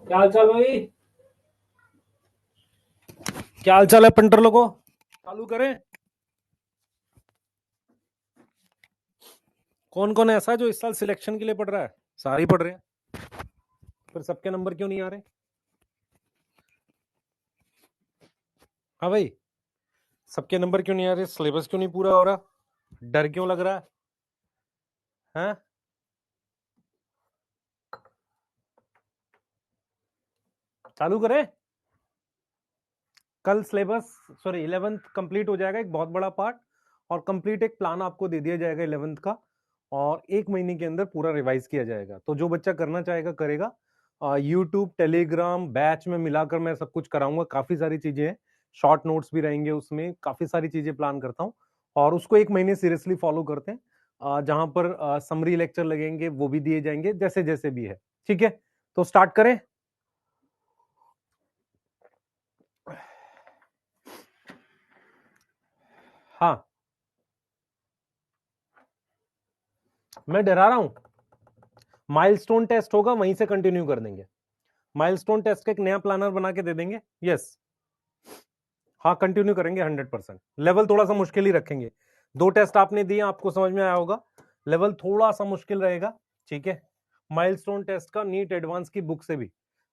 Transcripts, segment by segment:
क्या हाल चाल भाई। क्या हाल चाल है पंटर लोगों। चालू करें। कौन कौन ऐसा है जो इस साल सिलेक्शन के लिए पढ़ रहा है? सारे ही पढ़ रहे हैं। फिर सबके नंबर क्यों नहीं आ रहे? हाँ भाई, सबके नंबर क्यों नहीं आ रहे? सिलेबस क्यों नहीं पूरा हो रहा? डर क्यों लग रहा है? हैं? चालू करें। कल सिलेबस, सॉरी 11th कंप्लीट हो जाएगा, एक बहुत बड़ा पार्ट। और कंप्लीट एक प्लान आपको दे दिया जाएगा 11th का। और एक महीने के अंदर पूरा रिवाइज किया जाएगा। तो जो बच्चा करना चाहेगा करेगा। यूट्यूब टेलीग्राम बैच में मिलाकर मैं सब कुछ कराऊंगा। काफी सारी चीजें हैं, शॉर्ट नोट्स भी रहेंगे उसमें, काफी सारी चीजें प्लान करता हूँ। और उसको एक महीने सीरियसली फॉलो करते हैं। जहां पर समरी लेक्चर लगेंगे वो भी दिए जाएंगे, जैसे जैसे भी है। ठीक है, तो स्टार्ट करें। हाँ, मैं डरा रहा हूं। माइलस्टोन टेस्ट होगा, वहीं से कंटिन्यू कर देंगे। माइलस्टोन टेस्ट का एक नया प्लानर बना के दे देंगे। यस। हाँ, कंटिन्यू करेंगे 100%। लेवल थोड़ा सा मुश्किल ही रखेंगे। 2 टेस्ट आपने दिए, आपको समझ में आया होगा। लेवल थोड़ा सा मुश्किल रहेगा। ठीक है, माइलस्टोन टेस्ट का नीट एडवांस की बुक से भी,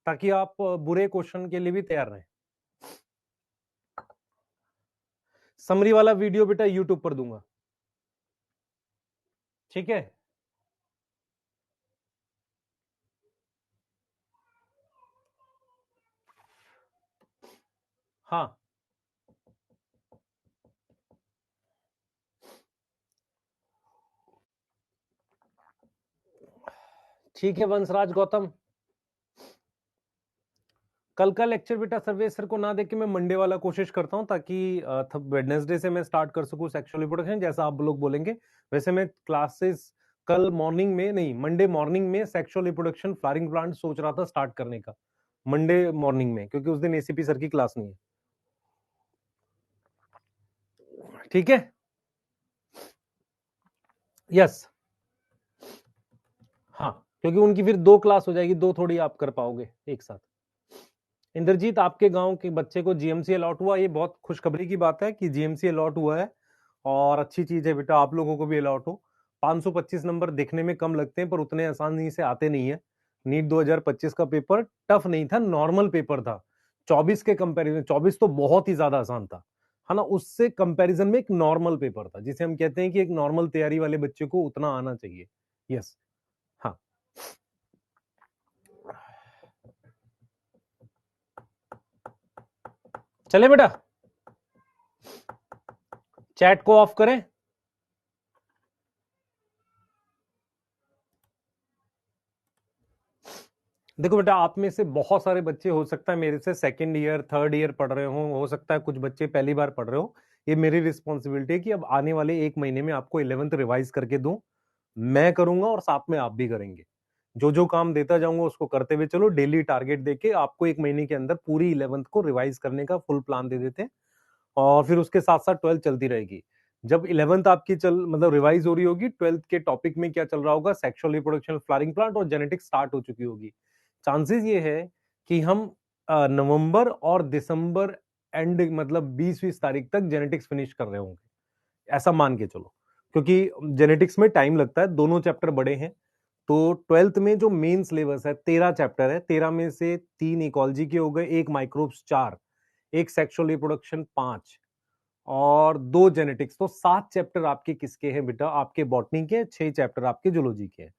ताकि आप बुरे क्वेश्चन के लिए भी तैयार रहें। समरी वाला वीडियो बेटा यूट्यूब पर दूंगा। ठीक है। हाँ, ठीक है वंशराज गौतम। कल का लेक्चर बेटा सर्वेश सर को ना देख के मैं मंडे वाला कोशिश करता हूं, ताकि वेडनेसडे से मैं स्टार्ट कर सकूं सेक्सुअल रिप्रोडक्शन, जैसा आप लोग बोलेंगे वैसे मैं क्लासेस कल मॉर्निंग में नहीं, मंडे मॉर्निंग में सेक्सुअल रिप्रोडक्शन फ्लावरिंग प्लांट सोच रहा था स्टार्ट करने का। मंडे मॉर्निंग में, क्योंकि उस दिन एसीपी सर की क्लास नहीं है। ठीक है। यस। हाँ, क्योंकि उनकी फिर 2 क्लास हो जाएगी, 2 थोड़ी आप कर पाओगे एक साथ। इंद्रजीत, आपके गांव के बच्चे को जीएमसी अलॉट हुआ, ये बहुत खुशखबरी की बात है कि जीएमसी अलॉट हुआ है। और अच्छी चीज है बेटा, आप लोगों को भी अलॉट हो। 525 नंबर देखने में कम लगते हैं, पर उतने आसानी से आते नहीं है। नीट 2025 का पेपर टफ नहीं था, नॉर्मल पेपर था। 24 के कंपैरिजन, 24 तो बहुत ही ज्यादा आसान था, है ना। उससे कंपैरिजन में एक नॉर्मल पेपर था, जिसे हम कहते हैं कि एक नॉर्मल तैयारी वाले बच्चे को उतना आना चाहिए। यस। हाँ, चले बेटा, चैट को ऑफ करें। देखो बेटा, आप में से बहुत सारे बच्चे हो सकता है मेरे से सेकंड ईयर थर्ड ईयर पढ़ रहे हो सकता है कुछ बच्चे पहली बार पढ़ रहे हो। ये मेरी रिस्पॉन्सिबिलिटी है कि अब आने वाले एक महीने में आपको 11th रिवाइज करके दूं। मैं करूंगा और साथ में आप भी करेंगे। जो जो काम देता जाऊंगा उसको करते हुए चलो, डेली टारगेट देके आपको एक महीने के अंदर पूरी 11th को रिवाइज करने का फुल प्लान दे देते हैं। और फिर उसके साथ साथ 12th चलती रहेगी। जब 11th आपकी चल मतलब रिवाइज हो रही होगी, 12th के टॉपिक में क्या चल रहा होगा, सेक्सुअल रिप्रोडक्शन, फ्लावरिंग प्लांट और जेनेटिक्स स्टार्ट हो चुकी होगी। चांसेस ये है कि हम नवंबर और दिसंबर एंड मतलब 20-20 तारीख तक जेनेटिक्स फिनिश कर रहे होंगे, ऐसा मान के चलो। क्योंकि जेनेटिक्स में टाइम लगता है, दोनों चैप्टर बड़े हैं। तो 12th में जो मेन सिलेबस है 13 चैप्टर है, 13 में से 3 इकोलॉजी के हो गए, एक माइक्रोब्स 4, एक सेक्सुअल रिप्रोडक्शन 5 और 2 जेनेटिक्स। तो 7 चैप्टर आपके किसके हैं बेटा? आपके बॉटनी के। 6 चैप्टर आपके जूलॉजी के हैं।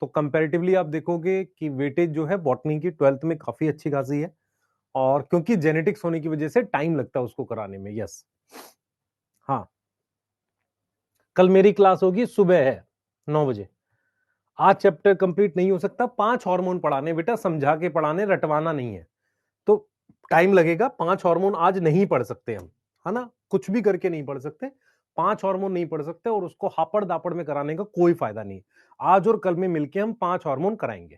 तो कंपैरेटिवली आप देखोगे कि वेटेज जो है बॉटनी की 12th में काफी अच्छी खासी है। और क्योंकि जेनेटिक्स होने की वजह से टाइम लगता है उसको कराने में। यस। हाँ, कल मेरी क्लास होगी, सुबह है 9 बजे। आज चैप्टर कंप्लीट नहीं हो सकता, 5 हार्मोन पढ़ाने बेटा, समझा के पढ़ाने, रटवाना नहीं है। तो टाइम लगेगा। 5 हार्मोन आज नहीं पढ़ सकते हम, है ना, कुछ भी करके नहीं पढ़ सकते। 5 हार्मोन नहीं पढ़ सकते, और उसको हापड़ दापड़ में कराने का कोई फायदा नहीं। आज और कल में मिलके हम 5 हार्मोन कराएंगे।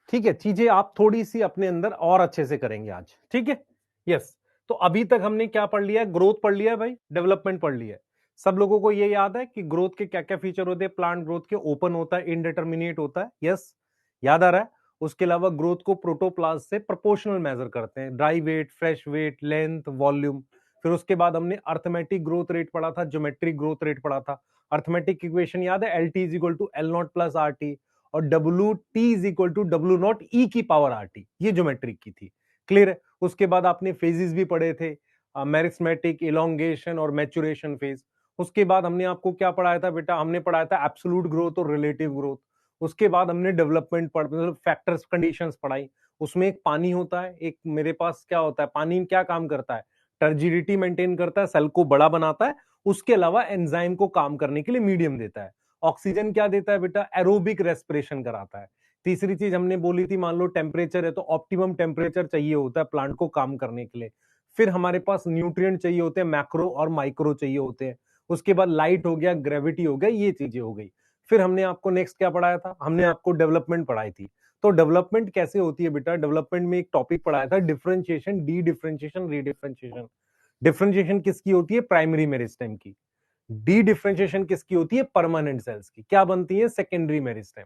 ठीक है, चीजें आप थोड़ी सी अपने अंदर और अच्छे से करेंगे आज। ठीक है। यस। तो अभी तक हमने क्या पढ़ लिया है? ग्रोथ पढ़ लिया है भाई, डेवलपमेंट पढ़ लिया है, सब लोगों को ये याद है कि ग्रोथ के क्या क्या फीचर होते हैं? प्लांट ग्रोथ के ओपन होता है, इनडिटर्मिनेट होता है, यस, याद आ रहा है। उसके अलावा ग्रोथ को प्रोटोप्लास्ट से प्रोपोर्शनल मेजर करते हैं, dry weight, fresh weight, length, volume. फिर उसके बाद हमने अर्थमेटिक ग्रोथ रेट पढ़ा था, ज्योमेट्रिक ग्रोथ रेट पढ़ा था। अर्थमेटिक इक्वेशन याद है, L T is equal to L not plus R T, और W T is equal to W not e की पावर आर टी, ये ज्योमेट्रिक की थी। क्लियर है? उसके बाद आपने फेजेस भी पढ़े थे, मेरिस्मेटिक, इलोंगेशन और मैचुरेशन फेज। उसके बाद हमने आपको क्या पढ़ाया था बेटा? हमने पढ़ाया था एब्सोल्यूट ग्रोथ और रिलेटिव ग्रोथ। उसके बाद हमने डेवलपमेंट मतलब फैक्टर्स, कंडीशंस पढ़ाई। उसमें एक पानी होता है, एक मेरे पास क्या होता है, पानी क्या काम करता है? टर्जिडिटी मेंटेन करता है, सेल को बड़ा बनाता है। उसके अलावा एंजाइम को काम करने के लिए मीडियम देता है। ऑक्सीजन क्या देता है बेटा? एरोबिक रेस्पिरेशन कराता है। तीसरी चीज हमने बोली थी, मान लो टेम्परेचर है तो ऑप्टिमम टेम्परेचर चाहिए होता है प्लांट को काम करने के लिए। फिर हमारे पास न्यूट्रिएंट चाहिए होते हैं, मैक्रो और माइक्रो चाहिए होते हैं। उसके बाद लाइट हो गया, ग्रेविटी हो गया, ये चीजें हो गई। फिर हमने आपको नेक्स्ट क्या पढ़ाया था? हमने आपको डेवलपमेंट पढ़ाई थी। तो डेवलपमेंट कैसे होती है बेटा? डेवलपमेंट में एक टॉपिक पढ़ाया था, डिफरेंशिएशन, डी डिफरेंशिएशन, रीडिफरेंशिएशन। डिफरेंशिएशन किसकी होती है? प्राइमरी मेरिस्टेम की। डी डिफरेंशिएशन किसकी होती है? परमानेंट सेल्स की। क्या बनती है? सेकेंडरी मेरिस्टेम,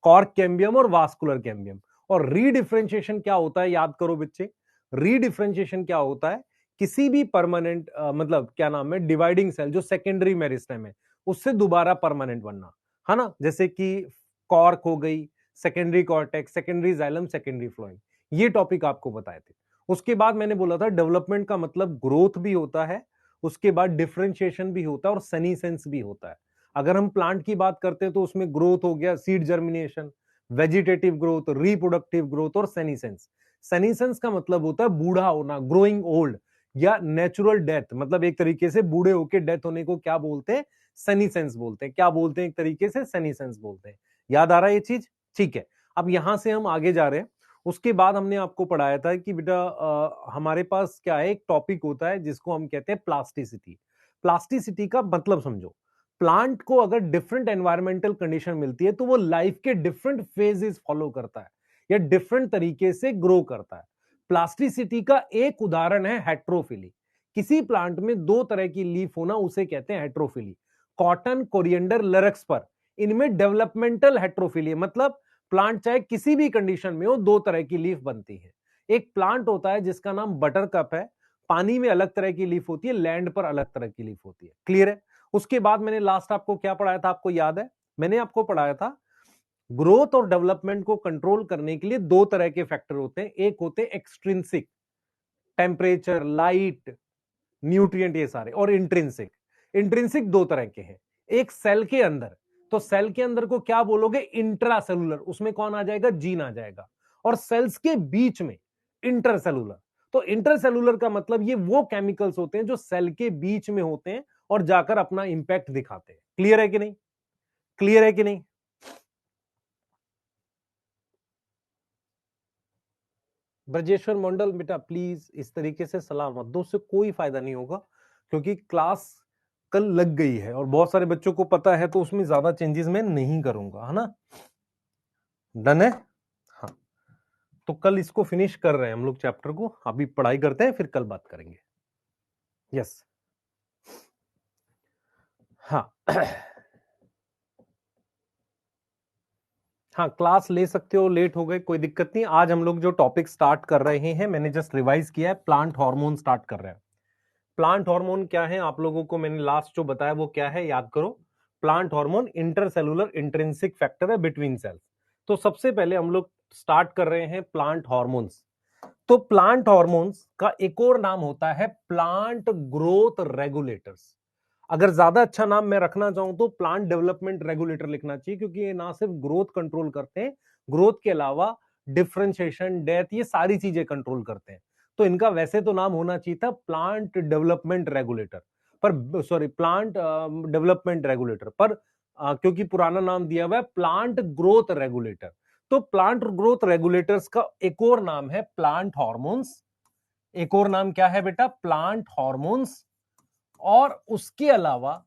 कॉर्क कैम्बियम और वास्कुलर कैम्बियम। और रीडिफरेंशिएशन क्या होता है? याद करो बच्चे, रीडिफरेंशिएशन क्या होता है? किसी भी परमानेंट मतलब क्या नाम है, डिवाइडिंग सेल जो सेकेंडरी मेरिस्टेम है, उससे दोबारा परमानेंट बनना, है ना? जैसे कि कॉर्क हो गई, secondary cortex, secondary xylem, secondary phloem, ये टॉपिक आपको बताए थे। उसके बाद मैंने बोला था डेवलपमेंट का मतलब ग्रोथ भी होता है, उसके बाद डिफरेंशिएशन भी होता है और सेनीसेंस भी होता है। अगर हम प्लांट की बात करते हैं तो उसमें ग्रोथ हो गया, seed germination, vegetative growth, reproductive growth और सेनीसेंस। सेनीसेंस का मतलब होता है बूढ़ा होना, ग्रोइंग ओल्ड, या नेचुरल डेथ, मतलब एक तरीके से बूढ़े होके डेथ होने को क्या बोलते हैं? सेनीसेंस बोलते हैं। क्या बोलते हैं? एक तरीके से सेनीसेंस बोलते हैं। याद आ रहा है ये चीज? ठीक है, अब यहां से हम आगे जा रहे हैं। उसके बाद हमने आपको पढ़ाया था कि बेटा हमारे पास क्या है, एक टॉपिक होता है जिसको हम कहते हैं प्लास्टिसिटी। प्लास्टिसिटी का मतलब समझो, प्लांट को अगर डिफरेंट एनवायरमेंटल कंडीशन मिलती है तो वो लाइफ के डिफरेंट फेजेस फॉलो करता है या डिफरेंट तरीके से ग्रो करता है। प्लास्टिसिटी का एक उदाहरण है हेट्रोफिली। किसी प्लांट में दो तरह की लीफ होना उसे कहते हैं हेट्रोफिली। कॉटन, कोरिएंडर, लरक्स पर, इनमें डेवलपमेंटल हेट्रोफिली, मतलब प्लांट चाहे किसी भी कंडीशन में हो दो तरह की लीफ बनती है। एक प्लांट होता है जिसका नाम बटर कप है, पानी में अलग तरह की लीफ होती है, लैंड पर अलग तरह की लीफ होती है। क्लियर है? उसके बाद मैंने लास्ट आपको क्या पढ़ाया था? आपको याद है? मैंने आपको पढ़ाया था ग्रोथ और डेवलपमेंट को कंट्रोल करने के लिए दो तरह के फैक्टर होते हैं। एक होते हैं एक्सट्रिंसिक, टेम्परेचर, लाइट, न्यूट्रिएंट, ये सारे, और इंट्रिंसिक। इंट्रिंसिक दो तरह के हैं। एक सेल के अंदर, तो सेल के अंदर को क्या बोलोगे? इंट्रासेलुलर, उसमें कौन आ जाएगा? जीन आ जाएगा। और सेल्स के बीच में इंटरसेलुलर। तो इंटरसेलुलर का मतलब ये वो केमिकल्स होते हैं जो सेल के बीच में होते हैं और जाकर अपना इंपैक्ट दिखाते हैं। क्लियर है कि नहीं? क्लियर है कि नहीं? ब्रजेश्वर मंडल बेटा प्लीज इस तरीके से सलाह मत दो, उससे कोई फायदा नहीं होगा, क्योंकि क्लास कल लग गई है और बहुत सारे बच्चों को पता है, तो उसमें ज्यादा चेंजेस मैं नहीं करूंगा, है ना? डन है? हाँ, तो कल इसको फिनिश कर रहे हैं हम लोग, चैप्टर को अभी पढ़ाई करते हैं, फिर कल बात करेंगे। यस, हाँ। हाँ, क्लास ले सकते हो, लेट हो गए कोई दिक्कत नहीं। आज हम लोग जो टॉपिक स्टार्ट कर रहे हैं, मैंने जस्ट रिवाइज किया है, प्लांट हार्मोन स्टार्ट कर रहे हैं। प्लांट हार्मोन क्या है? आप लोगों को मैंने लास्ट जो बताया वो क्या है, याद करो। Plant hormone intercellular intrinsic factor है बिटवीन सेल्स। तो सबसे पहले हम लोग स्टार्ट कर रहे हैं प्लांट हार्मोन्स। तो प्लांट हार्मोन्स का एक और नाम होता है प्लांट ग्रोथ रेगुलेटर्स। अगर ज्यादा अच्छा नाम मैं रखना चाहूं तो प्लांट डेवलपमेंट रेगुलेटर लिखना चाहिए, क्योंकि ये ना सिर्फ ग्रोथ कंट्रोल करते हैं, ग्रोथ के अलावा डिफरेंशिएशन, डेथ, ये सारी चीजें कंट्रोल करते हैं। तो इनका वैसे तो नाम होना चाहिए था प्लांट डेवलपमेंट रेगुलेटर, पर सॉरी, प्लांट डेवलपमेंट रेगुलेटर, पर क्योंकि पुराना नाम दिया हुआ है प्लांट ग्रोथ रेगुलेटर। तो प्लांट ग्रोथ रेगुलेटर्स का एक और नाम है प्लांट हार्मोन्स। एक और नाम क्या है बेटा? Plant hormones. और उसके अलावा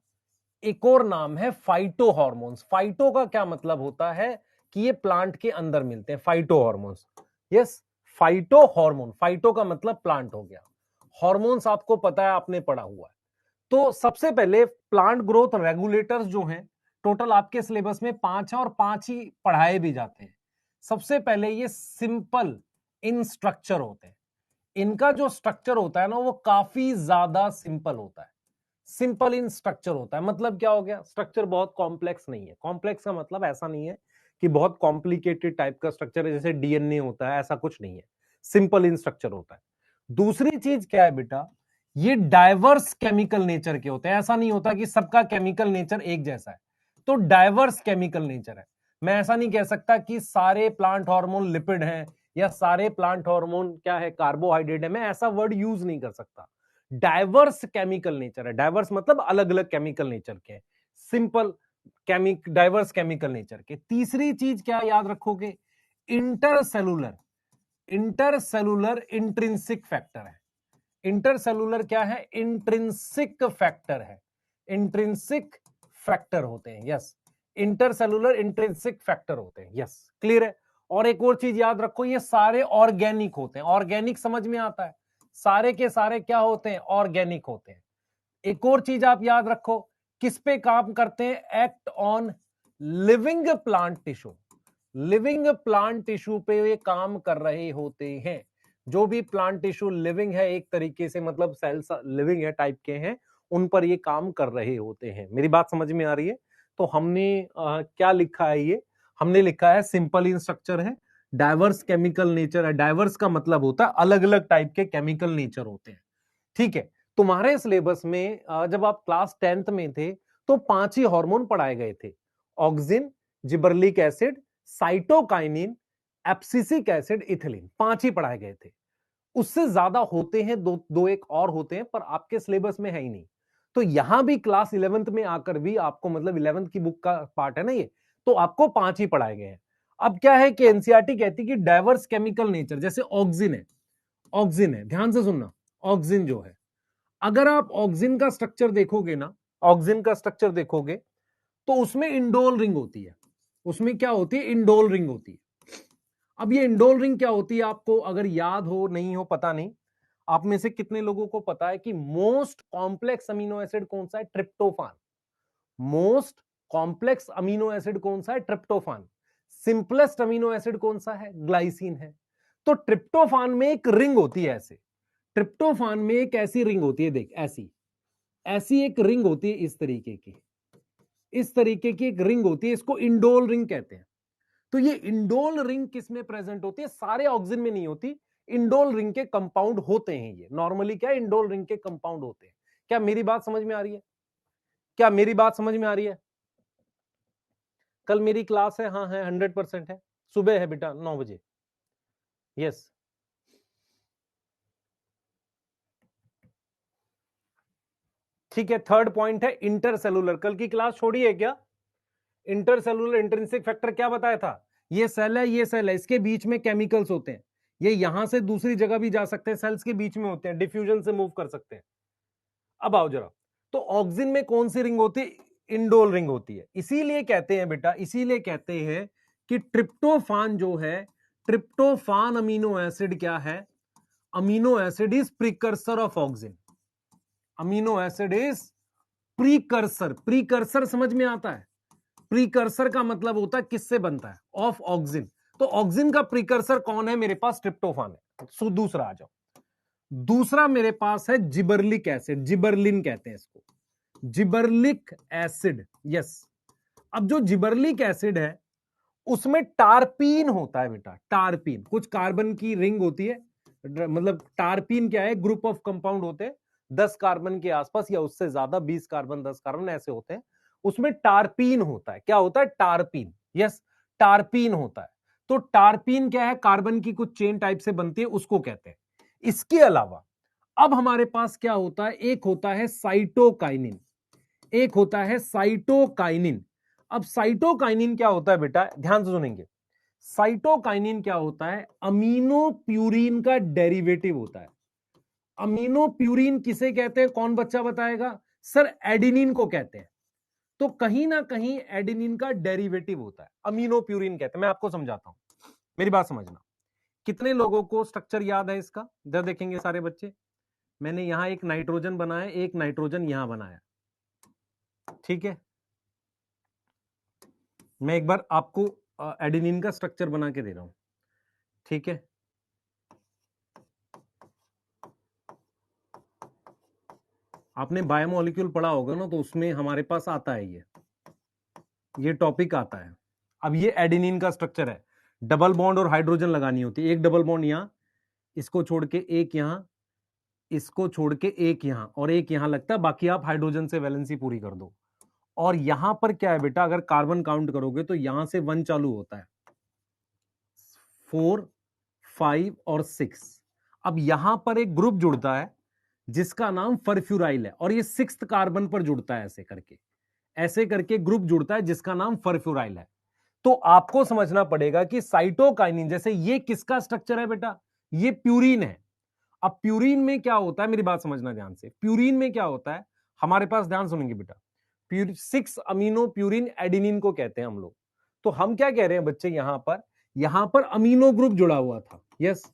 एक और नाम है फाइटो हार्मोन्स। फाइटो का क्या मतलब होता है? कि ये प्लांट के अंदर मिलते हैं, phyto hormones. Yes, phyto hormone, phyto का मतलब प्लांट हो गया, हार्मोन्स आपको पता है, आपने पढ़ा हुआ है। तो सबसे पहले प्लांट ग्रोथ रेगुलेटर्स जो हैं, टोटल आपके सिलेबस में 5 है और 5 ही पढ़ाए भी जाते हैं। सबसे पहले ये सिंपल इन स्ट्रक्चर होते हैं। इनका जो स्ट्रक्चर होता है ना, वो काफी ज्यादा सिंपल होता है। सिंपल इन स्ट्रक्चर होता है मतलब क्या हो गया, स्ट्रक्चर बहुत कॉम्प्लेक्स नहीं है। कॉम्प्लेक्स का मतलब ऐसा नहीं है कि बहुत कॉम्प्लिकेटेड टाइप का स्ट्रक्चर है जैसे डीएनए होता है, ऐसा कुछ नहीं है। सिंपल इन स्ट्रक्चर होता है। दूसरी चीज क्या है बेटा, ये डाइवर्स केमिकल नेचर के होते हैं। ऐसा नहीं होता कि सबका केमिकल नेचर एक जैसा है, तो डाइवर्स केमिकल नेचर है। मैं ऐसा नहीं कह सकता कि सारे प्लांट हार्मोन लिपिड हैं या सारे प्लांट हार्मोन क्या है, कार्बोहाइड्रेट है। मैं ऐसा वर्ड यूज नहीं कर सकता। डाइवर्स केमिकल नेचर है। डाइवर्स मतलब अलग अलग केमिकल नेचर के, सिंपल डाइवर्स केमिकल नेचर के। तीसरी चीज क्या याद रखोगे, इंटरसेलुलर। इंटरसेलुलर इंट्रिंसिक फैक्टर है। इंटरसेलुलर क्या है, इंट्रिंसिक फैक्टर है। इंट्रिंसिक फैक्टर होते हैं, यस। इंटरसेलुलर इंट्रिंसिक फैक्टर होते हैं, यस। क्लियर है। और एक और चीज याद रखो, ये सारे ऑर्गेनिक होते हैं। ऑर्गेनिक समझ में आता है, सारे के सारे क्या होते हैं, ऑर्गेनिक होते हैं। एक और चीज आप याद रखो, किस पे काम करते हैं, act on living plant tissue. Living plant tissue पे ये काम कर रहे होते हैं। जो भी प्लांट टिश्यू लिविंग है एक तरीके से, मतलब सेल्स लिविंग है टाइप के हैं, उन पर ये काम कर रहे होते हैं। मेरी बात समझ में आ रही है। तो हमने क्या लिखा है, ये हमने लिखा है सिंपल इन स्ट्रक्चर है, डाइवर्स केमिकल नेचर है। डाइवर्स का मतलब होता है अलग अलग टाइप के केमिकल नेचर होते हैं। ठीक है। तुम्हारे सिलेबस में जब आप क्लास 10th में थे तो 5 ही हार्मोन पढ़ाए गए थे, auxin, gibberellic acid, cytokinin, abscisic acid, ethylene. 5 ही पढ़ाए गए थे। उससे ज्यादा होते हैं, दो दो एक और होते हैं, पर आपके सिलेबस में है ही नहीं। तो यहां भी क्लास 11th में आकर भी आपको, मतलब 11th की बुक का पार्ट है ना ये, तो आपको 5 ही पढ़ाए गए हैं। अब क्या है कि एनसीईआरटी कहती है कि डाइवर्स केमिकल नेचर, जैसे ऑक्सिन है, ऑक्सिन है, ध्यान से सुनना। ऑक्सिन जो है, अगर आप ऑक्सिन का स्ट्रक्चर देखोगे ना, ऑक्सिन का स्ट्रक्चर देखोगे तो उसमें इंडोल रिंग होती है। उसमें क्या होती है, इंडोल रिंग होती है। अब ये इंडोल रिंग क्या होती है, आपको अगर याद हो नहीं हो पता नहीं, आप में से कितने लोगों को पता है कि मोस्ट कॉम्प्लेक्स अमीनो एसिड कौन सा है, tryptophan. Most complex amino acid कौन सा है, ट्रिप्टोफान। सिंपलेस्ट अमीनो एसिड कौन सा है, ग्लाइसिन है। तो ट्रिप्टोफान में एक रिंग होती है ऐसे, ट्रिप्टोफान में एक ऐसी रिंग होती है, देख ऐसी, ऐसी एक रिंग होती है, इस तरीके की, इस तरीके की एक रिंग होती है, इसको इंडोल रिंग कहते हैं। तो ये इंडोल रिंग किस में प्रेजेंट होती है, सारे ऑक्सिन में नहीं होती। इंडोल रिंग के कंपाउंड होते हैं ये, नॉर्मली क्या इंडोल रिंग के कंपाउंड होते हैं। क्या मेरी बात समझ में आ रही है, क्या मेरी बात समझ में आ रही है। कल मेरी क्लास है, हाँ है, 100% है। सुबह है बेटा 9 बजे, यस। ठीक है। थर्ड पॉइंट है इंटरसेलुलर। कल की क्लास छोड़ी है क्या, इंटरसेलुलर इंट्रिंसिक फैक्टर क्या बताया था, ये सेल है, ये सेल है, इसके बीच में केमिकल्स होते हैं, ये यहां से दूसरी जगह भी जा सकते हैं, सेल्स के बीच में होते हैं, डिफ्यूजन से मूव कर सकते हैं। अब आओ जरा, तो ऑक्सिन में कौन सी रिंग होती है, इंडोल रिंग होती है। इसीलिए कहते हैं बेटा, इसीलिए कहते हैं कि ट्रिप्टोफान जो है, ट्रिप्टोफान अमीनो एसिड क्या है, amino acid is precursor of auxin. Amino acid is precursor. Precursor समझ में आता है, प्रीकर्सर का मतलब होता है किससे बनता है, ऑफ ऑक्सिन। तो ऑक्सिन का प्रीकर्सर कौन है, मेरे पास ट्रिप्टोफान है। सो दूसरा आ जाओ, दूसरा मेरे पास है जिबरलिक एसिड, जिबरलिन कहते हैं इसको, जिबरलिक एसिड, यस। अब जो जिबरलिक एसिड है उसमें टारपीन होता है बेटा, टारपीन, कुछ कार्बन की रिंग होती है, मतलब टारपीन क्या है, ग्रुप ऑफ कंपाउंड होते हैं 10 कार्बन के आसपास या उससे ज्यादा, 20 कार्बन 10 कार्बन ऐसे होते हैं, उसमें टारपीन होता है। क्या होता है, टारपीन, यस, टारपीन होता है। तो टारपीन क्या है, कार्बन की कुछ चेन टाइप से बनती है, उसको कहते हैं। इसके अलावा अब हमारे पास क्या होता है, एक होता है साइटोकाइनिन, एक होता है साइटोकाइनिन। अब साइटोकाइनिन क्या होता है बेटा, ध्यान से सुनेंगे। साइटोकाइनिन क्या होता है, अमीनो प्यूरिन का डेरिवेटिव होता है। अमीनो प्यूरिन किसे कहते हैं, कौन बच्चा बताएगा, सर एडिनिन को कहते हैं। तो कहीं ना कहीं एडिनिन का डेरिवेटिव होता है, अमीनो प्यूरिन कहते हैं। मैं आपको समझाता हूं, मेरी बात समझना। कितने लोगों को स्ट्रक्चर याद है इसका, इधर देखेंगे सारे बच्चे, मैंने यहां एक नाइट्रोजन बनाया, एक नाइट्रोजन यहां बनाया, ठीक है। मैं एक बार आपको एडेनिन का स्ट्रक्चर बना के दे रहा हूं, ठीक है। आपने बायोमोलिक्यूल पढ़ा होगा ना, तो उसमें हमारे पास आता है ये टॉपिक आता है। अब ये एडेनिन का स्ट्रक्चर है, डबल बॉन्ड और हाइड्रोजन लगानी होती है। एक डबल बॉन्ड यहां, इसको छोड़ के एक यहां, इसको छोड़ के एक यहां, और एक यहां लगता है। बाकी आप हाइड्रोजन से वैलेंसी पूरी कर दो। और यहां पर क्या है बेटा, अगर कार्बन काउंट करोगे तो यहां से 1 चालू होता है, 4, 5 और 6। अब यहां पर एक ग्रुप जुड़ता है जिसका नाम फरफ्यूराइल है, और ये 6th कार्बन पर जुड़ता है। ऐसे करके ग्रुप जुड़ता है जिसका नाम फरफ्यूराइल है। तो आपको समझना पड़ेगा कि साइटोकाइनिन, जैसे ये किसका स्ट्रक्चर है बेटा, ये प्यूरिन है। अब प्यूरिन में क्या होता है, मेरी बात समझना ध्यान से। प्यूरिन में क्या होता है, हमारे पास, ध्यान सुनेंगे बेटा, 6 अमीनो प्यूरिन एडेनिन को कहते हैं हम लोग। तो हम क्या कह रहे हैं बच्चे, यहां पर अमीनो ग्रुप जुड़ा हुआ था, यस।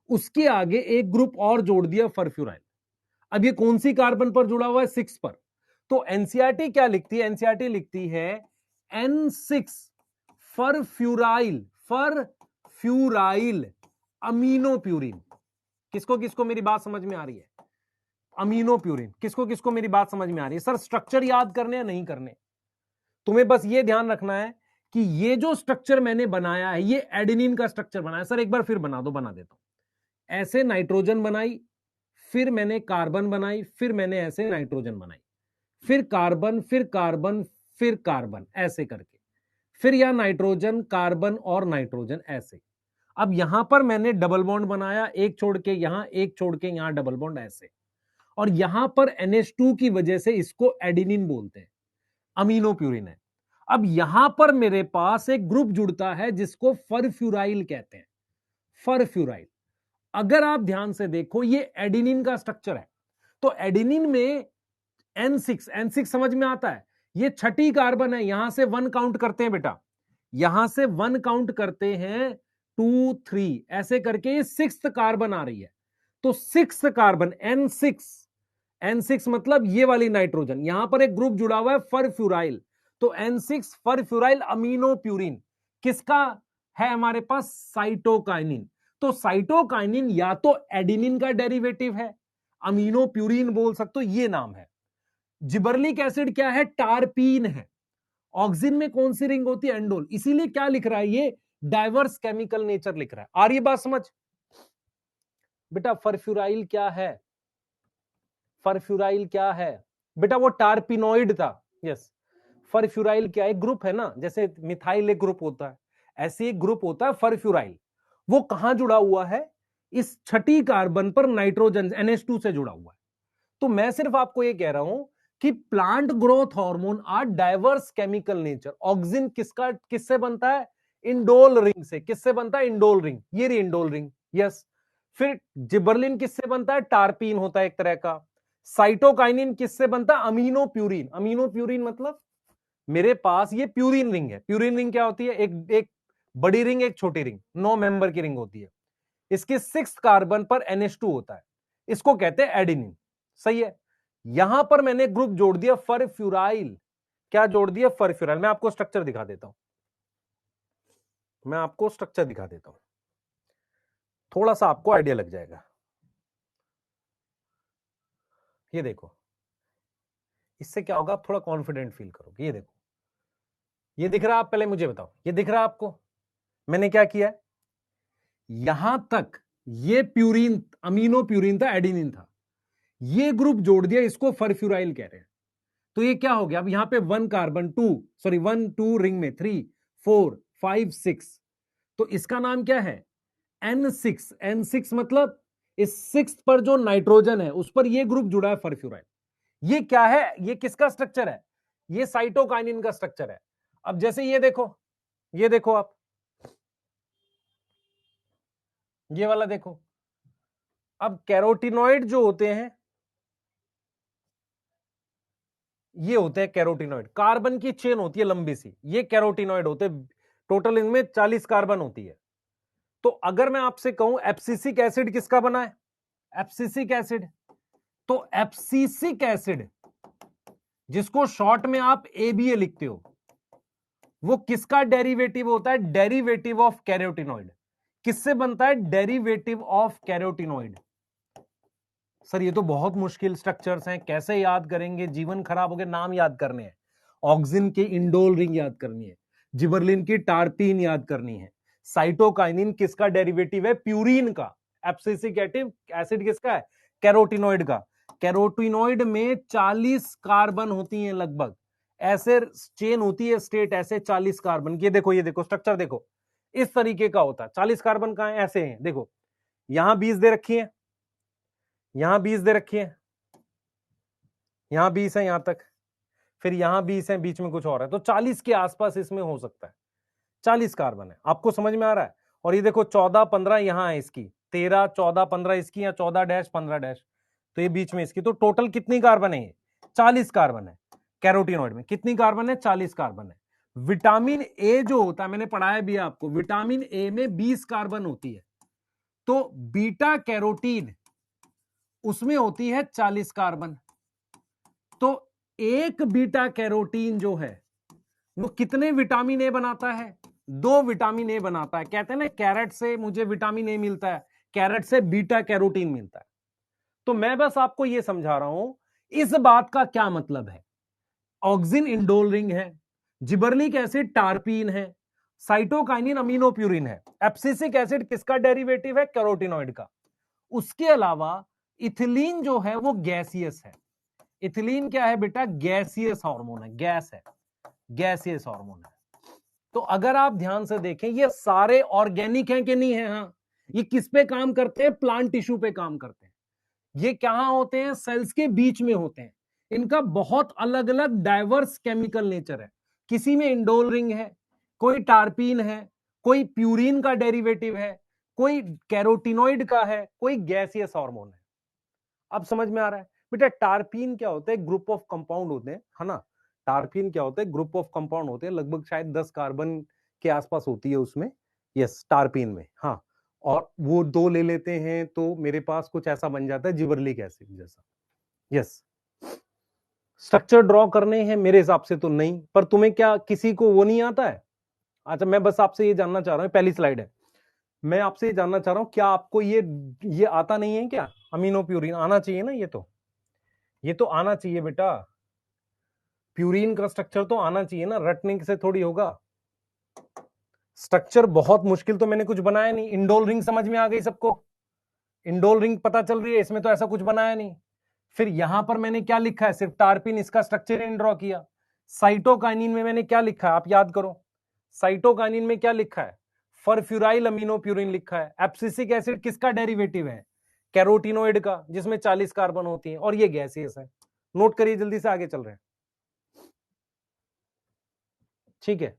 उसके आगे एक ग्रुप और जोड़ दिया, फरफ्यूराइल। अब ये कौन सी कार्बन पर जुड़ा हुआ है, 6 पर। तो एनसीईआरटी क्या लिखती है, एनसीईआरटी लिखती है N6 फरफ्यूराइल अमीनो प्यूरिन। किसको किसको मेरी बात समझ में आ रही है, अमीनो प्यूरिन। किसको किसको मेरी बात समझ में आ रही है। सर स्ट्रक्चर याद करने या नहीं करने, तुम्हें बस ये ध्यान रखना है कि ये जो स्ट्रक्चर मैंने बनाया है, ये एडेनिन का स्ट्रक्चर बनाया। सर एक बार फिर बना दो, बना देता हूं। ऐसे नाइट्रोजन बनाई, फिर मैंने कार्बन बनाई, फिर मैंने ऐसे नाइट्रोजन बनाई, फिर कार्बन, फिर कार्बन, फिर कार्बन, ऐसे करके, फिर यह नाइट्रोजन, कार्बन और नाइट्रोजन, ऐसे। अब यहां पर मैंने डबल बॉन्ड बनाया, एक छोड़ के यहां, एक छोड़ के यहां, डबल बॉन्ड ऐसे। और यहां पर NH2 की वजह से इसको एडेनिन बोलते हैं, अमीनो प्यूरिन है। अब यहां पर मेरे पास एक ग्रुप जुड़ता है जिसको फरफ्यूराइल कहते हैं, फरफ्यूराइल। अगर आप ध्यान से देखो, ये एडेनिन का स्ट्रक्चर है। तो एडेनिन में N6 समझ में आता है, ये 6ठी कार्बन है। यहां से 1 काउंट करते हैं बेटा, यहां से 1 काउंट करते हैं, 2, 3, ऐसे करके ये 6th कार्बन आ रही है। तो 6th कार्बन N6 मतलब ये वाली नाइट्रोजन, यहां पर एक ग्रुप जुड़ा हुआ है, फरफ्यूराइल। तो N6 फरफ्यूराइल अमीनो प्यूरिन किसका है हमारे पास, साइटोकाइनिन। तो साइटोकाइनिन या तो एडेनिन का डेरिवेटिव है, अमीनो प्यूरिन बोल सकते हो, ये नाम है। जिबरलिक एसिड क्या है, टारपीन है। ऑक्सीजन में कौन सी रिंग होती है, एंडोल। इसीलिए क्या लिख रहा है ये, डाइवर्स केमिकल नेचर लिख रहा है। आ रही बात समझ बेटा। फरफ्यूराइल क्या है, फरफ्यूराइल क्या है बेटा, वो टारपिनोइड था, यस। फरफ्यूराइल क्या है, ग्रुप है ना, जैसे मिथाइल एक ग्रुप होता है, ऐसे एक ग्रुप होता है फरफ्यूराइल। वो कहां जुड़ा हुआ है, इस 6ठी कार्बन पर नाइट्रोजन NH2 से जुड़ा हुआ है। तो मैं सिर्फ आपको ये कह रहा हूं कि plant growth hormone are diverse chemical nature. Auxin किससे बनता है, इंडोल रिंग से। किससे बनता है, इंडोल रिंग, ये रही इंडोल रिंग, यस। फिर जिबरलिन किससे बनता है, टारपीन होता है एक तरह का। साइटोकाइनिन किससे बनता है, अमीनो प्यूरिन। अमीनो प्यूरिन मतलब मेरे पास ये प्यूरिन रिंग है। प्यूरिन रिंग क्या होती है, एक बड़ी रिंग, एक छोटी रिंग, 9 मेंबर की रिंग होती है। इसके 6th कार्बन पर NH2 होता है, इसको कहते हैं एडेनिन, सही है। यहां पर मैंने ग्रुप जोड़ दिया फरफ्यूराइल। क्या जोड़ दिया, फरफ्यूराइल। मैं आपको स्ट्रक्चर दिखा देता हूं, मैं आपको स्ट्रक्चर दिखा देता हूं, थोड़ा सा आपको आइडिया लग जाएगा। ये देखो, इससे क्या होगा, आप थोड़ा कॉन्फिडेंट फील करोगे। ये देखो, ये दिख रहा है, आप पहले मुझे बताओ, ये दिख रहा है आपको। मैंने क्या किया है, यहां तक ये प्यूरिन, अमीनो प्यूरिन था, एडेनिन था, ये ग्रुप जोड़ दिया, इसको फरफ्यूराइल कह रहे हैं। तो ये क्या हो गया, अब यहां पे 1 कार्बन, 1 2 रिंग में, 3 4 5 6। तो इसका नाम क्या है, N6 मतलब इस 6th पर जो नाइट्रोजन है उस पर ये ग्रुप जुड़ा है, फरफ्यूराइल। ये क्या है, ये किसका स्ट्रक्चर है, ये साइटोकाइनिन का स्ट्रक्चर है। अब जैसे ये देखो, ये देखो आप, ये वाला देखो। अब कैरोटिनॉइड जो होते हैं, ये होते हैं कैरोटिनॉइड। कार्बन की चेन होती है लंबी सी, ये कैरोटिनॉइड होते हैं। टोटल इनमें 40 कार्बन होती है। तो अगर मैं आपसे कहूं एब्सिसिक एसिड किसका बना है, एब्सिसिक एसिड तो एब्सिसिक एसिड, जिसको शॉर्ट में आप ABA लिखते हो, वो किसका डेरिवेटिव होता है? Derivative of carotenoid. किससे बनता है? Derivative of carotenoid. सर ये तो बहुत मुश्किल स्ट्रक्चर्स हैं, कैसे याद करेंगे? जीवन खराब हो गया, नाम याद करने हैं। ऑक्सिन की इंडोल रिंग याद करनी है, जिबरलिन की टार्पीन याद करनी है, साइटोकाइनिन किसका डेरिवेटिव है? प्यूरिन का। एब्सिसिक एसिड किसका है? कैरोटिनॉइड का। कैरोटिनॉइड में 40 कार्बन होती हैं लगभग, ऐसे चेन होती है स्टेट, ऐसे 40 कार्बन। ये देखो स्ट्रक्चर देखो, इस तरीके का होता है। 40 कार्बन कहां है? ऐसे हैं, देखो यहां 20 दे रखी है, यहां 20 दे रखी है, यहां 20 है यहां तक, फिर यहां 20 है, बीच में कुछ और है, तो 40 के आसपास इसमें हो सकता है। 40 कार्बन है, आपको समझ में आ रहा है? और ये देखो 14 15 यहां है इसकी, 13 14 15 इसकी, या 14 डैश 15 डैश, तो ये बीच में इसकी। तो टोटल कितनी कार्बन है? ये 40 कार्बन है। कैरोटिनॉइड में कितनी कार्बन है? 40 कार्बन है। विटामिन ए जो होता है, मैंने पढ़ाया भी आपको, विटामिन ए में 20 कार्बन होती है, तो बीटा कैरोटीन उसमें होती है 40 कार्बन। तो एक बीटा कैरोटीन जो है वो कितने विटामिन ए बनाता है? 2 विटामिन ए बनाता है। कहते हैं ना, कैरेट से मुझे विटामिन ए मिलता है, कैरेट से बीटा कैरोटीन मिलता है। तो मैं बस आपको यह समझा रहा हूं इस बात का क्या मतलब है। ऑक्सिन इंडोल रिंग है, जिबरलिक एसिड टार्पीन है, साइटोकाइनिन अमीनोप्यूरिन है। एब्सिसिक एसिड किसका डेरिवेटिव है? कैरोटिनॉइड का। उसके अलावा इथिलीन जो है वो गैसियस है। इथिलीन क्या है बेटा? गैसियस हार्मोन है, गैस है, गैसियस हार्मोन है। तो अगर आप ध्यान से देखें, ये सारे ऑर्गेनिक हैं कि नहीं है? हाँ। ये किस पे काम करते हैं? प्लांट टिश्यू पे काम करते हैं। ये कहां होते हैं? सेल्स के बीच में होते हैं। इनका बहुत अलग अलग डाइवर्स केमिकल नेचर है। किसी में इंडोल रिंग है, कोई टार्पीन है, कोई प्यूरिन का डेरिवेटिव है, कोई कैरोटिनॉइड का है, कोई गैसियस हार्मोन है। अब समझ में आ रहा है बेटा? टार्पीन क्या होता है? ग्रुप ऑफ कंपाउंड होते हैं, है ना। टार्पीन क्या होता है? ग्रुप ऑफ कंपाउंड होते हैं, लगभग शायद 10 कार्बन के आसपास होती है उसमें। यस, टार्पीन में, हाँ। और वो 2 ले लेते हैं तो मेरे पास कुछ ऐसा बन जाता है जिबरलिक एसिड जैसा। यस। स्ट्रक्चर ड्रॉ करने हैं मेरे हिसाब से तो नहीं, पर तुम्हें क्या किसी को वो नहीं आता है? अच्छा, मैं बस आपसे ये जानना चाह रहा हूँ, पहली स्लाइड है, मैं आपसे ये जानना चाह रहा हूँ, क्या आपको ये आता नहीं है क्या? अमीनोप्यूरिन आना चाहिए ना, ये तो आना चाहिए बेटा। प्यूरिन का स्ट्रक्चर तो आना चाहिए ना, रटने से थोड़ी होगा। स्ट्रक्चर बहुत मुश्किल तो मैंने कुछ बनाया नहीं। इंडोल रिंग समझ में आ गई सबको? इंडोल रिंग पता चल रही है, इसमें तो ऐसा कुछ बनाया नहीं। फिर यहां पर मैंने क्या लिखा है? सिर्फ टार्पिन, इसका स्ट्रक्चर इन ड्रॉ किया। साइटोकाइनिन में मैंने क्या लिखा है? आप याद करो, साइटोकाइनिन में क्या लिखा है? फरफ्यूराइल अमीनोप्यूरिन लिखा है। एब्सिसिक एसिड किसका डेरिवेटिव है? कैरोटिनोइड का, जिसमें 40 कार्बन होती है, और ये गैसियस है। नोट करिए, जल्दी से आगे चल रहे हैं। ठीक है,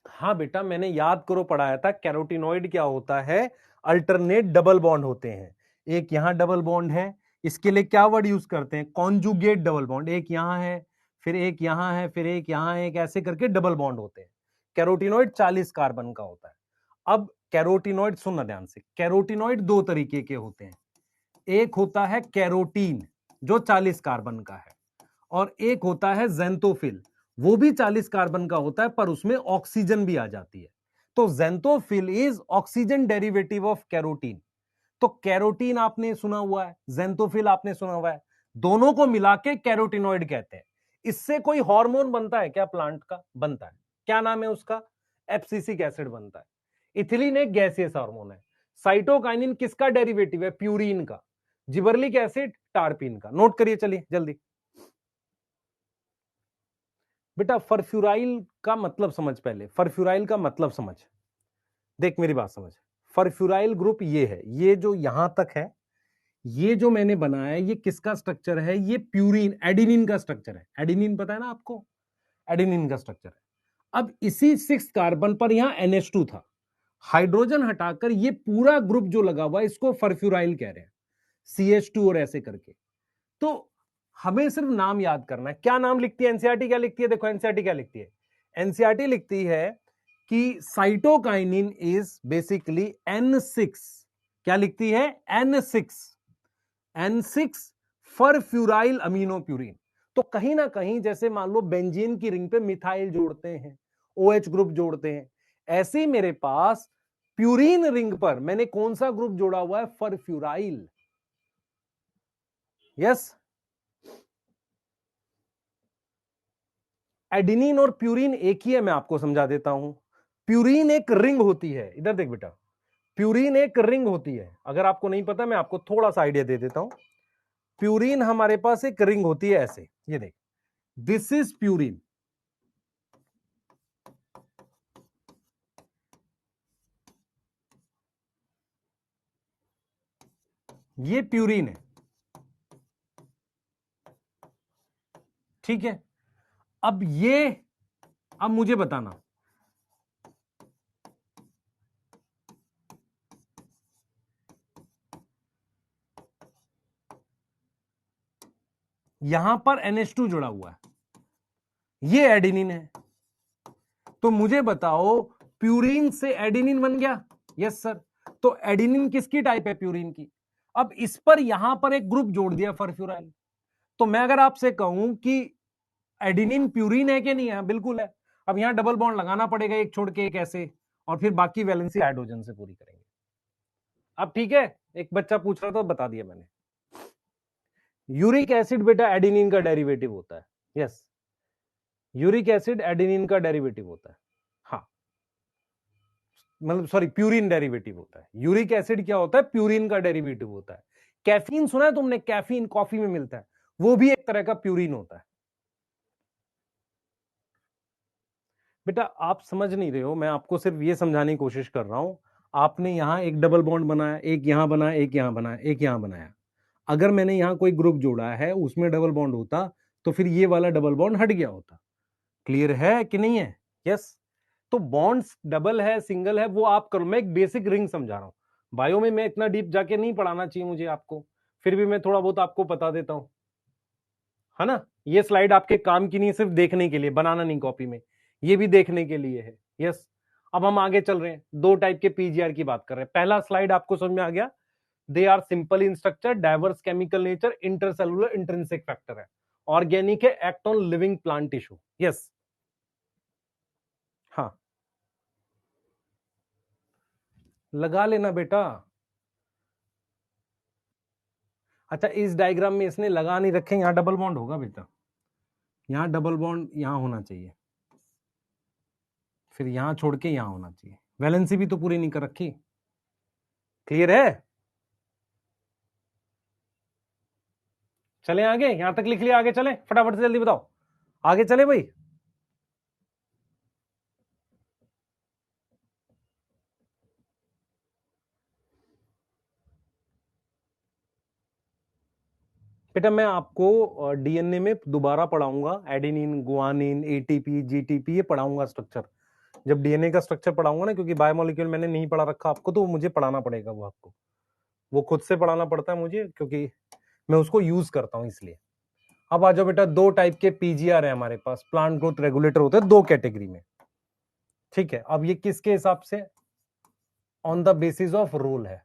हाँ बेटा, मैंने याद करो पढ़ाया था, कैरोटिनॉइड क्या होता है? अल्टरनेट डबल बॉन्ड होते हैं। एक यहां डबल बॉन्ड है, इसके लिए क्या वर्ड यूज करते हैं? Conjugate double bond. एक यहां है, फिर एक यहां है, फिर एक यहां है, एक ऐसे करके डबल बॉन्ड होते हैं। कैरोटिनॉइड 40 कार्बन का होता है। अब कैरोटिनॉइड सुनना ध्यान से, कैरोटिनॉइड 2 तरीके के होते हैं। एक होता है कैरोटीन जो 40 कार्बन का है, और एक होता है ज़ेंथोफिल, वो भी 40 कार्बन का होता है, पर उसमें ऑक्सीजन भी आ जाती है। तो xanthophyll is oxygen derivative of carotene. तो कैरोटीन आपने सुना हुआ है, ज़ेंथोफिल आपने सुना हुआ है, दोनों को मिला के कैरोटिनॉइड कहते हैं। इससे कोई हार्मोन बनता है क्या? प्लांट का बनता है। क्या नाम है उसका? एब्सिसिक एसिड बनता है। इथिलीन एक गैसियस हार्मोन है। साइटोकाइनिन किसका डेरिवेटिव है? प्यूरिन का। जिबरलिक एसिड टार्पिन का। नोट करिए, चलिए जल्दी। बेटा फरफ्यूराइल का मतलब समझ, पहले फरफ्यूराइल का मतलब समझ, देख मेरी बात समझ। फरफ्यूराइल ग्रुप ये है, ये जो यहां तक है, ये जो मैंने बनाया है, ये किसका स्ट्रक्चर है? ये प्यूरिन, एडिनिन का स्ट्रक्चर है। एडिनिन पता है ना आपको? एडिनिन का स्ट्रक्चर है। अब इसी 6 कार्बन पर यहां NH2 था, हाइड्रोजन हटाकर ये पूरा ग्रुप जो लगा हुआ है, इसको फरफ्यूराइल कह रहे हैं, CH2 और ऐसे करके। तो हमें सिर्फ नाम याद करना है। क्या नाम लिखती है एनसीईआरटी? क्या लिखती है? देखो एनसीईआरटी क्या लिखती है। एनसीईआरटी लिखती है कि साइटोकाइनिन इज बेसिकली N6। क्या लिखती है? N6। N6 फरफ्यूराइल aminopurine. तो कहीं ना कहीं जैसे मान लो बेंजीन की रिंग पे मिथाइल जोड़ते हैं, OH ग्रुप जोड़ते हैं, ऐसे ही मेरे पास प्यूरिन रिंग पर मैंने कौन सा ग्रुप जोड़ा हुआ है? फरफ्यूराइल। यस, एडिनिन और प्यूरिन एक ही है, मैं आपको समझा देता हूं। प्यूरिन एक रिंग होती है, इधर देख बेटा, प्यूरिन एक रिंग होती है। अगर आपको नहीं पता मैं आपको थोड़ा सा आइडिया दे देता हूं। प्यूरिन हमारे पास एक रिंग होती है ऐसे, ये देख, दिस इज प्यूरिन, ये प्यूरिन है, ठीक है। अब मुझे बताना, यहां पर NH2 जुड़ा हुआ है, ये एडिनिन है। तो मुझे बताओ प्यूरिन से एडिनिन बन गया? Yes sir. तो एडिनिन किसकी टाइप है? प्यूरिन की। अब इस पर यहां पर एक ग्रुप जोड़ दिया फरफ्यूराइल। तो मैं अगर आपसे कहूं कि एडिनिन प्यूरिन है कि नहीं है? बिल्कुल है। अब यहां डबल बॉन्ड लगाना पड़ेगा, एक छोड़ के एक ऐसे, और फिर बाकी वैलेंसी हाइड्रोजन से पूरी करेंगे। अब ठीक है, एक बच्चा पूछ रहा था, बता दिया मैंने। यूरिक एसिड बेटा एडिनिन का डेरिवेटिव होता है। यस, यूरिक एसिड एडिनिन का डेरिवेटिव होता है। हाँ, मतलब सॉरी, प्यूरिन डेरिवेटिव होता है। यूरिक एसिड क्या होता है? प्यूरिन का डेरिवेटिव होता है। कैफीन सुना है तुमने? कैफीन कॉफी में मिलता है, वो भी एक तरह का प्यूरिन होता है। बेटा आप समझ नहीं रहे हो, मैं आपको सिर्फ ये समझाने की कोशिश कर रहा हूं। आपने यहां एक डबल बॉन्ड बनाया, एक यहां बनाया, एक यहां बनाया, एक यहां बनाया। अगर मैंने यहां कोई ग्रुप जोड़ा है, उसमें डबल बॉन्ड होता, तो फिर ये वाला डबल बॉन्ड हट गया होता। क्लियर है कि नहीं है? यस। तो बॉन्ड्स डबल है, सिंगल है, वो आप करो। मैं एक बेसिक रिंग समझा रहा हूं। बायो में मैं इतना डीप जाके नहीं पढ़ाना चाहिए मुझे आपको, फिर भी मैं थोड़ा बहुत आपको बता देता हूं, है ना। ये स्लाइड आपके काम की नहीं, सिर्फ देखने के लिए, बनाना नहीं कॉपी में, ये भी देखने के लिए है। यस। अब हम आगे चल रहे हैं, दो टाइप के पीजीआर की बात कर रहे हैं। पहला स्लाइड आपको समझ में आ गया, they are simple in structure, diverse chemical nature, intercellular intrinsic factor है, ऑर्गेनिक है, act on living plant tissue. Yes. हाँ, लगा लेना बेटा। अच्छा, इस डायग्राम में इसने लगा नहीं रखे, यहां डबल बॉन्ड होगा बेटा, यहां डबल बॉन्ड यहां होना चाहिए, फिर यहां छोड़ के यहां होना चाहिए। वैलेंसी भी तो पूरी नहीं कर रखी। क्लियर है? चले आगे, यहां तक लिख लिया, आगे चले फटाफट से, जल्दी बताओ, आगे चले भाई। बेटा मैं आपको डीएनए में दोबारा पढ़ाऊंगा, एडेनिन, गुआनिन, एटीपी, जीटीपी, ये पढ़ाऊंगा स्ट्रक्चर। जब डीएनए का स्ट्रक्चर पढ़ाऊंगा ना, क्योंकि बायोमोलिक्यूल मैंने नहीं पढ़ा रखा आपको, तो मुझे पढ़ाना पड़ेगा वो आपको, वो खुद से पढ़ाना पड़ता है मुझे, क्योंकि मैं उसको यूज करता हूं इसलिए। अब आ जाओ बेटा, दो टाइप के पीजीआर है हमारे पास, प्लांट ग्रोथ रेगुलेटर होते हैं दो कैटेगरी में, ठीक है। अब ये किसके हिसाब से? On the basis of role है,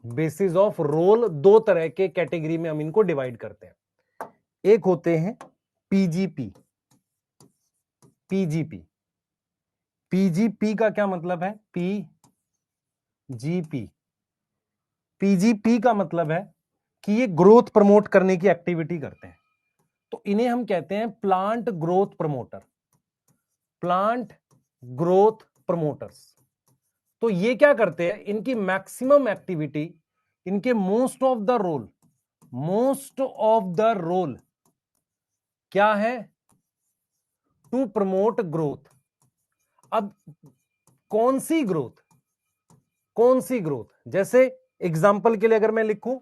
बेसिस ऑफ रोल। दो तरह के कैटेगरी में हम इनको डिवाइड करते हैं। एक होते हैं पीजीपी, पीजीपी, पीजीपी का क्या मतलब है? पीजीपी, पीजीपी का मतलब है कि ये ग्रोथ प्रमोट करने की एक्टिविटी करते हैं, तो इन्हें हम कहते हैं plant growth promoter, plant growth promoters. तो ये क्या करते हैं? इनकी मैक्सिमम एक्टिविटी, इनके most of the role, most of the role क्या है? To promote growth. अब कौन सी ग्रोथ? कौन सी ग्रोथ? जैसे एग्जाम्पल के लिए अगर मैं लिखूं,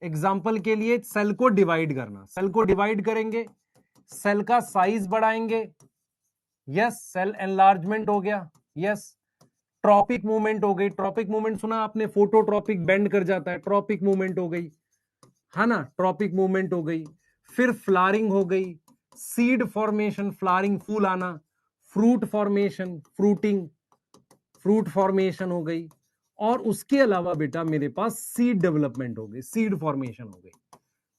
एग्जाम्पल के लिए सेल को डिवाइड करना, सेल को डिवाइड करेंगे, सेल का साइज बढ़ाएंगे, यस, सेल एनलार्जमेंट हो गया, यस। ट्रॉपिक मूवमेंट हो गई, ट्रॉपिक मूवमेंट सुना आपने, फोटोट्रॉपिक, बेंड कर जाता है, ट्रॉपिक मूवमेंट हो गई, है ना, ट्रॉपिक मूवमेंट हो गई। फिर फ्लावरिंग हो गई, सीड फॉर्मेशन, फ्लावरिंग, फूल आना, fruit formation, fruiting, fruit formation हो गई, और उसके अलावा बेटा मेरे पास सीड डेवलपमेंट हो गई, सीड फॉर्मेशन हो गई।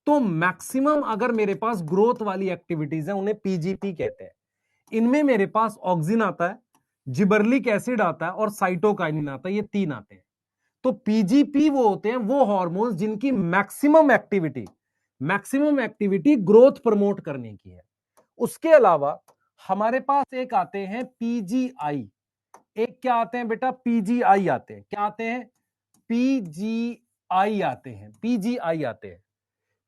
तो मैक्सिमम अगर मेरे पास ग्रोथ वाली एक्टिविटीज है उन्हें पीजीपी कहते हैं। इनमें मेरे पास ऑक्सिन आता है, जिबरलिक एसिड आता है और साइटोकाइनिन आता है, ये तीन आते हैं। तो पीजीपी वो होते हैं वो हार्मोन्स जिनकी मैक्सिमम एक्टिविटी ग्रोथ प्रमोट करने की है। उसके अलावा हमारे पास एक आते हैं पीजीआई, एक क्या आते हैं बेटा, पीजीआई आते हैं। क्या आते हैं? पीजीआई आते हैं, पीजीआई आते हैं।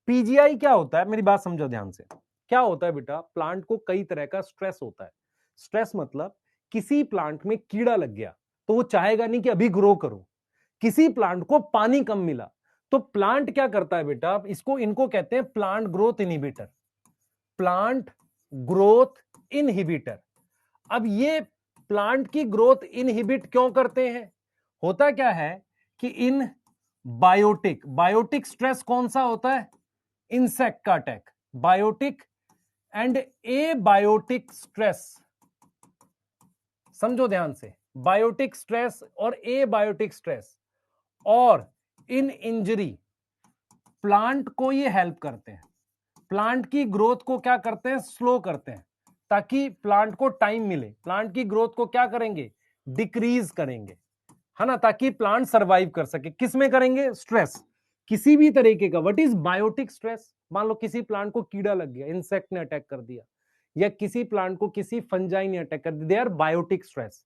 पीजीआई क्या होता है, मेरी बात समझो ध्यान से। क्या होता है बेटा, प्लांट को कई तरह का स्ट्रेस होता है। स्ट्रेस मतलब किसी प्लांट में कीड़ा लग गया तो वो चाहेगा नहीं कि अभी ग्रो करो। किसी प्लांट को पानी कम मिला तो प्लांट क्या करता है बेटा, इनको कहते हैं plant growth inhibitor, plant growth inhibitor. अब ये प्लांट की ग्रोथ इनहिबिट क्यों करते हैं? होता क्या है कि इन बायोटिक स्ट्रेस कौन सा होता है? इंसेक्ट का attack, biotic and abiotic stress. समझो ध्यान से, बायोटिक स्ट्रेस और एबायोटिक स्ट्रेस और इन इंजरी प्लांट को ये हेल्प करते हैं, प्लांट की ग्रोथ को क्या करते हैं, स्लो करते हैं, ताकि प्लांट को टाइम मिले। प्लांट की ग्रोथ को क्या करेंगे, डिक्रीज करेंगे, है ना, ताकि प्लांट सरवाइव कर सके। किस में करेंगे? स्ट्रेस, किसी भी तरीके का। What is biotic stress? मान लो किसी प्लांट को कीड़ा लग गया, इंसेक्ट ने अटैक कर दिया, या किसी प्लांट को किसी फंजाई ने अटैक कर दिया, they are biotic stress.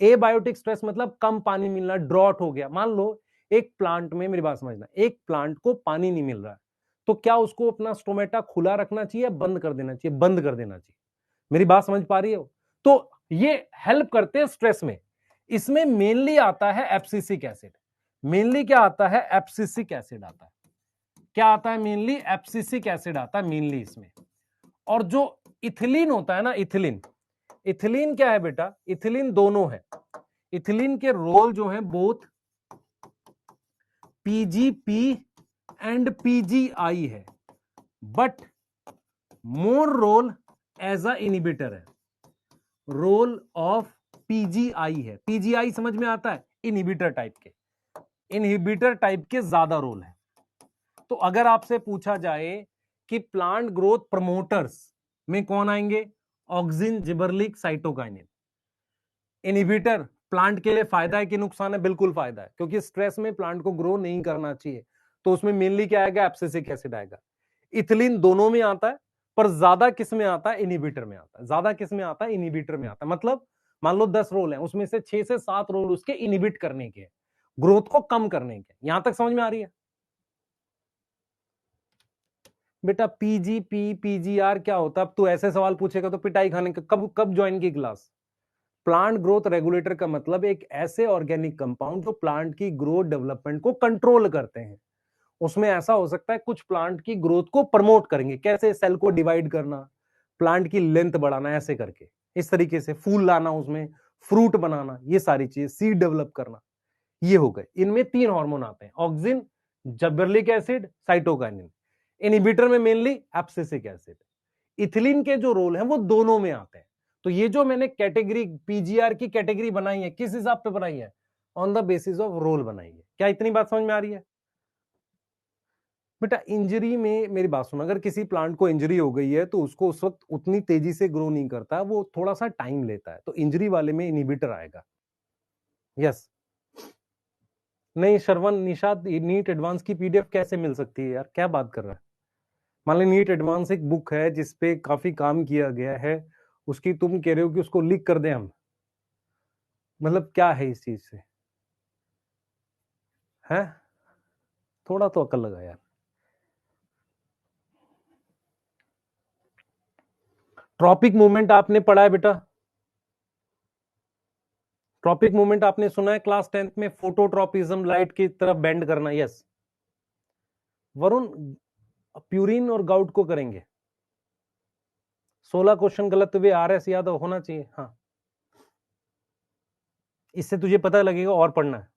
Abiotic stress मतलब कम पानी मिलना, ड्रॉट हो गया। मान लो एक प्लांट में, मेरी बात समझना, एक प्लांट को पानी नहीं मिल रहा है, तो क्या उसको अपना स्टोमेटा खुला रखना चाहिए, बंद कर देना चाहिए? बंद कर देना चाहिए। मेरी बात समझ पा रही हो? तो ये हेल्प करते हैं स्ट्रेस में। इसमें मेनली आता है एब्सिसिक एसिड। मेनली क्या आता है? एब्सिसिक एसिड आता है। क्या आता है? मेनली एब्सिसिक एसिड आता है मेनली इसमें। और जो इथिलीन होता है ना, इथिलीन, इथिलीन क्या है बेटा? इथिलीन दोनों है। इथिलीन के रोल जो है बोथ पीजीपी एंड पीजीआई है, but more role as a inhibitor है। रोल ऑफ पीजीआई है, पीजीआई समझ में आता है, इनहिबिटर टाइप के, इनहिबिटर टाइप के ज्यादा रोल है। तो अगर आपसे पूछा जाए कि प्लांट ग्रोथ प्रमोटर्स में कौन आएंगे, ऑक्सिन, जिबरलिक, साइटोकाइनिन। इनहिबिटर प्लांट के लिए फायदा है कि नुकसान है? बिल्कुल फायदा है, क्योंकि स्ट्रेस में प्लांट को ग्रो नहीं करना चाहिए। तो उसमें मेनली क्या आएगा? एब्सिसिक एसिड आएगा। इथिलीन दोनों में आता है, पर ज्यादा किस में आता है? इनहिबिटर में आता है। ज्यादा किस में आता है? इनहिबिटर में आता है। मतलब मान लो 10 रोल हैं, उसमें से 6 से 7 रोल उसके इनहिबिट करने के, ग्रोथ को कम करने के। यहां तक समझ में आ रही है बेटा? पीजीपी पीजीआर क्या होता है? अब तू ऐसे सवाल पूछेगा तो पिटाई खाने का। कब कब ज्वाइन की क्लास? प्लांट ग्रोथ रेगुलेटर का मतलब एक ऐसे ऑर्गेनिक कंपाउंड जो प्लांट की ग्रोथ डेवलपमेंट को कंट्रोल करते हैं। उसमें ऐसा हो सकता है कुछ प्लांट की ग्रोथ को प्रमोट करेंगे, कैसे? सेल को डिवाइड करना, प्लांट की लेंथ बढ़ाना, ऐसे करके, इस तरीके से फूल लाना, उसमें फ्रूट बनाना, ये सारी चीज, सीड डेवलप करना, ये हो गए। इनमें 3 हार्मोन आते हैं, auxin, gibberellic acid, cytokinin. Inhibitor में मेनली एब्सिसिक एसिड। इथिलीन के जो रोल हैं वो दोनों में आते हैं। तो ये जो मैंने कैटेगरी, पीजीआर की कैटेगरी बनाई है, किस हिसाब पे बनाई है? On the basis of role बनाई है। क्या इतनी बात समझ में आ रही है बेटा? इंजरी में मेरी बात सुनो, अगर किसी प्लांट को इंजरी हो गई है तो उसको उस वक्त उतनी तेजी से ग्रो नहीं करता, वो थोड़ा सा टाइम लेता है, तो इंजरी वाले में इनहिबिटर आएगा। यस। नहीं श्रवण, निषाद, नीट एडवांस की पीडीएफ कैसे मिल सकती है यार? क्या बात कर रहा है? मान ली नीट एडवांस एक बुक है जिसपे काफी काम किया गया है, उसकी तुम कह रहे हो कि उसको लीक कर दें हम? मतलब क्या है इस चीज से? है? थोड़ा तो अकल लगा यार। ट्रॉपिक मूवमेंट आपने पढ़ा है बेटा? ट्रॉपिक मूवमेंट आपने सुना है क्लास 10th में? फोटोट्रॉपिज्म, लाइट की तरफ बेंड करना। यस वरुण, प्यूरिन और गाउट को करेंगे। 16 क्वेश्चन गलत हुए, RS याद होना चाहिए। हाँ, इससे तुझे पता लगेगा और पढ़ना है।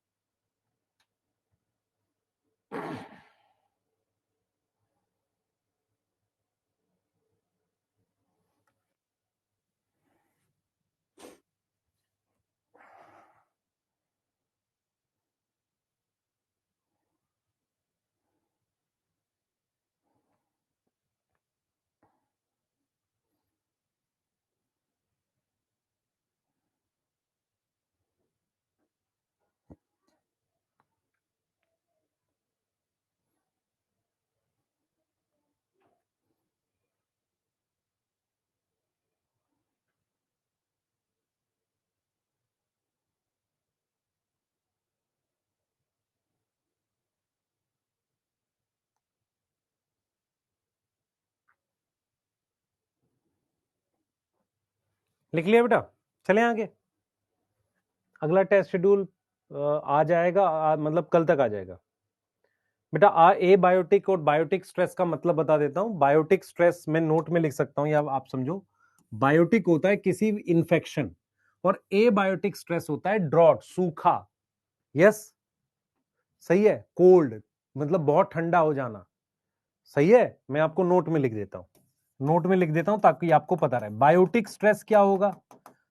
लिख लिया बेटा, चले आगे। अगला टेस्ट शेड्यूल आ जाएगा, मतलब कल तक आ जाएगा बेटा। ए बायोटिक और बायोटिक स्ट्रेस का मतलब बता देता हूं। बायोटिक स्ट्रेस मैं नोट में लिख सकता हूं या आप समझो। बायोटिक होता है किसी इन्फेक्शन, और ए बायोटिक स्ट्रेस होता है ड्रॉट, सूखा। यस, सही है। कोल्ड मतलब बहुत ठंडा हो जाना, सही है। मैं आपको नोट में लिख देता हूं, नोट में लिख देता हूं ताकि आपको पता रहे। बायोटिक स्ट्रेस क्या होगा,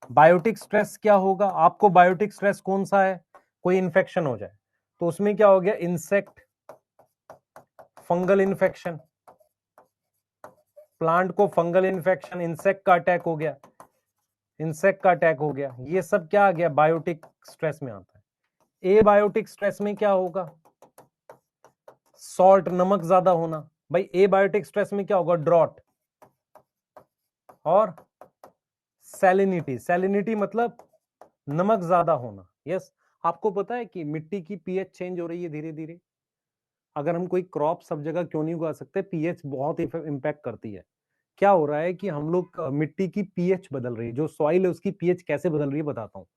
बायोटिक स्ट्रेस क्या होगा आपको। बायोटिक स्ट्रेस कौन सा है, कोई इंफेक्शन हो जाए तो उसमें क्या हो गया, इंसेक्ट, फंगल इन्फेक्शन, प्लांट को फंगल इन्फेक्शन, इंसेक्ट का अटैक हो गया, इंसेक्ट का अटैक हो गया, ये सब क्या आ गया, बायोटिक स्ट्रेस में आता है। ए बायोटिक स्ट्रेस में क्या होगा, सॉल्ट, नमक ज्यादा होना। भाई ए बायोटिक स्ट्रेस में क्या होगा, ड्रॉट और सैलिनिटी। सैलिनिटी मतलब नमक ज्यादा होना। यस, आपको पता है कि मिट्टी की पीएच चेंज हो रही है धीरे धीरे। अगर हम कोई क्रॉप सब जगह क्यों नहीं उगा सकते, पीएच बहुत इंपैक्ट करती है। क्या हो रहा है कि हम लोग मिट्टी की पीएच बदल रही है, जो सॉइल है उसकी पीएच कैसे बदल रही है बताता हूँ।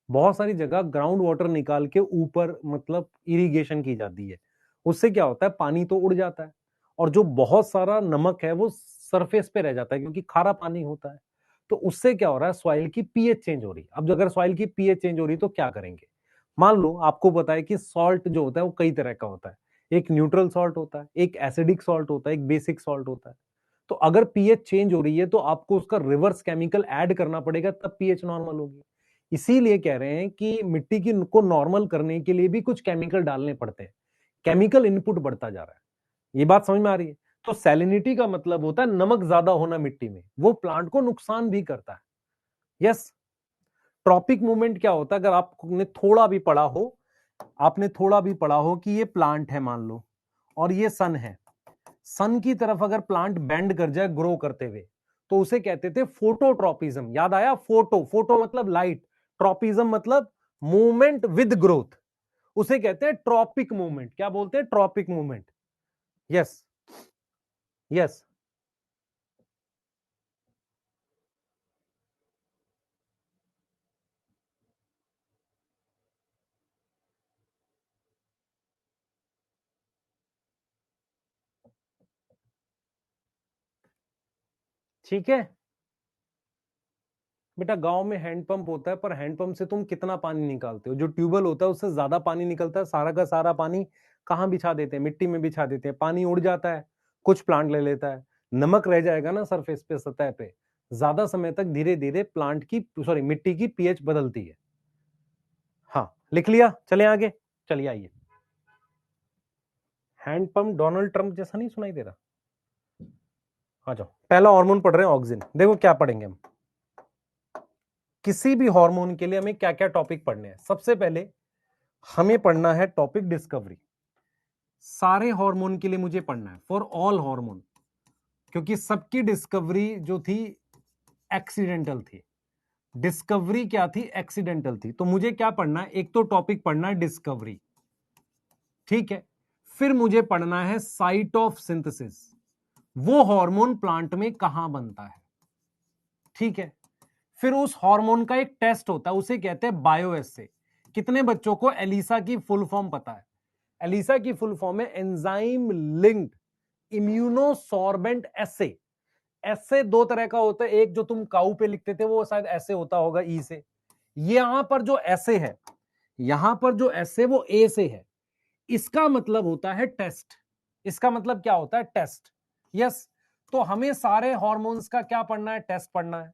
बहुत सारी जगह ग्राउंड वाटर निकाल के ऊपर मतलब इरिगेशन की जाती है, उससे क्या होता है, पानी तो उड़ जाता है और जो बहुत सारा नमक है वो सरफेस पे रह जाता है क्योंकि खारा पानी होता है। तो उससे क्या हो रहा है, सॉइल की पीएच चेंज हो रही है। अब अगर सॉइल की पीएच चेंज हो रही है तो क्या करेंगे, मान लो आपको पता है कि सॉल्ट जो होता है वो कई तरह का होता है। एक न्यूट्रल सॉल्ट होता है, एक एसिडिक सॉल्ट होता है, एक बेसिक सॉल्ट होता है। तो अगर पीएच चेंज हो रही है तो आपको उसका रिवर्स केमिकल ऐड करना पड़ेगा, तब पीएच नॉर्मल होगी। इसीलिए कह रहे हैं कि मिट्टी की को नॉर्मल करने के लिए भी कुछ केमिकल डालने पड़ते हैं। केमिकल इनपुट बढ़ता जा रहा है, ये बात समझ में आ रही है। तो सैलिनिटी का मतलब होता है नमक ज्यादा होना मिट्टी में, वो प्लांट को नुकसान भी करता है। यस। ट्रॉपिक मूवमेंट क्या होता है, अगर आपने थोड़ा भी पढ़ा हो, आपने थोड़ा भी पढ़ा हो कि ये प्लांट है मान लो और ये सन है, सन की तरफ अगर प्लांट बेंड कर जाए ग्रो करते हुए तो उसे कहते थे फोटोट्रॉपिज्म। याद आया, फोटो, फोटो मतलब लाइट, ट्रॉपिज्म मतलब मूवमेंट विद ग्रोथ, उसे कहते हैं ट्रॉपिक मूवमेंट। क्या बोलते हैं, ट्रॉपिक मूवमेंट। यस, यस, ठीक है बेटा। गांव में हैंडपंप होता है, पर हैंडपंप से तुम कितना पानी निकालते हो, जो ट्यूबवेल होता है उससे ज्यादा पानी निकलता है। सारा का सारा पानी कहाँ बिछा देते हैं, मिट्टी में बिछा देते हैं, पानी उड़ जाता है, कुछ प्लांट ले लेता है, नमक रह जाएगा ना सरफेस पे, सतह पे। ज्यादा समय तक धीरे धीरे प्लांट की, सॉरी, मिट्टी की पीएच बदलती है। हाँ, लिख लिया, चले आगे, चलिए आइए। हैंडपंप डोनाल्ड ट्रंप जैसा नहीं सुनाई दे रहा, आ जाओ। पहला हार्मोन पढ़ रहे हैं, ऑक्सिन। देखो क्या पढ़ेंगे हम, किसी भी हार्मोन के लिए हमें क्या क्या टॉपिक पढ़ने हैं। सबसे पहले हमें पढ़ना है टॉपिक डिस्कवरी। सारे हार्मोन के लिए मुझे पढ़ना है, फॉर ऑल हार्मोन, क्योंकि सबकी डिस्कवरी जो थी एक्सीडेंटल थी। डिस्कवरी क्या थी, एक्सीडेंटल थी। तो मुझे क्या पढ़ना है, एक तो टॉपिक पढ़ना है डिस्कवरी, ठीक है। फिर मुझे पढ़ना है साइट ऑफ सिंथेसिस, वो हार्मोन प्लांट में कहां बनता है, ठीक है। फिर उस हार्मोन का एक टेस्ट होता है, उसे कहते हैं बायोएसे। कितने बच्चों को एलिसा की फुल फॉर्म पता है? एलिसा की फुल फॉर्म है एंजाइम लिंक्ड इम्यूनोसॉर्बेंट एसे। ऐसे दो तरह का होता है, एक जो तुम काऊ पे लिखते थे वो शायद ऐसे होता होगा, ई से। यहां पर जो ऐसे है, यहां पर जो ऐसे वो ए से है, इसका मतलब होता है टेस्ट। इसका मतलब क्या होता है, टेस्ट। यस। तो हमें सारे हॉर्मोन्स का क्या पढ़ना है, टेस्ट पढ़ना है।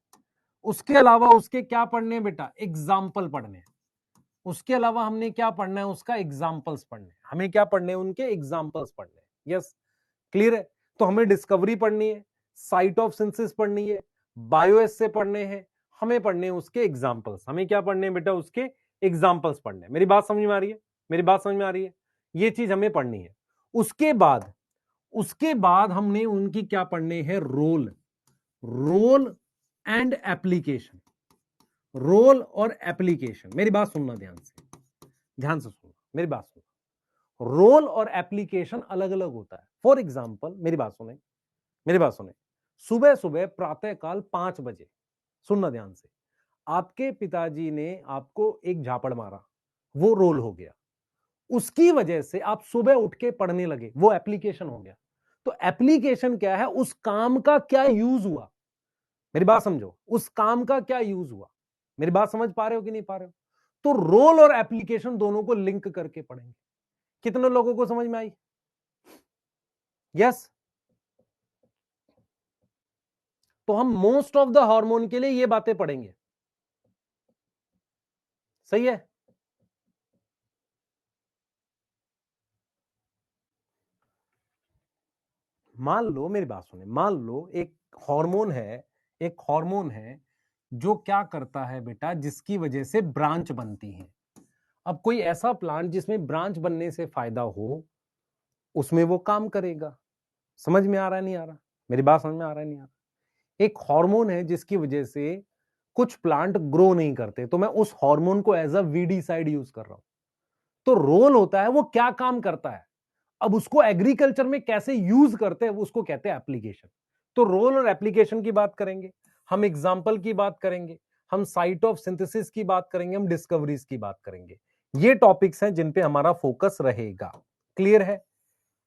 उसके अलावा उसके क्या पढ़ने हैं बेटा, एग्जाम्पल पढ़ने हैं। उसके अलावा हमने क्या पढ़ना है, उसका एग्जाम्पल्स पढ़ने हैं। हमें क्या पढ़ने हैं, उनके एग्जाम्पल्स पढ़ने हैं। यस, क्लियर है। तो हमें डिस्कवरी पढ़नी है, साइट ऑफ सिंथेसिस पढ़नी है, बायोएस से पढ़ने हैं, हमें पढ़ने हैं उसके एग्जाम्पल्स। हमें क्या पढ़ने हैं बेटा, उसके एग्जाम्पल्स पढ़ने हैं। मेरी बात समझ में आ रही है, मेरी बात समझ में आ रही है, ये चीज हमें पढ़नी है। उसके बाद हमने उनकी क्या पढ़ने हैं, role, role and application. Role और एप्लीकेशन, मेरी बात सुनना ध्यान से, ध्यान से सुनना, मेरी बात सुनना। रोल और एप्लीकेशन अलग अलग होता है। फॉर एग्जाम्पल, मेरी बात सुने, मेरी बात सुने, सुबह सुबह प्रातः काल 5 बजे, सुनना ध्यान से, आपके पिताजी ने आपको एक झापड़ मारा, वो रोल हो गया, उसकी वजह से आप सुबह उठ के पढ़ने लगे, वो एप्लीकेशन हो गया। तो एप्लीकेशन क्या है? उस काम का क्या यूज हुआ, मेरी बात समझो, उस काम का क्या यूज हुआ। मेरी बात समझ पा रहे हो कि नहीं पा रहे हो? तो रोल और एप्लीकेशन दोनों को लिंक करके पढ़ेंगे। कितने लोगों को समझ में आई? यस। तो हम मोस्ट ऑफ द हार्मोन के लिए ये बातें पढ़ेंगे, सही है? मान लो, मेरी बात सुने, मान लो एक हार्मोन है, एक हार्मोन है जो क्या करता है बेटा, जिसकी वजह से ब्रांच बनती है। अब कोई ऐसा प्लांट जिसमें ब्रांच बनने से फायदा हो, उसमें वो काम करेगा। समझ में आ रहा है नहीं आ रहा? मेरी बात समझ में आ रहा है नहीं आ रहा? एक हार्मोन है जिसकी वजह से कुछ प्लांट ग्रो नहीं करते, तो मैं उस हार्मोन को एज अ वीडीसाइड यूज कर रहा हूं। तो रोल होता है वो क्या काम करता है, अब उसको एग्रीकल्चर में कैसे यूज करते हैं उसको कहते हैं एप्लीकेशन। तो रोल और एप्लीकेशन की बात करेंगे, हम एग्जाम्पल की बात करेंगे, हम साइट ऑफ सिंथेसिस की बात करेंगे, हम डिस्कवरीज की बात करेंगे। ये टॉपिक्स हैं जिन पे हमारा फोकस रहेगा। क्लियर है?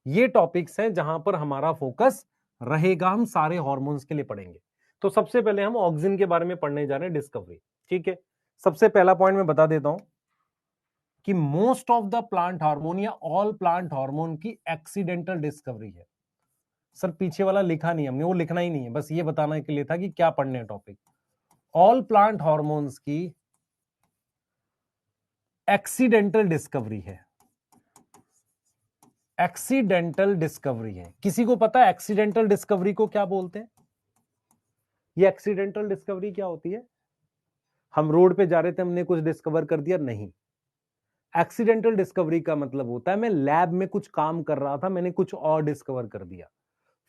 ये टॉपिक्स हैं जहां पर हमारा फोकस रहेगा, हम सारे हॉर्मोन्स के लिए पढ़ेंगे। तो सबसे पहले हम ऑक्सिन के बारे में पढ़ने जा रहे हैं, डिस्कवरी। ठीक है, सबसे पहला पॉइंट मैं बता देता हूं कि most of the plant hormone या ऑल प्लांट हार्मोन की एक्सीडेंटल डिस्कवरी है। सर पीछे वाला लिखा नहीं, हमने वो लिखना ही नहीं है, बस ये बताने के लिए था कि क्या पढ़ने हैं टॉपिक। ऑल प्लांट हार्मोन्स की एक्सीडेंटल डिस्कवरी है, एक्सीडेंटल डिस्कवरी है। किसी को पता है एक्सीडेंटल डिस्कवरी को क्या बोलते हैं? ये एक्सीडेंटल डिस्कवरी क्या होती है? हम रोड पे जा रहे थे, हमने कुछ डिस्कवर कर दिया? नहीं। एक्सीडेंटल डिस्कवरी का मतलब होता है मैं लैब में कुछ काम कर रहा था, मैंने कुछ और डिस्कवर कर दिया।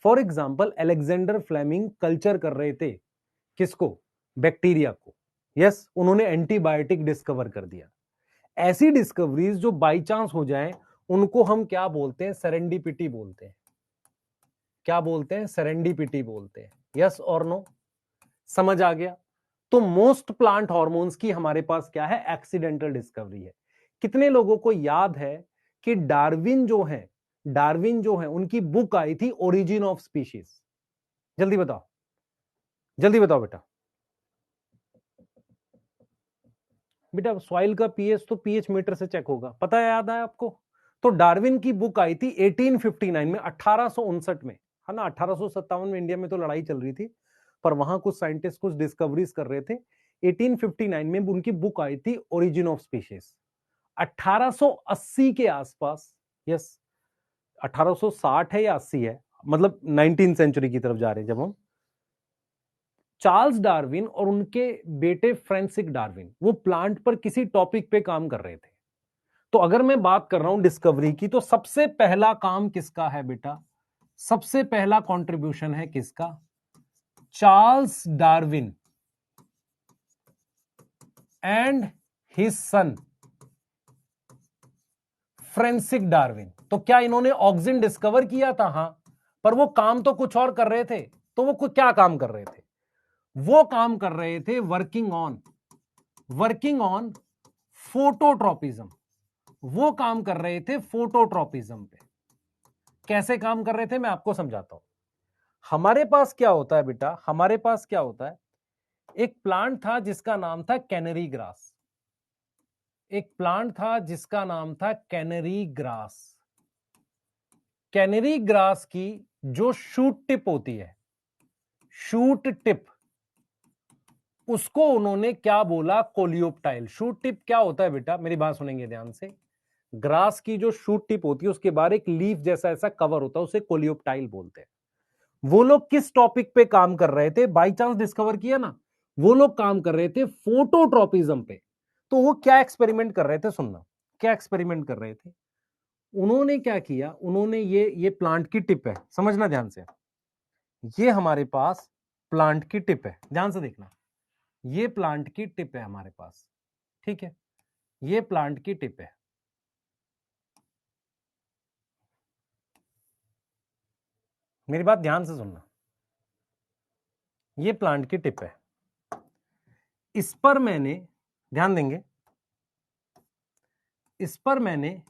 For example Alexander Fleming culture कर रहे थे, किसको? बैक्टीरिया को। यस, उन्होंने एंटीबायोटिक डिस्कवर कर दिया। ऐसी डिस्कवरीज जो बाई चांस हो जाएं, उनको हम क्या बोलते हैं? सेरेंडिपिटी बोलते हैं। क्या बोलते हैं? सेरेंडिपिटी बोलते हैं। यस और नो? समझ आ गया? तो मोस्ट प्लांट हॉर्मोन्स की हमारे पास क्या है? एक्सीडेंटल डिस्कवरी है। कितने लोगों को याद है कि डार्विन जो है उनकी बुक आई थी ओरिजिन ऑफ स्पीशीज? जल्दी बताओ, जल्दी बताओ बेटा। बेटा सॉइल का पीएच तो पीएच मीटर से चेक होगा, पता है, याद है आपको? तो डार्विन की बुक आई थी 1859 में, 1859 में, है ना। 1857 में इंडिया में तो लड़ाई चल रही थी, पर वहां कुछ साइंटिस्ट कुछ डिस्कवरीज कर रहे थे। 1859 में उनकी बुक आई थी ओरिजिन ऑफ स्पीशीज। 1880 के आसपास, यस 1860 है या 80 है, मतलब 19 सेंचुरी की तरफ जा रहे हैं जब हम, चार्ल्स डार्विन और उनके बेटे फ्रेंसिक डार्विन वो प्लांट पर किसी टॉपिक पे काम कर रहे थे। तो अगर मैं बात कर रहा हूं डिस्कवरी की, तो सबसे पहला काम किसका है बेटा? सबसे पहला कंट्रीब्यूशन है किसका? Charles Darwin and his son forensic Darwin. तो क्या इन्होंने ऑक्सिन डिस्कवर किया था? हां, पर वो काम तो कुछ और कर रहे थे। तो वो क्या काम कर रहे थे? वो काम कर रहे थे वर्किंग ऑन फोटोट्रोपिज्म। वो काम कर रहे थे फोटोट्रोपिज्म पे। कैसे काम कर रहे थे मैं आपको समझाता हूं। हमारे पास क्या होता है बेटा, हमारे पास क्या होता है, एक प्लांट था जिसका नाम था कैनरी ग्रास। एक प्लांट था जिसका नाम था कैनरी ग्रास। कैनरी ग्रास की जो शूट टिप होती है, शूट टिप, उसको उन्होंने क्या बोला? कोलियोप्टाइल। शूट टिप क्या होता है बेटा? मेरी बात सुनेंगे ध्यान से। ग्रास की जो शूट टिप होती है उसके बाहर एक लीफ जैसा ऐसा कवर होता है, उसे कोलियोप्टाइल बोलते हैं। वो लोग किस टॉपिक पे काम कर रहे थे? बाई चांस डिस्कवर किया ना, वो लोग काम कर रहे थे फोटोट्रोपिज्म पे। तो वो क्या एक्सपेरिमेंट कर रहे थे? सुनना, क्या एक्सपेरिमेंट कर रहे थे? उन्होंने क्या किया, उन्होंने ये प्लांट की टिप है, समझना ध्यान से। ये हमारे पास प्लांट की टिप है, ध्यान से देखना। ये प्लांट की टिप है हमारे पास, ठीक है, ये प्लांट की टिप है। मेरी बात ध्यान से सुनना, ये प्लांट की टिप है। इस पर मैंने ध्यान देंगे, इस पर मैंने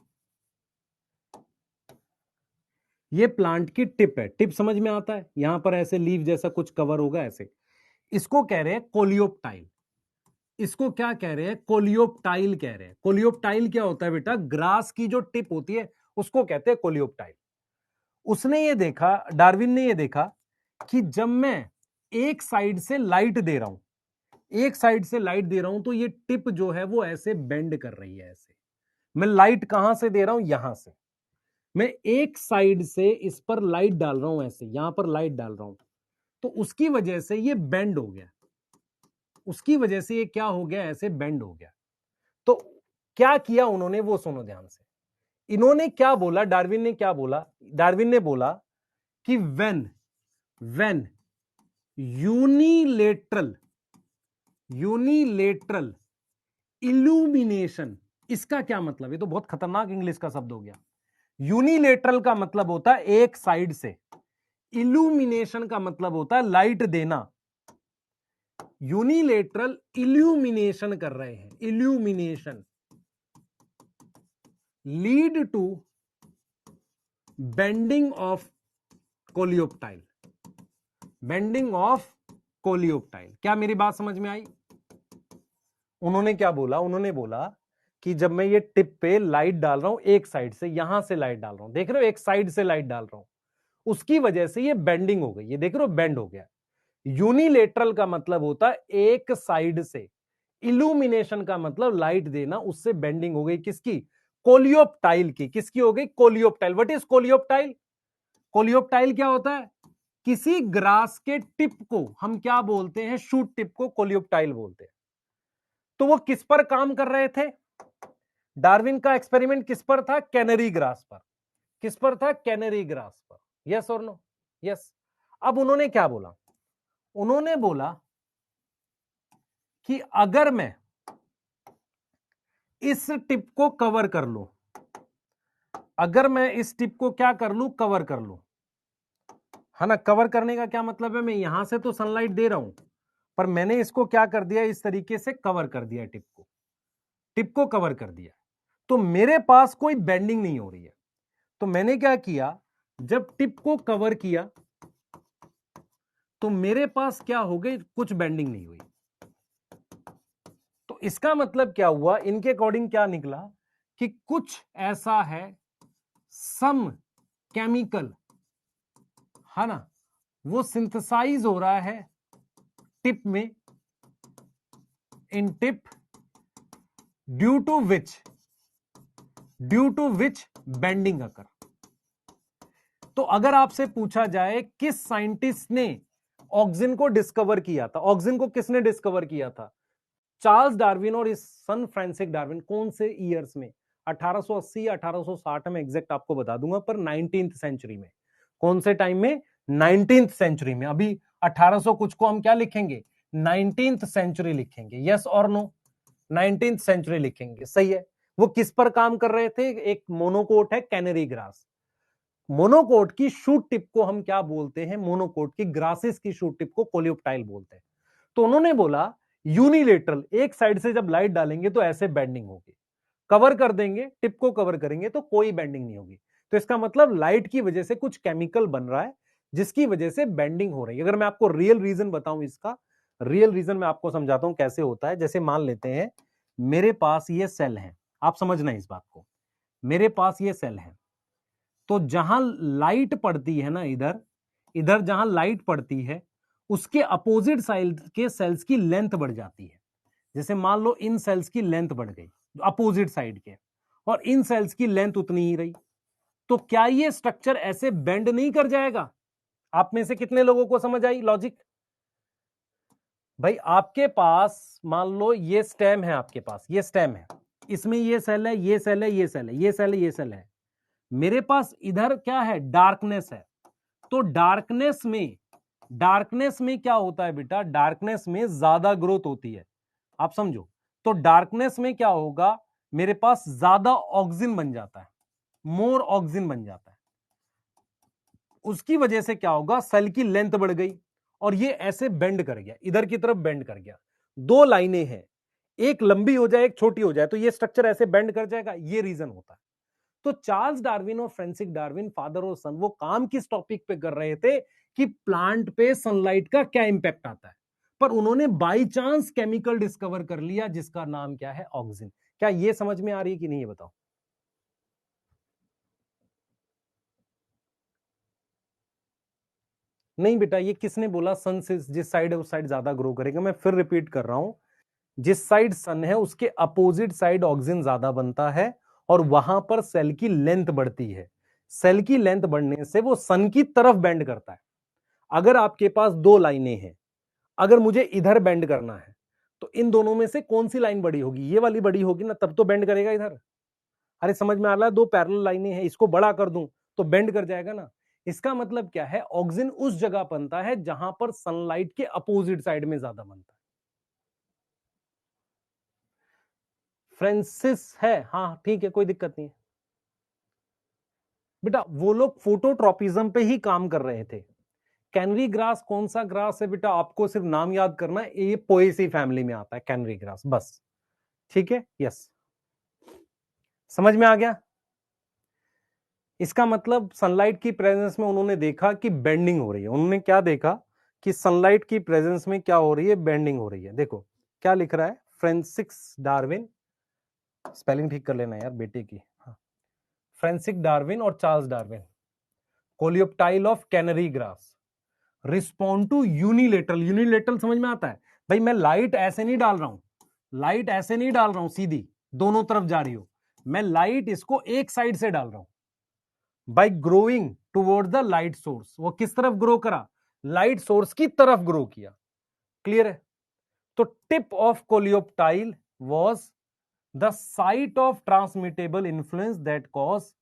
ये प्लांट की टिप है, टिप समझ में आता है, यहां पर ऐसे लीफ जैसा कुछ कवर होगा ऐसे, इसको कह रहे हैं कोलियोप्टाइल। इसको क्या कह रहे हैं? कोलियोप्टाइल कह रहे हैं। कोलियोप्टाइल क्या होता है बेटा? ग्रास की जो टिप होती है उसको कहते हैं कोलियोप्टाइल। उसने ये देखा, डार्विन ने ये देखा कि जब मैं एक साइड से लाइट दे रहा हूं, एक साइड से लाइट दे रहा हूं, तो ये टिप जो है वो ऐसे बेंड कर रही है ऐसे। मैं लाइट कहां से दे रहा हूं? यहां से। मैं एक साइड से इस पर लाइट डाल रहा हूं ऐसे, यहां पर लाइट डाल रहा हूं, तो उसकी वजह से ये बेंड हो गया, उसकी वजह से ये क्या हो गया? ऐसे बेंड हो गया। तो क्या किया उन्होंने वो सुनो ध्यान से। इन्होंने क्या बोला, डार्विन ने क्या बोला? डार्विन ने बोला कि व्हेन यूनिलेटरल इल्यूमिनेशन, इसका क्या मतलब? ये तो बहुत खतरनाक इंग्लिश का शब्द हो गया। यूनिलेटरल का मतलब होता है एक साइड से, इल्यूमिनेशन का मतलब होता है लाइट देना। यूनिलेटरल इल्यूमिनेशन कर रहे हैं, illumination lead to bending of coleoptile, bending of coleoptile. क्या मेरी बात समझ में आई? उन्होंने क्या बोला? उन्होंने बोला कि जब मैं ये टिप पे लाइट डाल रहा हूं एक साइड से, यहां से लाइट डाल रहा हूं, देख रहे हो एक साइड से लाइट डाल रहा हूं, उसकी वजह से ये बेंडिंग हो गई, ये देख रहे हो बेंड हो गया। यूनिलेटरल का मतलब होता है एक साइड से, इल्यूमिनेशन का मतलब लाइट देना, उससे बेंडिंग हो गई किसकी? कोलियोप्टाइल की। किसकी हो गई? Coleoptile. What is coleoptile? Coleoptile क्या होता है? किसी ग्रास के टिप को हम क्या बोलते हैं? शूट टिप को कोलियोप्टाइल बोलते हैं। तो वो किस पर काम कर रहे थे? डार्विन का एक्सपेरिमेंट किस पर था? कैनरी ग्रास पर। किस पर था? कैनरी ग्रास पर। यस और नो? यस। अब उन्होंने क्या बोला? उन्होंने बोला कि अगर मैं इस टिप को कवर कर लूं, अगर मैं इस टिप को क्या कर लूं? कवर कर लूं, है ना? कवर करने का क्या मतलब है? मैं यहां से तो सनलाइट दे रहा हूं, पर मैंने इसको क्या कर दिया? इस तरीके से कवर कर दिया, टिप को कवर कर दिया, तो मेरे पास कोई बेंडिंग नहीं हो रही है। तो मैंने क्या किया? जब टिप को कवर किया तो मेरे पास क्या हो गई? कुछ बेंडिंग नहीं हुई। तो इसका मतलब क्या हुआ? इनके अकॉर्डिंग क्या निकला कि कुछ ऐसा है, सम केमिकल, है ना, वो सिंथेसाइज हो रहा है टिप में, in tip, due to which bending occur. तो अगर आपसे पूछा जाए किस साइंटिस्ट ने ऑक्सिन को डिस्कवर किया था, ऑक्सिन को किसने डिस्कवर किया था? चार्ल्स डार्विन और इस सन फ्रांसिस डार्विन। कौन से ईयर्स में? 1880 या 1860 में, एग्जैक्ट आपको बता दूंगा, पर 19th सेंचुरी में। कौन से टाइम में? 19th सेंचुरी में। अभी 1800 कुछ को हम क्या लिखेंगे? 19th सेंचुरी लिखेंगे। यस और नो? 19th सेंचुरी लिखेंगे, सही है। वो किस पर काम कर रहे थे? एक मोनोकोट है, कैनरी ग्रास। मोनोकोट की शूट टिप को हम क्या बोलते हैं? मोनोकोट की ग्रासेस की शूट टिप को कोलियोप्टाइल बोलते हैं। तो उन्होंने बोला यूनिलेटरल, एक साइड से जब लाइट डालेंगे तो ऐसे बेंडिंग होगी, कवर कर देंगे, टिप को कवर करेंगे तो कोई बेंडिंग नहीं होगी। तो इसका मतलब लाइट की वजह से कुछ केमिकल बन रहा है जिसकी वजह से बेंडिंग हो रही है। अगर मैं आपको रियल रीजन बताऊं, इसका रियल रीजन मैं आपको समझाता हूं कैसे होता है। जैसे मान लेते हैं मेरे पास ये सेल है, आप समझना इस बात को, मेरे पास ये सेल है, तो जहां लाइट पड़ती है ना, इधर इधर जहां लाइट पड़ती है उसके अपोजिट साइड के सेल्स की लेंथ बढ़ जाती है। जैसे मान लो इन सेल्स की लेंथ बढ़ गई अपोजिट साइड के, और इन सेल्स की लेंथ उतनी ही रही, तो क्या ये स्ट्रक्चर ऐसे बेंड नहीं कर जाएगा? आप में से कितने लोगों को समझ आई लॉजिक? भाई आपके पास मान लो ये स्टेम है, आपके पास ये स्टेम है, इसमें ये सेल है, ये सेल है, ये सेल है, ये सेल है, ये सेल है। मेरे पास इधर क्या है? डार्कनेस है। तो डार्कनेस में क्या होता है बेटा? डार्कनेस में ज्यादा ग्रोथ होती है, आप समझो। तो डार्कनेस में क्या होगा? मेरे पास ज्यादा ऑक्सीजन बन जाता है, मोर ऑक्सीजन बन जाता है। उसकी वजह से क्या होगा? सेल की लेंथ बढ़ गई और ये ऐसे बेंड कर गया, इधर की तरफ बेंड कर गया। दो लाइनें हैं, एक लंबी हो जाए एक छोटी हो जाए तो ये स्ट्रक्चर ऐसे बेंड कर जाएगा, ये रीजन होता है। तो चार्ल्स डार्विन और फ्रांसिस डार्विन, फादर और सन, वो काम किस टॉपिक पे कर रहे थे कि प्लांट पे सनलाइट का क्या इंपैक्ट आता है, पर उन्होंने बाई चांस केमिकल डिस्कवर कर लिया जिसका नाम क्या है, ऑक्सिन। क्या ये समझ में आ रही है कि नहीं, ये बताओ। नहीं बेटा, ये किसने बोला सन से जिस साइड है उस साइड ज्यादा ग्रो करेगा? मैं फिर रिपीट कर रहा हूं, जिस साइड सन है उसके अपोजिट साइड ऑक्सिन ज्यादा बनता है और वहां पर सेल की लेंथ बढ़ती है। सेल की लेंथ बढ़ने से वो सन की तरफ बेंड करता है। अगर आपके पास दो लाइनें हैं, अगर मुझे इधर बेंड करना है तो इन दोनों में से कौन सी लाइन बड़ी होगी? ये वाली बड़ी होगी ना, तब तो बेंड करेगा इधर। अरे समझ में आ रहा है? दो पैरेलल लाइनें हैं, इसको बड़ा कर दूं तो बेंड कर जाएगा ना। इसका मतलब क्या है, ऑक्सिन उस जगह बनता है जहां पर सनलाइट के अपोजिट साइड में ज्यादा बनता है। फ्रांसिस है, हाँ ठीक है, कोई दिक्कत नहीं है बेटा। वो लोग फोटोट्रॉपिज्म पे ही काम कर रहे थे। कैनरी ग्रास कौन सा ग्रास है बेटा, आपको सिर्फ नाम याद करना है, ये पोएसी फैमिली में आता है कैनरी ग्रास, बस। ठीक है, यस, समझ में आ गया। इसका मतलब सनलाइट की प्रेजेंस में उन्होंने देखा कि बेंडिंग हो रही है। उन्होंने क्या देखा कि सनलाइट की प्रेजेंस में क्या हो रही है, बेंडिंग हो रही है। देखो क्या लिख रहा है, फ्रांसिस डार्विन, स्पेलिंग ठीक कर लेना यार बेटे की, हाँ। फ्रांसिस डार्विन और Charles Darwin, coleoptile of canary grass, respond to unilateral. Unilateral समझ में आता है भाई, मैं लाइट ऐसे नहीं डाल रहा हूं, लाइट ऐसे नहीं डाल रहा हूं सीधी दोनों तरफ जा रही हो, मैं लाइट इसको एक साइड से डाल रहा हूं by growing towards the light source. वो किस तरफ ग्रो करा, लाइट सोर्स की तरफ ग्रो किया। क्लियर है? तो tip of coleoptile was the site of transmittable influence that cause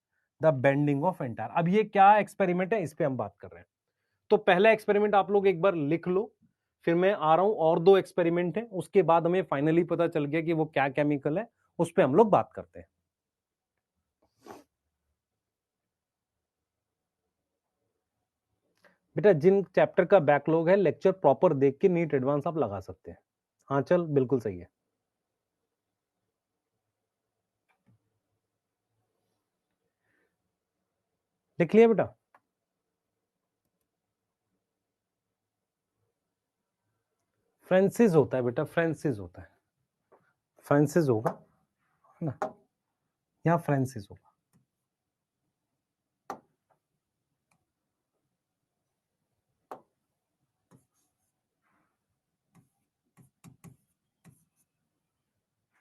the bending of entire. अब ये क्या एक्सपेरिमेंट है, इस पे हम बात कर रहे हैं। तो पहला एक्सपेरिमेंट आप लोग एक बार लिख लो, फिर मैं आ रहा हूं, और दो एक्सपेरिमेंट है, उसके बाद हमें फाइनली पता चल गया कि वो क्या केमिकल है, उस पर हम लोग बात करते हैं। बेटा जिन चैप्टर का बैकलॉग है, लेक्चर प्रॉपर देख के नीट एडवांस आप लगा सकते हैं। हाँ चल, बिल्कुल सही है। लिख लिया बेटा? फ्रांसिस होता है बेटा, फ्रांसिस होता है, फ्रांसिस होगा, है ना, यहाँ फ्रांसिस होगा।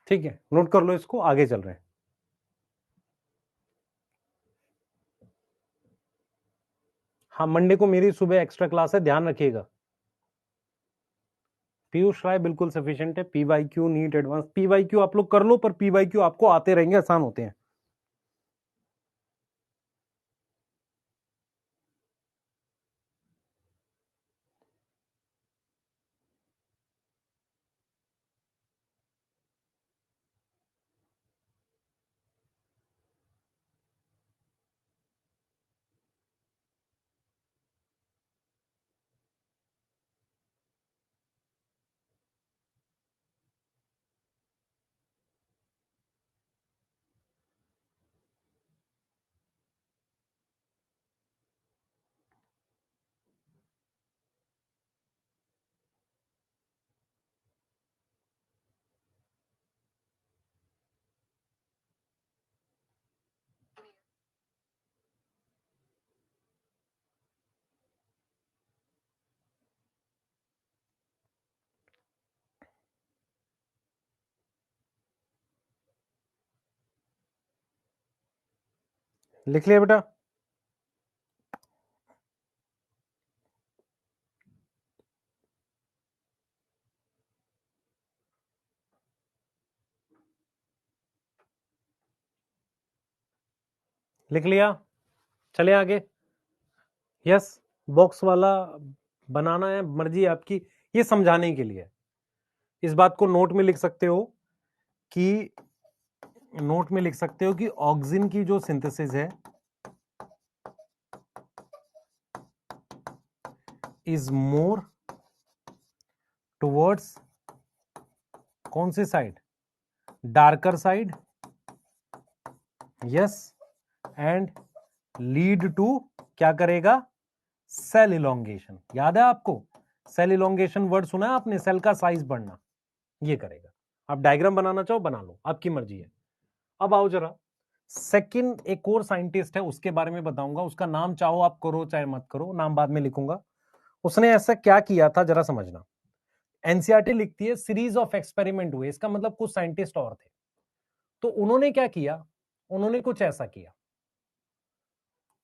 ठीक है, नोट कर लो इसको, आगे चल रहे हैं। हाँ, मंडे को मेरी सुबह एक्स्ट्रा क्लास है, ध्यान रखिएगा। पीयूष राय बिल्कुल सफिशिएंट है। पीवाईक्यू नीट एडवांस, पीवाईक्यू आप लोग कर लो, पर पीवाईक्यू आपको आते रहेंगे, आसान होते हैं। लिख लिया बेटा? लिख लिया? चले आगे। यस, बॉक्स वाला बनाना है, मर्जी आपकी, ये समझाने के लिए। इस बात को नोट में लिख सकते हो कि, नोट में लिख सकते हो कि ऑक्सिन की जो सिंथेसिस है इज मोर टुवर्ड्स कौन सी side? Darker side, yes, and lead to क्या करेगा? Cell elongation. याद है आपको? सेल इलोंगेशन वर्ड सुना है आपने? सेल का साइज बढ़ना, ये करेगा। आप डायग्राम बनाना चाहो बना लो, आपकी मर्जी है। अब आओ जरा, सेकंड एक और साइंटिस्ट है, उसके बारे में बताऊंगा। उसका नाम चाहो आप करो चाहे मत करो, नाम बाद में लिखूंगा। उसने ऐसा क्या किया था जरा समझना। एनसीईआरटी लिखती है सीरीज ऑफ एक्सपेरिमेंट हुए, इसका मतलब कुछ साइंटिस्ट और थे। तो उन्होंने क्या किया? उन्होंने कुछ ऐसा किया,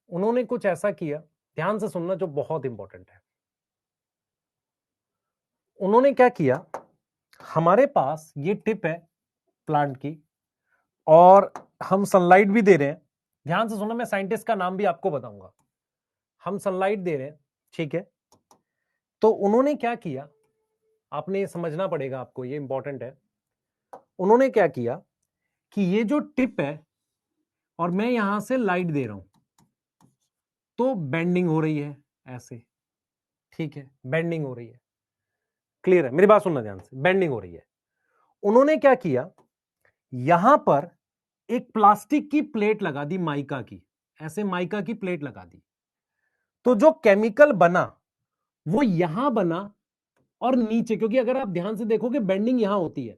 उन्होंने कुछ ऐसा किया, ध्यान से सुनना जो बहुत इंपॉर्टेंट है। उन्होंने क्या किया, हमारे पास ये टिप है प्लांट की और हम सनलाइट भी दे रहे हैं। ध्यान से सुनना, मैं साइंटिस्ट का नाम भी आपको बताऊंगा। हम सनलाइट दे रहे हैं, ठीक है? तो उन्होंने क्या किया, आपने समझना पड़ेगा आपको, ये इंपॉर्टेंट है। उन्होंने क्या किया कि ये जो टिप है और मैं यहां से लाइट दे रहा हूं, तो बेंडिंग हो रही है ऐसे, ठीक है? बेंडिंग हो रही है, क्लियर है? मेरी बात सुनना ध्यान से, बेंडिंग हो रही है। उन्होंने क्या किया, यहां पर एक प्लास्टिक की प्लेट लगा दी, माइका की, ऐसे माइका की प्लेट लगा दी। तो जो केमिकल बना वो यहां बना और नीचे, क्योंकि अगर आप ध्यान से देखोगे बेंडिंग यहां होती है।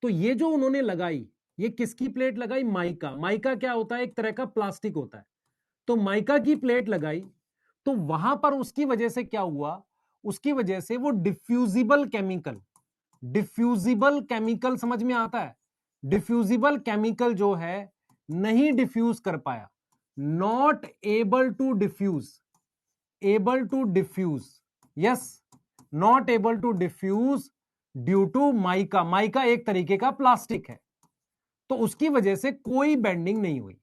तो ये जो उन्होंने लगाई, ये किसकी प्लेट लगाई? माइका। माइका क्या होता है? एक तरह का प्लास्टिक होता है। तो माइका की प्लेट लगाई, तो वहां पर उसकी वजह से क्या हुआ? उसकी वजह से वो डिफ्यूजिबल केमिकल, डिफ्यूजिबल केमिकल समझ में आता है? डिफ्यूजिबल केमिकल जो है नहीं डिफ्यूज कर पाया, not able to diffuse, able to diffuse, yes, not able to diffuse due to mica. Mica एक तरीके का प्लास्टिक है, तो उसकी वजह से कोई बेंडिंग नहीं हुई।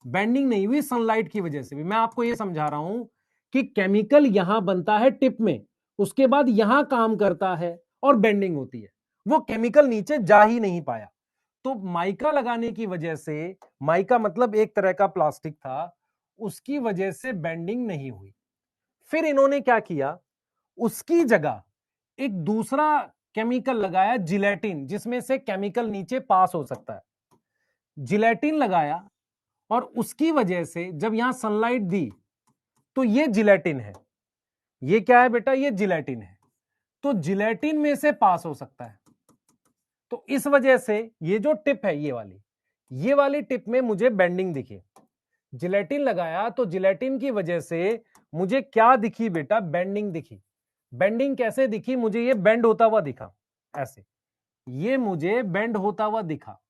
बेंडिंग नहीं हुई सनलाइट की वजह से भी। मैं आपको यह समझा रहा हूं कि केमिकल यहां बनता है टिप में, उसके बाद यहां काम करता है और बेंडिंग होती है। वो केमिकल नीचे जा ही नहीं पाया। तो माइका लगाने की वजह से, माइका मतलब एक तरह का प्लास्टिक था, उसकी वजह से बेंडिंग नहीं हुई। फिर इन्होंने क्या किया, उसकी जगह एक दूसरा केमिकल लगाया, जिलेटिन, जिसमें से केमिकल नीचे पास हो सकता है। जिलेटिन लगाया और उसकी वजह से जब यहां सनलाइट दी तो ये जिलेटिन है। ये क्या है बेटा? ये जिलेटिन है। तो जिलेटिन में से पास हो सकता है। तो इस वजह से ये जो टिप है, ये वाली टिप में मुझे बेंडिंग दिखी। जिलेटिन लगाया तो जिलेटिन की वजह से मुझे क्या दिखी बेटा? बेंडिंग दिखी। बेंडिंग कैसे दिखी? मुझे ये बेंड होता हुआ दिखा, ऐसे, ये मुझे बेंड होता हुआ दिखा।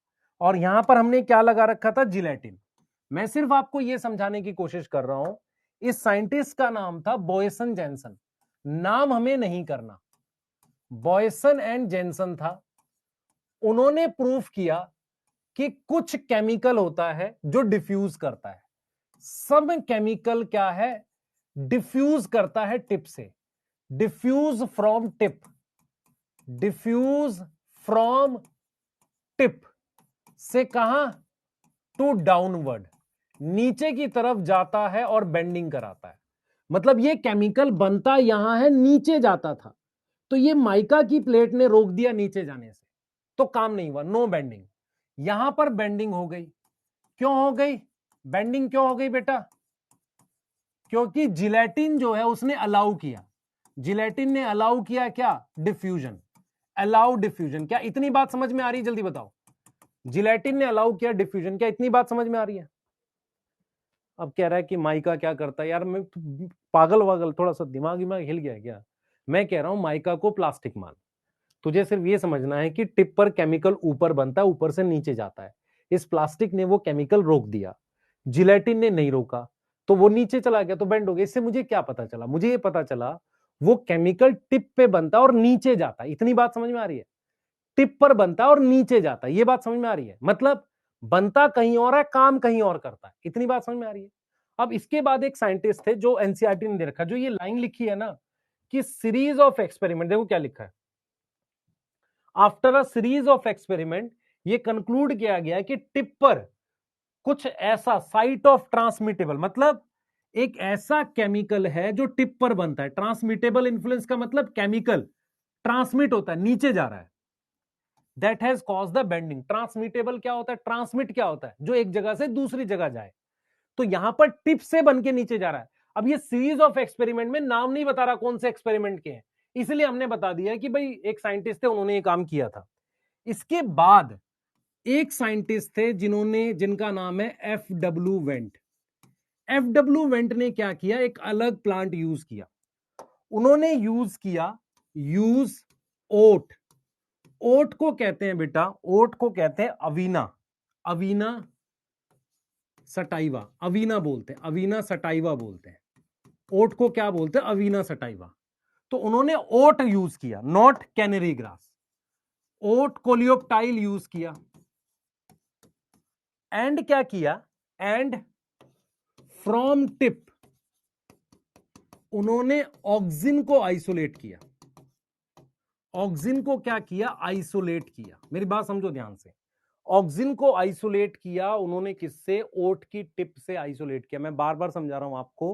और यहां पर हमने क्या लगा रखा था? जिलेटिन। मैं सिर्फ आपको यह समझाने की कोशिश कर रहा हूं, इस साइंटिस्ट का नाम था बॉयसन जेनसन। नाम हमें नहीं करना, बॉयसन एंड जेनसन था। उन्होंने प्रूफ किया कि कुछ केमिकल होता है जो डिफ्यूज करता है। सब केमिकल क्या है? डिफ्यूज करता है टिप से। Diffuse from tip, diffuse from tip से कहां? टू डाउनवर्ड, नीचे की तरफ जाता है और बेंडिंग कराता है। मतलब ये केमिकल बनता यहां है, नीचे जाता था, तो ये माइका की प्लेट ने रोक दिया नीचे जाने से, तो काम नहीं हुआ, नो बेंडिंग। यहां पर बेंडिंग हो गई। क्यों हो गई बेंडिंग? क्यों हो गई बेटा? क्योंकि जिलेटिन जो है उसने अलाउ किया, जिलेटिन ने अलाउ किया क्या? Diffusion, allow diffusion. क्या इतनी बात समझ में आ रही है? जल्दी बताओ। जिलेटिन ने अलाउ किया डिफ्यूजन, क्या इतनी बात समझ में आ रही है? अब कह रहा है कि माइका क्या करता है? यार मैं पागल वागल, थोड़ा सा दिमाग हिल गया है क्या? मैं कह रहा हूं माइका को प्लास्टिक मान। तुझे सिर्फ ये समझना है कि टिप पर केमिकल ऊपर बनता है, ऊपर से नीचे जाता है। इस प्लास्टिक ने वो केमिकल रोक दिया, जिलेटिन ने नहीं रोका, तो वो नीचे चला गया, तो बेंड हो गया। इससे मुझे क्या पता चला? मुझे ये पता चला वो केमिकल टिप पे बनता है और नीचे जाता है। इतनी बात समझ में आ रही है? टिप पर बनता है और नीचे जाता है, ये बात समझ में आ रही है? मतलब बनता कहीं और है, काम कहीं और करता है। इतनी बात समझ में आ रही है? अब इसके बाद एक साइंटिस्ट थे जो एनसीईआरटी ने दे रखा, जो ये लाइन लिखी है ना कि सीरीज ऑफ एक्सपेरिमेंट, देखो क्या लिखा है, after a series of experiment ये कंक्लूड किया गया कि टिप पर कुछ ऐसा साइट ऑफ ट्रांसमिटेबल, मतलब एक ऐसा केमिकल है जो टिप पर बनता है। ट्रांसमिटेबल इन्फ्लुएंस का मतलब केमिकल ट्रांसमिट होता है, नीचे जा रहा है। That has cause the bending. Transmittable क्या होता है, ट्रांसमिट क्या होता है, जो एक जगह से दूसरी जगह जाए। तो यहां पर टिप से बन के नीचे जा रहा है। अब ये सीरीज ऑफ एक्सपेरिमेंट में नाम नहीं बता रहा कौन से एक्सपेरिमेंट के हैं, इसलिए हमने बता दिया कि भाई एक साइंटिस्ट थे, उन्होंने ये काम किया था। इसके बाद एक साइंटिस्ट थे जिनका नाम है एफ.डब्ल्यू. वेंट। एफ.डब्ल्यू. वेंट ने क्या किया, एक अलग प्लांट यूज किया। उन्होंने यूज किया ओट। ओट को कहते हैं बेटा, ओट को कहते हैं अवीना, अवीना सटाइवा, अवीना बोलते हैं, अवीना सटाइवा बोलते हैं। ओट को क्या बोलते हैं, अवीना सटाइवा। तो उन्होंने ओट यूज किया, not canary grass. Oat coleoptile use किया, एंड क्या किया, एंड फ्रॉम टिप उन्होंने ऑक्सिन को आइसोलेट किया। ऑक्सिन को क्या किया, आइसोलेट किया। मेरी बात समझो ध्यान से। ऑक्सिन को आइसोलेट किया उन्होंने किससे, ओट की टिप से आइसोलेट किया। मैं बार बार समझा रहा हूं आपको,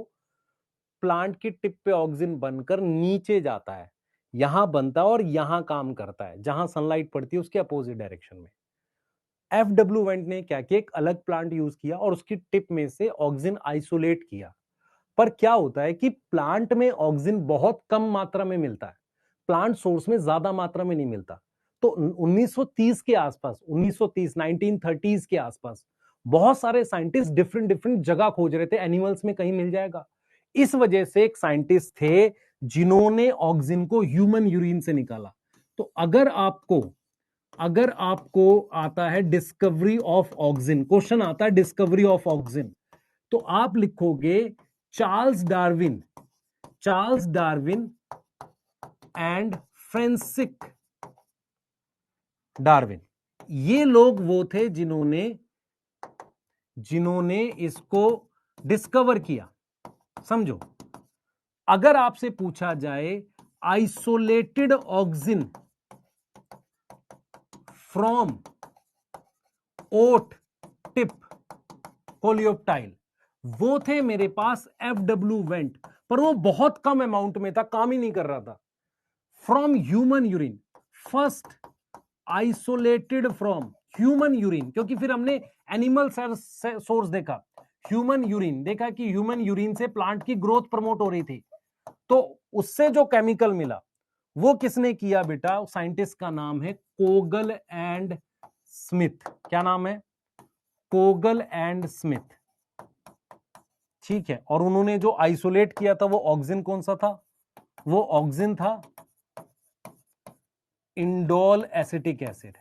प्लांट की टिप पे ऑक्सिन बनकर नीचे जाता है, यहां बनता है और यहां काम करता है, जहां सनलाइट पड़ती है उसके अपोजिट डायरेक्शन में। एफ.डब्ल्यू. वेंट ने क्या किया, एक अलग प्लांट यूज किया और उसकी टिप में से ऑक्सिन आइसोलेट किया। पर क्या होता है कि प्लांट में ऑक्सिन बहुत कम मात्रा में मिलता है, प्लांट सोर्स में ज्यादा मात्रा में नहीं मिलता। तो 1930 के आसपास, 1930 के आसपास बहुत सारे साइंटिस्ट डिफरेंट डिफरेंट जगह खोज रहे थे, एनिमल्स में कहीं मिल जाएगा। इस वजह से एक साइंटिस्ट थे जिन्होंने ऑक्सिन को ह्यूमन यूरिन से निकाला। तो अगर आपको आता है डिस्कवरी ऑफ ऑक्सिन, क्वेश्चन आता है डिस्कवरी ऑफ ऑक्सिन, तो आप लिखोगे Charles Darwin and Francis Darwin. ये लोग वो थे जिन्होंने इसको डिस्कवर किया। समझो, अगर आपसे पूछा जाए isolated auxin from oat tip coleoptile, वो थे मेरे पास एफ.डब्ल्यू. वेंट, पर वो बहुत कम अमाउंट में था, काम ही नहीं कर रहा था। From human urine, first isolated from human urine, क्योंकि फिर हमने एनिमल सोर्स देखा, ह्यूमन यूरिन देखा कि ह्यूमन यूरिन से प्लांट की ग्रोथ प्रमोट हो रही थी। तो उससे जो केमिकल मिला वो किसने किया बेटा, साइंटिस्ट का नाम है कोगल एंड स्मिथ। क्या नाम है, कोगल एंड स्मिथ। ठीक है, और उन्होंने जो आइसोलेट किया था वो ऑक्सिन कौन सा था, वो ऑक्सिन था indole acetic acid.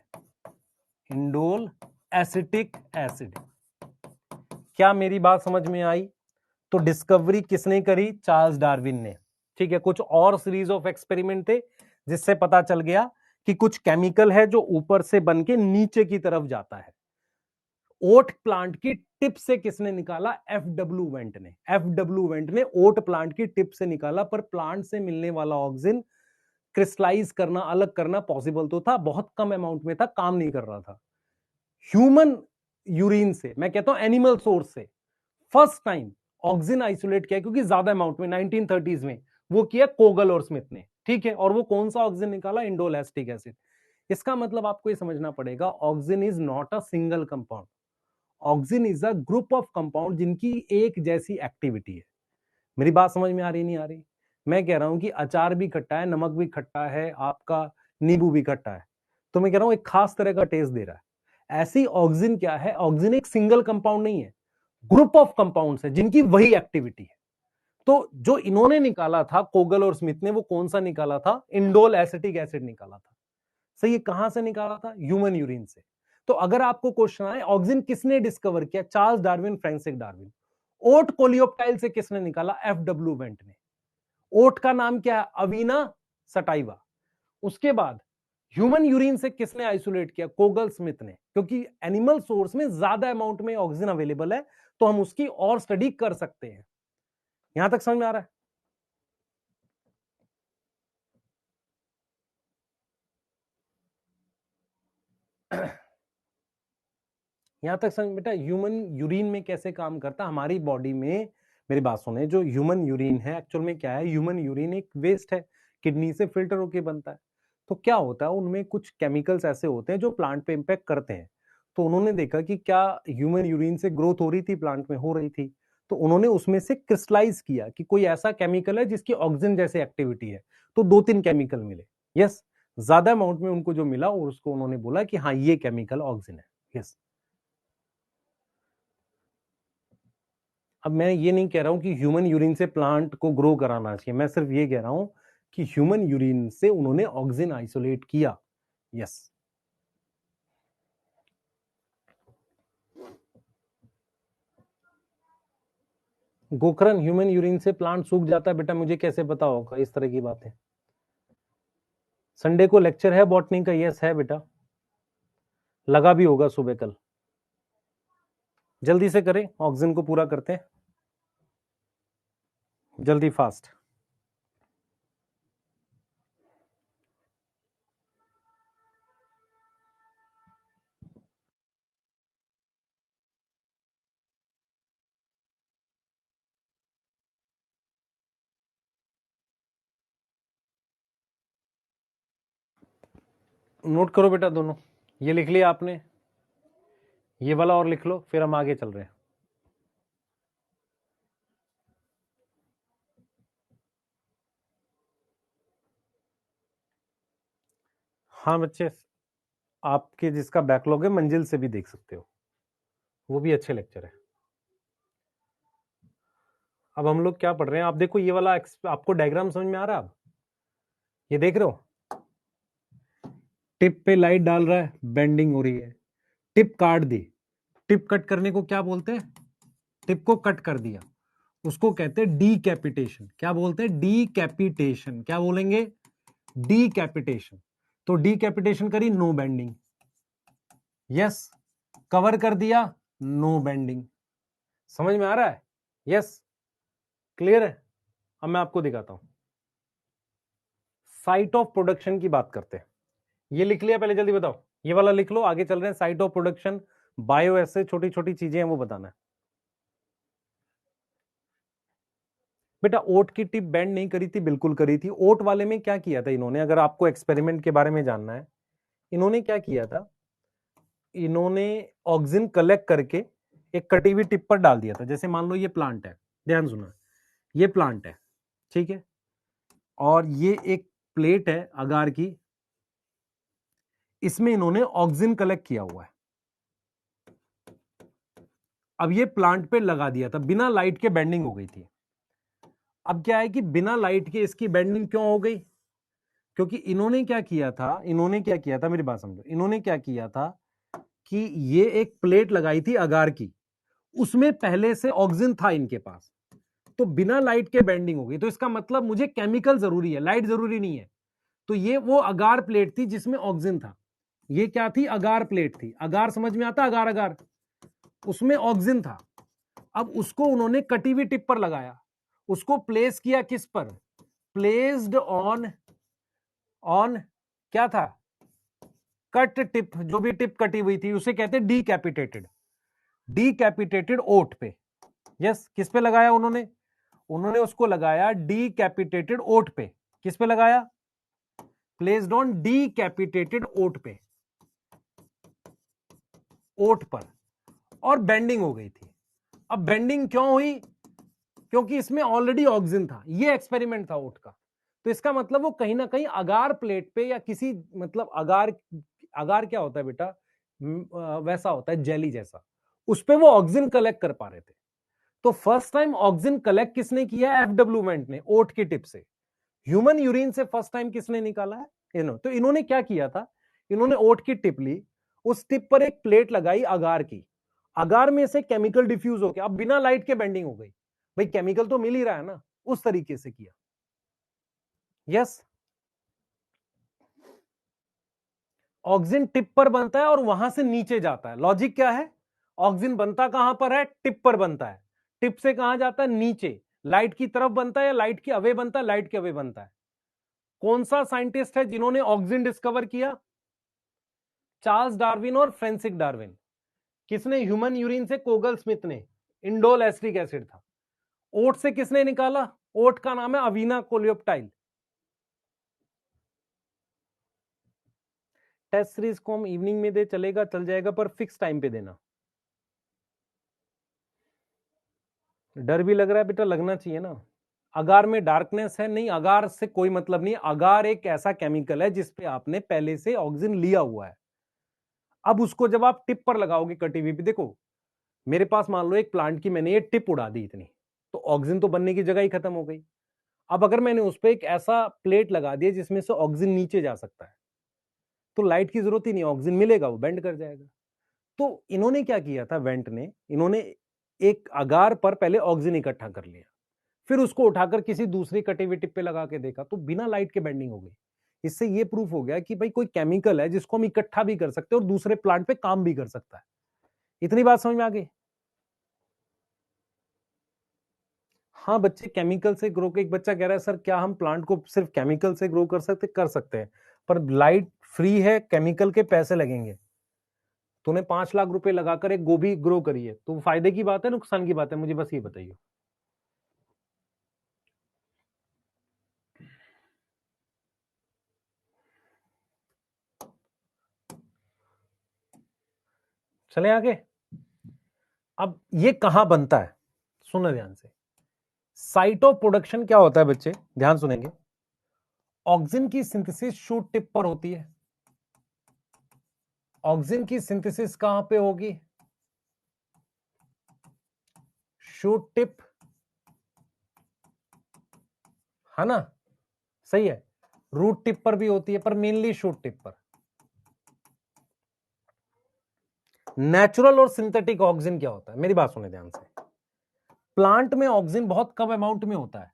Indole acetic acid. क्या मेरी बात समझ में आई? तो डिस्कवरी किसने करी, चार्ल्स डार्विन ने। ठीक है, कुछ और सीरीज ऑफ एक्सपेरिमेंट थे जिससे पता चल गया कि कुछ केमिकल है जो ऊपर से बन के नीचे की तरफ जाता है। ओट प्लांट की टिप से किसने निकाला, एफ.डब्ल्यू. वेंट ने। एफ.डब्ल्यू. वेंट ने ओट प्लांट की टिप से निकाला, पर प्लांट से मिलने वाला ऑक्सिन क्रिस्टलाइज करना, अलग करना पॉसिबल तो था, बहुत कम अमाउंट में था, काम नहीं कर रहा था। ह्यूमन यूरिन से, मैं कहता हूं एनिमल सोर्स से, फर्स्ट टाइम ऑक्सिन आइसोलेट किया, क्योंकि ज्यादा अमाउंट में 1930s में वो किया कोगल और स्मिथ ने। ठीक है, और वो कौन सा ऑक्सिन निकाला, इंडोल एसिटिक एसिड। इसका मतलब आपको ये समझना पड़ेगा, auxin is not a single compound, auxin is a group of compound जिनकी एक जैसी एक्टिविटी है। मेरी बात समझ में आ रही नहीं आ रही? मैं कह रहा हूं कि अचार भी खट्टा है, नमक भी खट्टा है, आपका नींबू भी खट्टा है, तो मैं कह रहा हूं एक खास तरह का टेस्ट दे रहा है। ऐसी ऑक्सिन क्या है, ऑक्सिन एक सिंगल कंपाउंड नहीं है, ग्रुप ऑफ कंपाउंड्स है जिनकी वही एक्टिविटी है। तो जो इन्होंने निकाला था कोगल और स्मिथ ने, वो कौन सा निकाला था, इंडोल एसिटिक एसिड निकाला था। सही, ये कहां से निकाला था, ह्यूमन यूरिन से। तो अगर आपको क्वेश्चन आए ऑक्सिन किसने डिस्कवर किया, चार्ल्स डार्विन, फ्रांसिस डार्विन। ओट कोलियोप्टाइल से किसने निकाला, एफ.डब्ल्यू. वेंट ने। ओट का नाम क्या है, अवीना सटाइवा। उसके बाद ह्यूमन यूरिन से किसने आइसोलेट किया, कोगल स्मिथ ने, क्योंकि एनिमल सोर्स में ज्यादा अमाउंट में ऑक्सीजन अवेलेबल है, तो हम उसकी और स्टडी कर सकते हैं। यहां तक समझ में आ रहा है? यहां तक समझ बेटा, ह्यूमन यूरिन में कैसे काम करता हमारी बॉडी में। मेरी बात सुने, जो ह्यूमन यूरिन है एक्चुअल में क्या है, ह्यूमन यूरिन एक वेस्ट है, किडनी से फिल्टर होके बनता है। तो क्या होता है, उनमें कुछ केमिकल्स ऐसे होते हैं जो प्लांट पे इम्पैक्ट करते हैं। तो उन्होंने देखा कि क्या ह्यूमन यूरिन से ग्रोथ हो रही थी, प्लांट में हो रही थी। तो उन्होंने उसमें से क्रिस्टलाइज किया कि कोई ऐसा केमिकल है जिसकी ऑक्सीजन जैसे एक्टिविटी है। तो 2-3 केमिकल मिले। यस, ज्यादा अमाउंट में उनको जो मिला और उसको उन्होंने बोला कि हाँ ये केमिकल ऑक्सीजन है। यस। अब मैं ये नहीं कह रहा हूं कि ह्यूमन यूरिन से प्लांट को ग्रो कराना चाहिए, मैं सिर्फ ये कह रहा हूं कि ह्यूमन यूरिन से उन्होंने ऑक्सीजन आइसोलेट किया। यस। गोकर्ण, ह्यूमन यूरिन से प्लांट सूख जाता है बेटा, मुझे कैसे पता होगा इस तरह की बातें? संडे को लेक्चर है बॉटनी का? यस है बेटा, लगा भी होगा सुबह कल। जल्दी से करें, ऑक्सीजन को पूरा करते हैं, जल्दी फास्ट। नोट करो बेटा दोनों, ये लिख लिया आपने, ये वाला और लिख लो, फिर हम आगे चल रहे हैं। हाँ बच्चे, आपके जिसका बैकलॉग है मंजिल से भी देख सकते हो, वो भी अच्छे लेक्चर है। अब हम लोग क्या पढ़ रहे हैं, आप देखो ये वाला आपको डायग्राम समझ में आ रहा है? अब ये देख रहे हो, टिप पे लाइट डाल रहा है, बेंडिंग हो रही है, टिप काट दी। टिप कट करने को क्या बोलते हैं? टिप को कट कर दिया, उसको कहते हैं डीकैपिटेशन। क्या बोलते हैं? डीकैपिटेशन। क्या बोलेंगे? डीकैपिटेशन। तो डीकैपिटेशन करी, नो बेंडिंग। यस। कवर कर दिया, नो बेंडिंग। समझ में आ रहा है? यस, क्लियर है? अब मैं आपको दिखाता हूं, साइट ऑफ प्रोडक्शन की बात करते हैं। ये लिख लिया पहले, जल्दी बताओ, ये वाला लिख लो, आगे चल रहे हैं। साइट ऑफ प्रोडक्शन, बायो एसे छोटी छोटी चीजें हैं वो बताना है बेटा। ओट की टिप बेंड नहीं करी थी, बिल्कुल करी थी। ओट वाले में क्या किया था इन्होंने, अगर आपको एक्सपेरिमेंट के बारे में जानना है, इन्होंने क्या किया था, इन्होंने ऑक्सीजन कलेक्ट करके एक कटी हुई टिप पर डाल दिया था। जैसे मान लो ये प्लांट है, ध्यान सुना, ये प्लांट है, ठीक है, और ये एक प्लेट है अगार की, इसमें इन्होंने ऑक्सीजन कलेक्ट किया हुआ है। अब ये प्लांट पे लगा दिया था, बिना लाइट के बेंडिंग हो गई थी। अब क्या है कि बिना लाइट के इसकी बेंडिंग क्यों हो गई? क्योंकि इन्होंने क्या किया था, इन्होंने क्या किया था, मेरी बात समझो, इन्होंने क्या किया था कि ये एक प्लेट लगाई थी अगार की, उसमें पहले से ऑक्सीजन था इनके पास, तो बिना लाइट के बेंडिंग हो गई। तो इसका मतलब मुझे केमिकल जरूरी है, लाइट जरूरी नहीं है। तो ये वो अगार प्लेट थी जिसमें ऑक्सीजन था। ये क्या थी? अगार प्लेट थी। अगार समझ में आता? अगार अगार, उसमें ऑक्सीजन था। अब उसको उन्होंने कटी हुई टिप पर लगाया, उसको प्लेस किया किस पर? प्लेस्ड ऑन, ऑन क्या था? Cut tip. जो भी टिप कटी हुई थी उसे कहते हैं डीकैपिटेटेड। डीकैपिटेटेड ओट पे। यस, किस पे लगाया उन्होंने? उन्होंने उसको लगाया डीकैपिटेटेड ओट पे। किस पे लगाया? प्लेस्ड ऑन डीकैपिटेटेड ओट पे, ओट पर, और बेंडिंग हो गई थी। अब बेंडिंग क्यों हुई? क्योंकि इसमें ऑलरेडी ऑक्सीजन था। ये एक्सपेरिमेंट था ओट का। तो इसका मतलब वो कहीं ना कहीं अगार प्लेट पे या किसी, मतलब अगार, अगार क्या होता है बेटा? वैसा होता है जेली जैसा, उस पे वो ऑक्सीजन कलेक्ट कर पा रहे थे। तो फर्स्ट टाइम ऑक्सीजन कलेक्ट किसने किया? एफडब्ल्यूमेंट ने, ओट की टिप से। ह्यूमन यूरिन से फर्स्ट टाइम किसने निकाला है? तो इन्होंने क्या किया था, इन्होंने ओट की टिप ली, उस टिप पर एक प्लेट लगाई अगार की, अगार में से केमिकल डिफ्यूज होकर अब बिना लाइट के बेंडिंग हो गई। भाई केमिकल तो मिल ही रहा है ना, उस तरीके से किया। यस, ऑक्सीजन टिप पर बनता है और वहां से नीचे जाता है। लॉजिक क्या है? ऑक्सीजन बनता कहां पर है? टिप पर बनता है। टिप से कहां जाता है? नीचे। लाइट की तरफ बनता है या लाइट के अवे बनता है? लाइट के अवे बनता है। कौन सा साइंटिस्ट है जिन्होंने ऑक्सीजन डिस्कवर किया? चार्ल्स डार्विन और फ्रेंसिक डार्विन। किसने? ह्यूमन यूरिन से कोगल स्मिथ ने, इंडोल एस्टिक एसिड था। ओट से किसने निकाला? ओट का नाम है अवीना कोलियोप्टाइल। टेस्ट सीरीज को हम इवनिंग में दे, चलेगा, चल जाएगा, पर फिक्स टाइम पे देना। डर भी लग रहा है बेटा, लगना चाहिए ना। अगार में डार्कनेस है, नहीं अगार से कोई मतलब नहीं। अगार एक ऐसा केमिकल है जिसपे आपने पहले से ऑक्सीजन लिया हुआ है। अब उसको जब आप टिप पर लगाओगे कटी हुई, देखो मेरे पास मान लो एक प्लांट की मैंने ये टिप उड़ा दी इतनी, तो ऑक्सीजन तो बनने की जगह ही खत्म हो गई। अब अगर मैंने उस पर एक ऐसा प्लेट लगा दिया जिसमें से ऑक्सीजन नीचे जा सकता है, तो लाइट की जरूरत ही नहीं, ऑक्सीजन मिलेगा, वो बेंड कर जाएगा। तो इन्होंने क्या किया था, वेंट ने, इन्होंने एक अगार पर पहले ऑक्सीजन इकट्ठा कर लिया, फिर उसको उठाकर किसी दूसरी कटी हुई टिप पे लगा के देखा, तो बिना लाइट के बेंडिंग हो गई। इससे ये प्रूफ हो गया कि भाई कोई केमिकल है जिसको हम इकट्ठा भी कर सकते हैं और दूसरे प्लांट पे काम भी कर सकता है। इतनी बात समझ में आ गई? हाँ बच्चे केमिकल से ग्रो, एक बच्चा कह रहा है सर क्या हम प्लांट को सिर्फ केमिकल से ग्रो कर सकते हैं, पर लाइट फ्री है, केमिकल के पैसे लगेंगे। तूने 5 लाख रुपए लगाकर एक गोभी ग्रो करी है, तो फायदे की बात है नुकसान की बात है, मुझे बस ये बताइए। चले आगे। अब ये कहां बनता है, सुनो ध्यान से। साइट ऑफ प्रोडक्शन क्या होता है बच्चे, ध्यान सुनेंगे। ऑक्सीजन की सिंथेसिस शूट टिप पर होती है। ऑक्सीजन की सिंथेसिस कहां पे होगी, शूट टिप, है ना, सही है। रूट टिप पर भी होती है, पर मेनली शूट टिप पर। नेचुरल और सिंथेटिक ऑक्सीजन क्या होता है, मेरी बात सुने ध्यान से। प्लांट में ऑक्सीजन बहुत कम अमाउंट में होता है,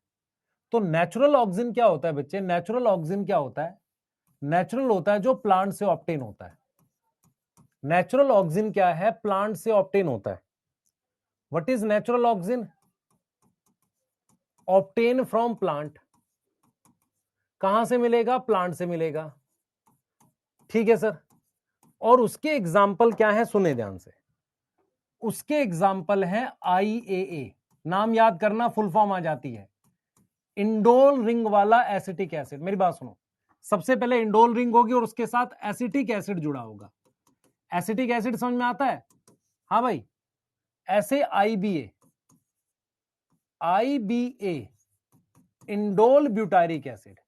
तो नेचुरल ऑक्सीजन क्या होता है बच्चे, नेचुरल ऑक्सीजन क्या होता है, नेचुरल होता है जो प्लांट से ऑब्टेन होता है। नेचुरल ऑक्सीजन क्या है, प्लांट से ऑब्टेन होता है। What is natural oxygen, obtain from plant. कहां से मिलेगा, प्लांट से मिलेगा, ठीक है सर। और उसके एग्जाम्पल क्या है, सुने ध्यान से। उसके एग्जाम्पल है IAA, नाम याद करना, फुल फॉर्म आ जाती है इंडोल रिंग वाला एसिटिक एसिड। मेरी बात सुनो, सबसे पहले इंडोल रिंग होगी और उसके साथ एसिटिक एसिड जुड़ा होगा। एसिटिक एसिड समझ में आता है, हाँ भाई। ऐसे IBA indole butyric acid,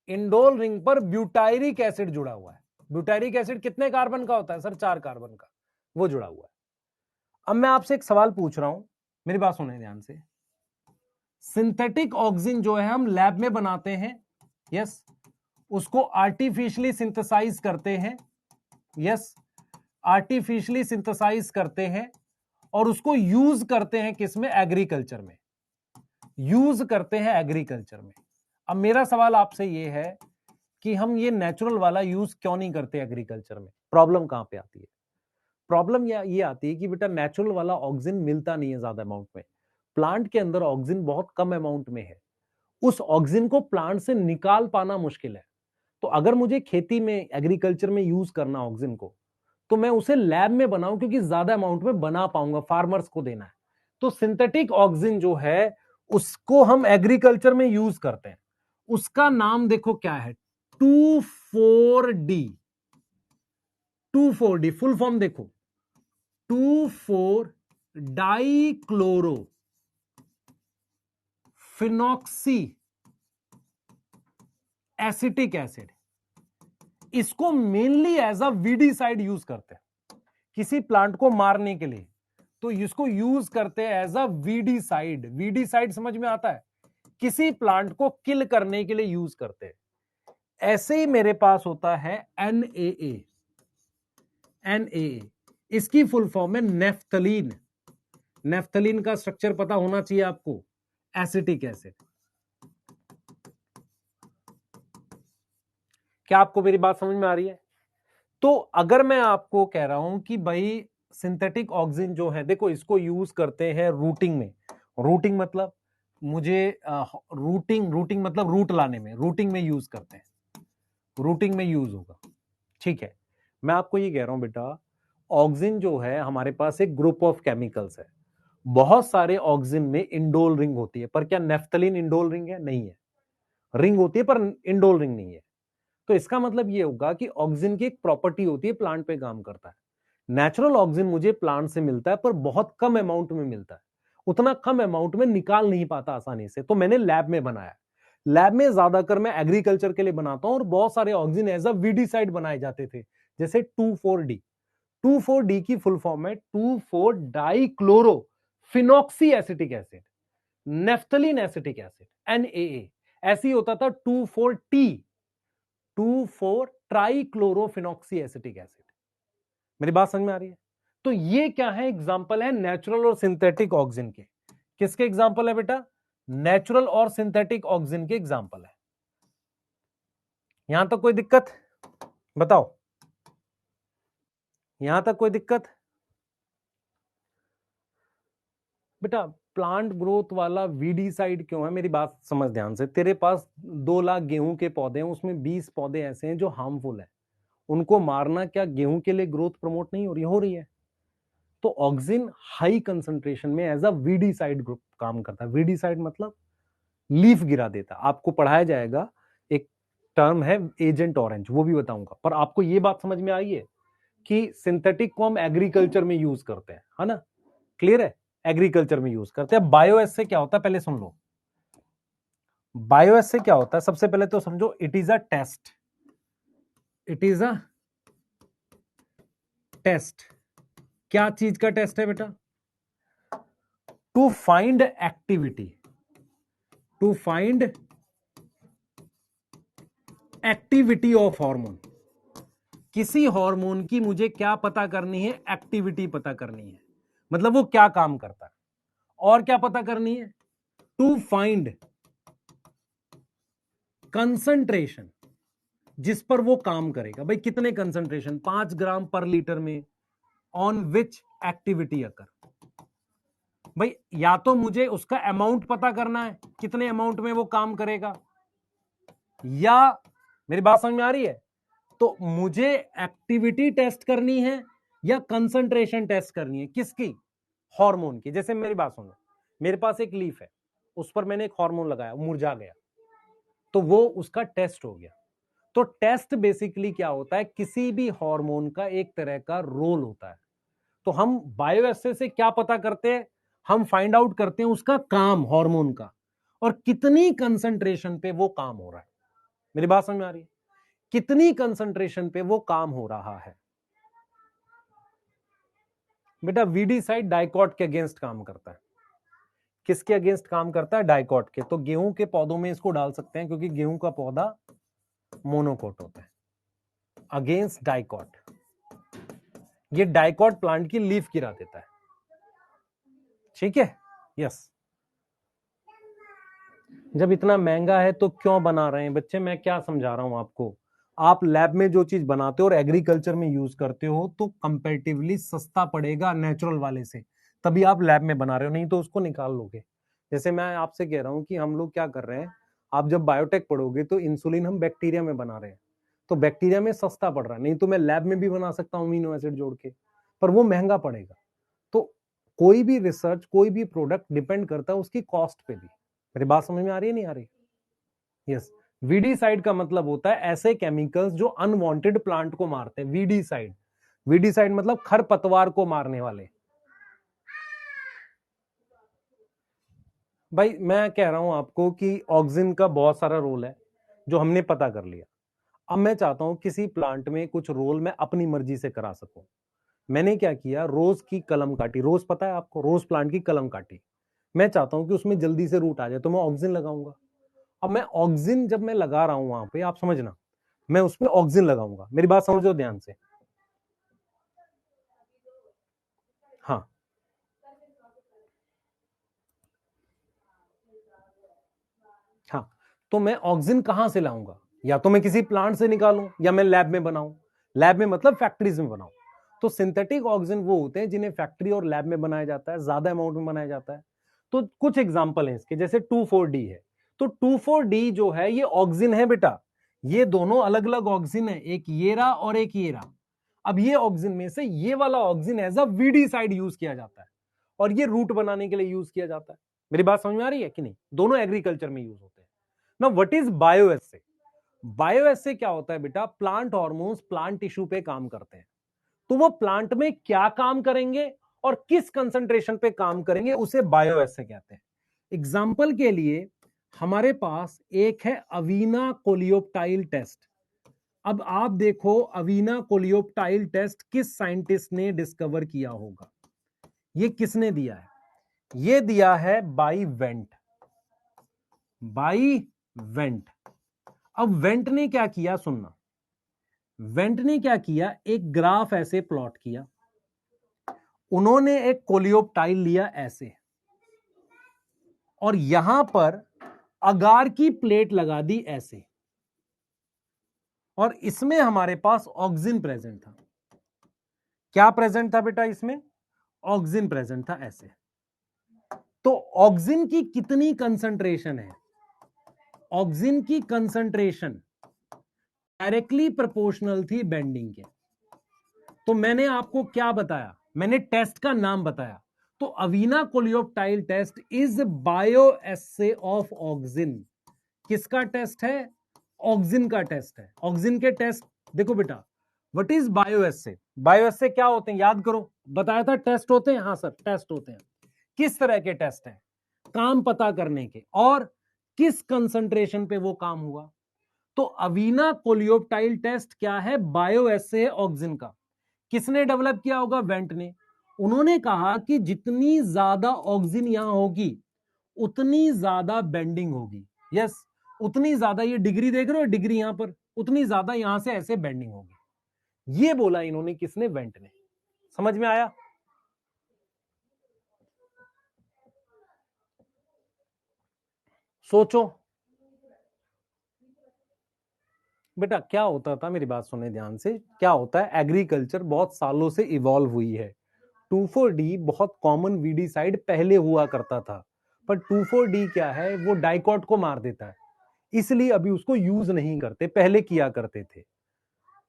indole ring पर ब्यूटायरिक एसिड जुड़ा हुआ है। ब्यूटायरिक एसिड कितने कार्बन का होता है सर, 4 कार्बन का, वो जुड़ा हुआ है। अब मैं आपसे एक सवाल पूछ रहा हूं, मेरी बात सुने ध्यान से। सिंथेटिक ऑक्सीजन जो है हम लैब में बनाते हैं, यस, उसको आर्टिफिशियली सिंथेसाइज करते हैं, यस, आर्टिफिशियली सिंथेसाइज करते हैं और उसको यूज करते हैं किसमें, एग्रीकल्चर में, यूज करते हैं एग्रीकल्चर में। अब मेरा सवाल आपसे यह है कि हम ये नेचुरल वाला यूज क्यों नहीं करते एग्रीकल्चर में, प्रॉब्लम कहां पे आती है? प्रॉब्लम ये आती है कि बेटा नेचुरल वाला ऑक्सीजन मिलता नहीं है ज्यादा अमाउंट में, प्लांट के अंदर ऑक्सीजन बहुत कम अमाउंट में है, उस ऑक्सीजन को प्लांट से निकाल पाना मुश्किल है। तो अगर मुझे खेती में, एग्रीकल्चर में यूज करना ऑक्सीजन को, तो मैं उसे लैब में बनाऊं, क्योंकि ज्यादा अमाउंट में बना पाऊंगा, फार्मर्स को देना है। तो सिंथेटिक ऑक्सीजन जो है उसको हम एग्रीकल्चर में यूज करते हैं। उसका नाम देखो क्या है, 2,4-D। 2,4-D फुल फॉर्म देखो, 2,4-डाइक्लोरो फिनॉक्सी एसिटिक एसिड। इसको mainly as a weedicide use करते हैं, किसी प्लांट को मारने के लिए, तो इसको यूज करते हैं एज अ वीडीसाइड। वीडीसाइड समझ में आता है, किसी प्लांट को किल करने के लिए यूज करते हैं। ऐसे ही मेरे पास होता है NaA। NaA इसकी फुल फॉर्म है नेफ्थलीन। नेफ्थलीन का स्ट्रक्चर पता होना चाहिए आपको, एसिटिक एसिड। क्या आपको मेरी बात समझ में आ रही है? तो अगर मैं आपको कह रहा हूं कि भाई सिंथेटिक ऑक्सीजन जो है, देखो इसको यूज करते हैं रूटिंग में। रूटिंग मतलब मुझे रूटिंग मतलब रूट लाने में, रूटिंग में यूज करते हैं, रूटिंग में यूज होगा, ठीक है। मैं आपको ये कह रहा हूं बेटा, ऑक्सीजन जो है हमारे पास एक ग्रुप ऑफ केमिकल्स है। बहुत सारे ऑक्सीजन में इंडोल रिंग होती है, पर क्या नेफ्थलीन इंडोल रिंग है? नहीं है। रिंग होती है पर इंडोल रिंग नहीं है। तो इसका मतलब ये होगा कि ऑक्सीजन की एक प्रॉपर्टी होती है, प्लांट पे काम करता है। नेचुरल ऑक्सीजन मुझे प्लांट से मिलता है, पर बहुत कम अमाउंट में मिलता है, उतना कम अमाउंट में निकाल नहीं पाता आसानी से, तो मैंने लैब में बनाया। लैब में ज्यादातर मैं एग्रीकल्चर के लिए बनाता हूं, और बहुत सारे ऑक्सीजन एज अ वीडीसाइड बनाए जाते थे, जैसे 2,4-D। 2,4-D की फुल फॉर्म है 2,4-डाइक्लोरो phenoxy acetic acid, naphthalene acetic acid, NaA। ऐसे ही होता था 2,4-T, 2,4-ट्राइक्लोरोफिनॉक्सी एसिटिक एसिड। मेरी बात समझ में आ रही है? तो ये क्या है? एग्जाम्पल है नेचुरल और सिंथेटिक ऑक्सीजन के। किसके एग्जाम्पल है बेटा? नेचुरल और सिंथेटिक ऑक्सीजन के एग्जाम्पल है। यहां तक कोई दिक्कत बताओ? यहां तक कोई दिक्कत? बेटा प्लांट ग्रोथ वाला वीडीसाइड क्यों है? मेरी बात समझ ध्यान से। तेरे पास 2 लाख गेहूं के पौधे हैं, उसमें 20 पौधे ऐसे हैं जो हार्मफुल है, उनको मारना क्या गेहूं के लिए ग्रोथ प्रमोट नहीं हो रही? हो रही है। तो ऑक्सीजन हाई कंसंट्रेशन में एज अ वीडीसाइड ग्रुप काम करता है। वीडीसाइड मतलब लीफ गिरा देता। आपको पढ़ाया जाएगा, एक टर्म है एजेंट ऑरेंज, वो भी बताऊंगा। पर आपको ये बात समझ में आई है कि सिंथेटिक को हम एग्रीकल्चर में यूज करते हैं, है ना? क्लियर है? एग्रीकल्चर में यूज करते हैं। बायोएस से क्या होता है पहले सुन लो। बायोएस से क्या होता है सबसे पहले तो समझो। It is a test, it is a test. क्या चीज का टेस्ट है बेटा? To find activity, to find activity of hormone. किसी हार्मोन की मुझे क्या पता करनी है? एक्टिविटी पता करनी है, मतलब वो क्या काम करता है। और क्या पता करनी है? टू फाइंड कंसंट्रेशन, जिस पर वो काम करेगा। भाई कितने कंसंट्रेशन? 5 ग्राम पर लीटर में, ऑन विच एक्टिविटी अकर। भाई या तो मुझे उसका अमाउंट पता करना है, कितने अमाउंट में वो काम करेगा, या मेरी बात समझ में आ रही है? तो मुझे एक्टिविटी टेस्ट करनी है या कंसंट्रेशन टेस्ट करनी है? किसकी? हार्मोन की। जैसे मेरी बात सुनो, मेरे पास एक लीफ है, उस पर मैंने एक हार्मोन लगाया, मुरझा गया, तो वो उसका टेस्ट हो गया। तो टेस्ट बेसिकली क्या होता है? किसी भी हार्मोन का एक तरह का रोल होता है। तो हम बायोएसे से क्या पता करते हैं? हम फाइंड आउट करते हैं उसका काम, हार्मोन का, और कितनी कंसंट्रेशन पे वो काम हो रहा है। मेरी बात समझ में आ रही है? कितनी कंसंट्रेशन पे वो काम हो रहा है। बेटा वीडीसाइड डाइकॉट के अगेंस्ट काम करता है। किसके अगेंस्ट काम करता है? डाइकॉट के। तो गेहूं के पौधों में इसको डाल सकते हैं, क्योंकि गेहूं का पौधा मोनोकोट होता है। अगेंस्ट डाइकॉट, ये डाइकॉट प्लांट की लीफ गिरा देता है। ठीक है? यस। जब इतना महंगा है तो क्यों बना रहे हैं बच्चे? मैं क्या समझा रहा हूं आपको। आप लैब में जो चीज बनाते हो और एग्रीकल्चर में यूज करते हो तो कंपैरेटिवली सस्ता पड़ेगा नेचुरल वाले से, तभी आप लैब में बना रहे हो, नहीं तो उसको निकाल लोगे। जैसे मैं आपसे कह रहा हूं कि हम लोग क्या कर रहे हैं, आप जब बायोटेक पढ़ोगे तो इंसुलिन हम बैक्टीरिया में बना रहे हैं, तो बैक्टीरिया में सस्ता पड़ रहा है, नहीं तो मैं लैब में भी बना सकता हूँ अमीनो एसिड जोड़ के, पर वो महंगा पड़ेगा। तो कोई भी रिसर्च, कोई भी प्रोडक्ट डिपेंड करता है उसकी कॉस्ट पे भी। मेरी बात समझ में आ रही है नहीं आ रही? यस। वीडीसाइड का मतलब होता है ऐसे केमिकल्स जो अनवांटेड प्लांट को मारते हैं। वीडीसाइड, वीडीसाइड मतलब खरपतवार को मारने वाले। भाई मैं कह रहा हूं आपको कि ऑक्सीजन का बहुत सारा रोल है जो हमने पता कर लिया। अब मैं चाहता हूं किसी प्लांट में कुछ रोल मैं अपनी मर्जी से करा सकूं। मैंने क्या किया, रोज की कलम काटी। रोज पता है आपको? रोज प्लांट की कलम काटी। मैं चाहता हूं कि उसमें जल्दी से रूट आ जाए, तो मैं ऑक्सीजन लगाऊंगा। अब मैं ऑक्सीजन जब मैं लगा रहा हूं वहां पे, आप समझना, मैं उसमें ऑक्सीजन लगाऊंगा। मेरी बात समझो ध्यान से। हाँ, हाँ। तो मैं ऑक्सीजन कहां से लाऊंगा? या तो मैं किसी प्लांट से निकालूं या मैं लैब में बनाऊं। लैब में मतलब फैक्ट्रीज में बनाऊं। तो सिंथेटिक ऑक्सीजन वो होते हैं जिन्हें फैक्ट्री और लैब में बनाया जाता है, ज्यादा अमाउंट में बनाया जाता है। तो कुछ एग्जांपल हैं इसके, जैसे 2,4-D है। तो 2,4-D जो है ये ऑक्सीजन है बेटा। ये दोनों अलग अलग ऑक्सीजन है, एक ये रहा और एक ये रहा। अब ये ऑक्सीजन में से ये वाला oxygen as a weedicide use किया जाता है, और ये रूट बनाने के लिए यूज किया जाता है। मेरी बात समझ में आ रही है कि नहीं? दोनों एग्रीकल्चर में यूज होते हैं ना। What is bioassay? बायो एसे क्या होता है बेटा, प्लांट हॉर्मोन्स प्लांट टिश्यू पे काम करते हैं, तो वो प्लांट में क्या काम करेंगे और किस कंसंट्रेशन पे काम करेंगे उसे बायो एसे कहते हैं। एग्जाम्पल के लिए हमारे पास एक है अवीना कोलियोप्टाइल टेस्ट। अब आप देखो अवीना कोलियोप्टाइल टेस्ट किस साइंटिस्ट ने डिस्कवर किया होगा, ये किसने दिया है, ये दिया है बाई वेंट, बाई वेंट। अब वेंट ने क्या किया सुनना, वेंट ने क्या किया, एक ग्राफ ऐसे प्लॉट किया, उन्होंने एक कोलियोप्टाइल लिया ऐसे और यहां पर अगार की प्लेट लगा दी ऐसे, और इसमें हमारे पास ऑक्सीजन प्रेजेंट था। क्या प्रेजेंट था बेटा इसमें, ऑक्सीजन प्रेजेंट था ऐसे। तो ऑक्सीजन की कितनी कंसंट्रेशन है, ऑक्सीजन की कंसंट्रेशन डायरेक्टली प्रोपोर्शनल थी बेंडिंग के। तो मैंने आपको क्या बताया, मैंने टेस्ट का नाम बताया, तो Avena coleoptile test is bioassay of oxygen. किसका टेस्ट है, ऑक्सीजन का टेस्ट है। ऑक्सीजन के टेस्ट देखो बेटा, what is bioassay, bioassay क्या होते हैं याद करो, बताया था टेस्ट होते हैं, हाँ सर टेस्ट होते हैं। किस तरह के टेस्ट हैं, काम पता करने के और किस कंसंट्रेशन पे वो काम हुआ। तो अवीना कोलियोप्टाइल टेस्ट क्या है, बायो एसे ऑक्सीजन का। किसने डेवलप किया होगा, वेंट ने। उन्होंने कहा कि जितनी ज्यादा ऑक्सीजन यहां होगी उतनी ज्यादा बेंडिंग होगी। यस, उतनी ज्यादा, ये डिग्री देख रहे हो डिग्री यहां पर, उतनी ज्यादा यहां से ऐसे बेंडिंग होगी। ये बोला इन्होंने, किसने, वेंट ने। समझ में आया। सोचो बेटा क्या होता था, मेरी बात सुने ध्यान से, क्या होता है, एग्रीकल्चर बहुत सालों से इवॉल्व हुई है। 2,4-D बहुत कॉमन वीडीसाइड पहले हुआ करता था, पर 2,4-D क्या है, वो डाइकॉट को मार देता है, इसलिए अभी उसको यूज नहीं करते, पहले किया करते थे।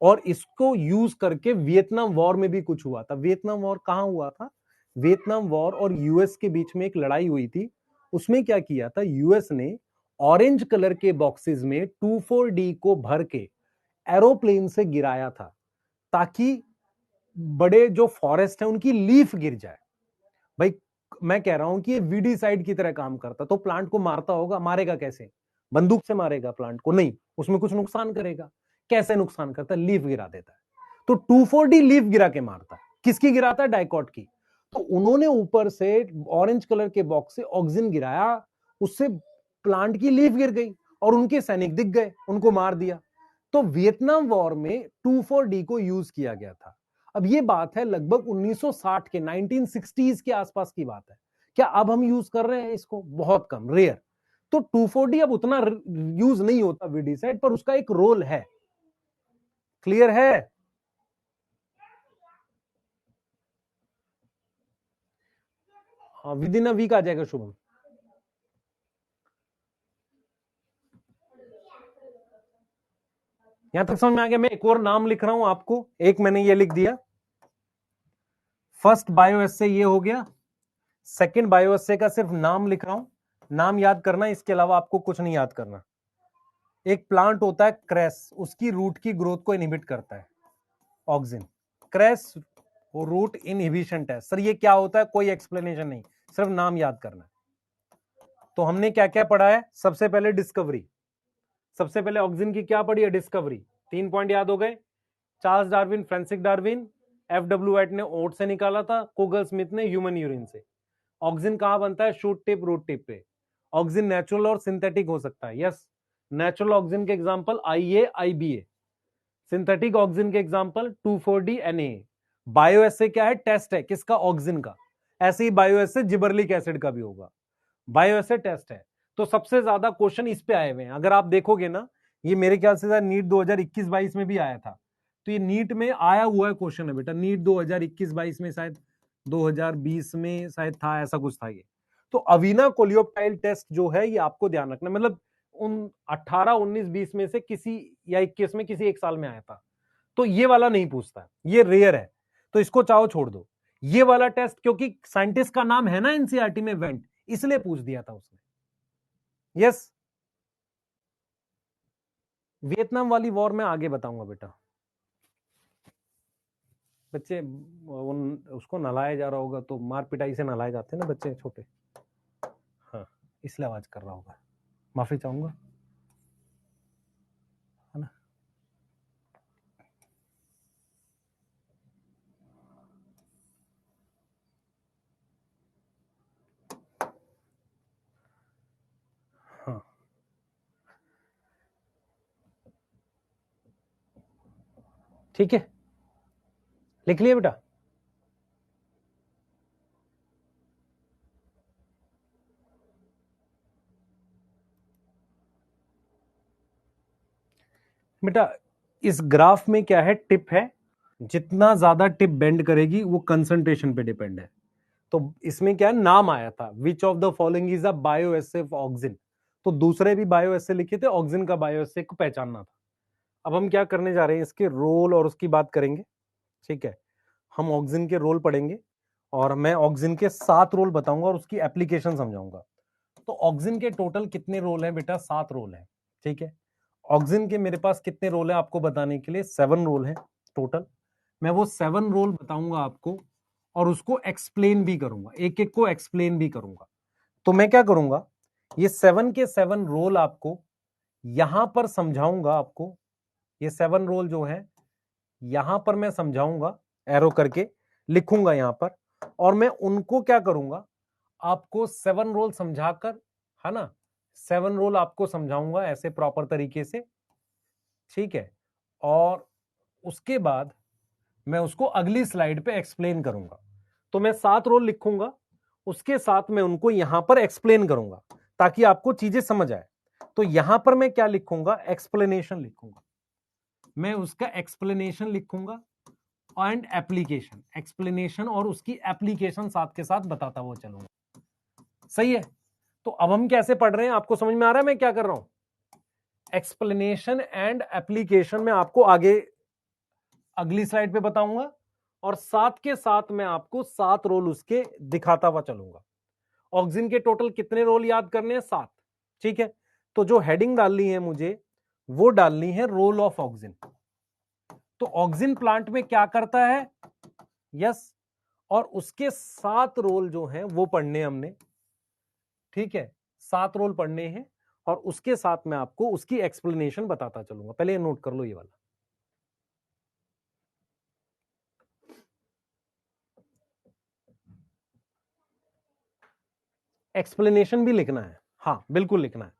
और इसको यूज करके वियतनाम वॉर में भी कुछ हुआ था। वियतनाम वॉर कहां हुआ था, वियतनाम वॉर और यूएस के बीच में एक लड़ाई हुई थी। उसमें क्या किया था, यूएस ने ऑरेंज कलर के बॉक्सेस में 2,4-D को भर के एरोप्लेन से गिराया था, ताकि बड़े जो फॉरेस्ट है उनकी लीफ गिर जाए। भाई मैं कह रहा हूं कि ये वीडीसाइड की तरह काम करता, तो प्लांट को मारता होगा, मारेगा कैसे, बंदूक से मारेगा प्लांट को, नहीं, उसमें कुछ नुकसान करेगा। कैसे नुकसान करता है, लीफ गिरा देता है। तो 2,4-D लीफ गिरा के मारता है। किसकी गिराता है, डाइकॉट की। तो उन्होंने ऊपर से ऑरेंज कलर के बॉक्स से ऑक्सीजन गिराया, उससे प्लांट की लीफ गिर गई और उनके सैनिक दिख गए, उनको मार दिया। तो वियतनाम वॉर में 2,4-D को यूज किया गया था। अब ये बात है लगभग 1960 के 1960s के आसपास की बात है। क्या अब हम यूज कर रहे हैं इसको, बहुत कम, रेयर। तो 2,4-D अब उतना यूज नहीं होता वीडीसाइड, पर उसका एक रोल है। क्लियर है। विद इन अ वीक आ जाएगा शुभम। यहां तक समझ में आ गया। मैं एक और नाम लिख रहा हूं आपको, एक मैंने ये लिख दिया, फर्स्ट बायो एसे ये हो गया, सेकंड बायो एसे का सिर्फ नाम लिख रहा हूं, नाम याद करना, इसके अलावा आपको कुछ नहीं याद करना। एक प्लांट होता है क्रेस, उसकी रूट की ग्रोथ को इनहिबिट करता है oxygen, cress root inhibition test. Sir ये क्या होता है, कोई एक्सप्लेनेशन नहीं, सिर्फ नाम याद करना। तो हमने क्या क्या पढ़ा है, सबसे पहले डिस्कवरी, सबसे पहले ऑक्सीजन की क्या पढ़ी है, डिस्कवरी। 3 पॉइंट याद हो गए, Charles Darwin, Francis Darwin, F.W.. White ने ओट से निकाला था, कोगल स्मिथ ने ह्यूमन यूरिन से। ऑक्सीजन कहां बनता है, शूट टिप, रूट टिप पे। ऑक्सीजन नेचुरल और सिंथेटिक हो सकता है, यस। नेचुरल ऑक्सीजन के example IA, IBA। Synthetic oxygen के एग्जांपल 2,4-D, NaA। बायोएसे क्या है, टेस्ट है किसका, ऑक्सीजन का। ऐसे ही बायोएसे जिबरलिक एसिड का भी होगा। बायोएसे टेस्ट है। तो सबसे ज्यादा क्वेश्चन इस पे आए हुए हैं, अगर आप देखोगे ना, ये मेरे ख्याल से नीट 2021-22 में भी आया था। तो ये नीट में आया हुआ है क्वेश्चन है बेटा, नीट 2021-22 में, शायद 2020 में शायद था, ऐसा कुछ था ये। तो अवीना कोलियोप्टाइल टेस्ट जो है, ये आपको ध्यान रखना, मतलब उन 18, 19, 20 में से किसी या 21 में किसी एक साल में आया था। तो ये वाला नहीं पूछता, ये रेयर है, तो इसको चाहो छोड़ दो। ये वाला टेस्ट क्योंकि साइंटिस्ट का नाम है ना एनसीईआरटी में वेंट, इसलिए पूछ दिया था उसने। यस। वियतनाम वाली वॉर में आगे बताऊंगा बेटा। बच्चे उसको नहलाया जा रहा होगा तो मार पिटाई से नहलाए जाते हैं ना बच्चे छोटे। हाँ, इसलिए आवाज कर रहा होगा, माफी चाहूंगा, है ना। हाँ, ठीक है, लिख लिया बेटा। बेटा इस ग्राफ में क्या है, टिप है, जितना ज्यादा टिप बेंड करेगी वो कंसंट्रेशन पे डिपेंड है। तो इसमें क्या है, नाम आया था which of the following is a bioassay of auxin, तो दूसरे भी बायोएसिव लिखे थे, ऑक्सिन का बायोएसिव को पहचानना था। अब हम क्या करने जा रहे हैं, इसके रोल और उसकी बात करेंगे। ठीक है, हम ऑक्सिन के रोल पढ़ेंगे और मैं ऑक्सिन के 7 रोल बताऊंगा और उसकी एप्लीकेशन समझाऊंगा। तो ऑक्सिन के टोटल कितने रोल हैं बेटा, 7 रोल हैं। ठीक है, ऑक्सिन के मेरे पास कितने रोल हैं आपको बताने के लिए, 7 रोल हैं टोटल। मैं वो 7 रोल बताऊंगा आपको और उसको एक्सप्लेन भी करूंगा, एक एक को एक्सप्लेन भी करूंगा। तो मैं क्या करूंगा, ये 7 के 7 रोल आपको यहां पर समझाऊंगा आपको। ये 7 रोल जो है यहां पर मैं समझाऊंगा, एरो करके लिखूंगा यहां पर, और मैं उनको क्या करूंगा, आपको 7 रोल समझाकर, है ना, 7 रोल आपको समझाऊंगा ऐसे प्रॉपर तरीके से। ठीक है, और उसके बाद मैं उसको अगली स्लाइड पे एक्सप्लेन करूंगा। तो मैं 7 रोल लिखूंगा, उसके साथ मैं उनको यहां पर एक्सप्लेन करूंगा ताकि आपको चीजें समझ आए। तो यहां पर मैं क्या लिखूंगा, एक्सप्लेनेशन लिखूंगा, मैं उसका एक्सप्लेनेशन लिखूंगा एंड एप्लीकेशन, एक्सप्लेनेशन और उसकी एप्लीकेशन साथ के साथ बताता हुआ चलूंगा। सही है, तो अब हम कैसे पढ़ रहे हैं, आपको समझ में आ रहा है मैं क्या कर रहा हूं। एक्सप्लेनेशन एंड एप्लीकेशन में आपको आगे अगली स्लाइड पे बताऊंगा और साथ के साथ मैं आपको 7 रोल उसके दिखाता हुआ चलूंगा। ऑक्सिन के टोटल कितने रोल याद करने हैं, 7। ठीक है, तो जो हेडिंग डालनी है मुझे वो डालनी है रोल ऑफ ऑक्सिन। तो ऑक्सिन प्लांट में क्या करता है, यस, और उसके 7 रोल जो हैं वो पढ़ने हमने। ठीक है, 7 रोल पढ़ने हैं और उसके साथ मैं आपको उसकी एक्सप्लेनेशन बताता चलूंगा। पहले नोट कर लो ये वाला, एक्सप्लेनेशन भी लिखना है। हाँ बिल्कुल लिखना है।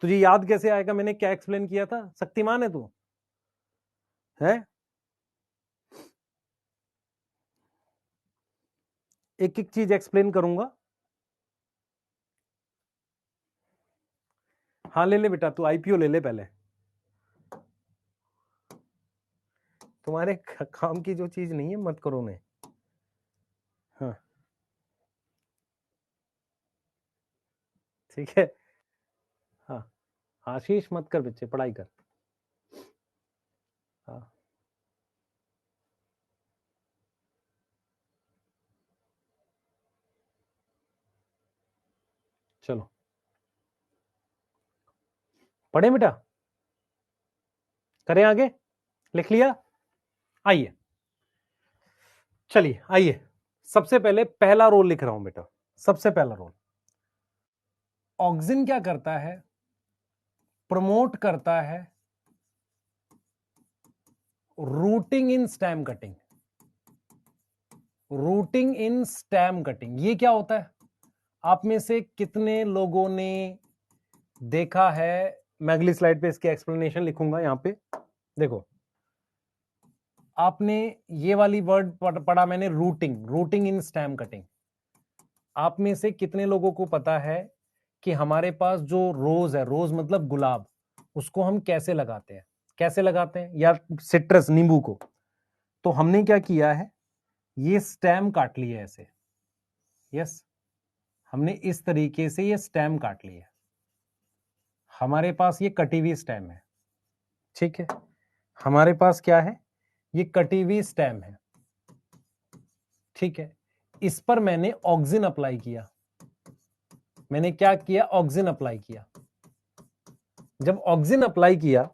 तुझे याद कैसे आएगा मैंने क्या एक्सप्लेन किया था, शक्तिमान है तू, है। एक एक चीज एक्सप्लेन करूंगा। हाँ ले ले बेटा, तू आईपीओ ले ले पहले, तुम्हारे काम की जो चीज नहीं है मत करो उन्हें। हाँ ठीक है, हाँ आशीष मत कर बच्चे, पढ़ाई कर। हाँ चलो पढ़े बेटा, करें आगे, लिख लिया। आइए, चलिए आइए, सबसे पहले पहला रोल लिख रहा हूं बेटा। सबसे पहला रोल, ऑक्सिन क्या करता है, प्रमोट करता है rooting in stem cutting. Rooting in stem cutting ये क्या होता है, आप में से कितने लोगों ने देखा है। मैं अगली स्लाइड पे इसकी एक्सप्लेनेशन लिखूंगा, यहां पे देखो, आपने ये वाली वर्ड पढ़ा मैंने, routing, rooting in stem cutting. आप में से कितने लोगों को पता है कि हमारे पास जो रोज है, रोज मतलब गुलाब, उसको हम कैसे लगाते हैं, कैसे लगाते हैं, या सिट्रस नींबू को। तो हमने क्या किया है, ये स्टेम काट लिया ऐसे, यस, हमने इस तरीके से ये स्टेम काट लिया, हमारे पास ये कटी हुई स्टेम है। ठीक है, हमारे पास क्या है, ये कटी हुई स्टेम है। ठीक है, इस पर मैंने ऑक्सिन अप्लाई किया, मैंने क्या किया, ऑक्सिन अप्लाई किया। जब ऑक्सिन अप्लाई किया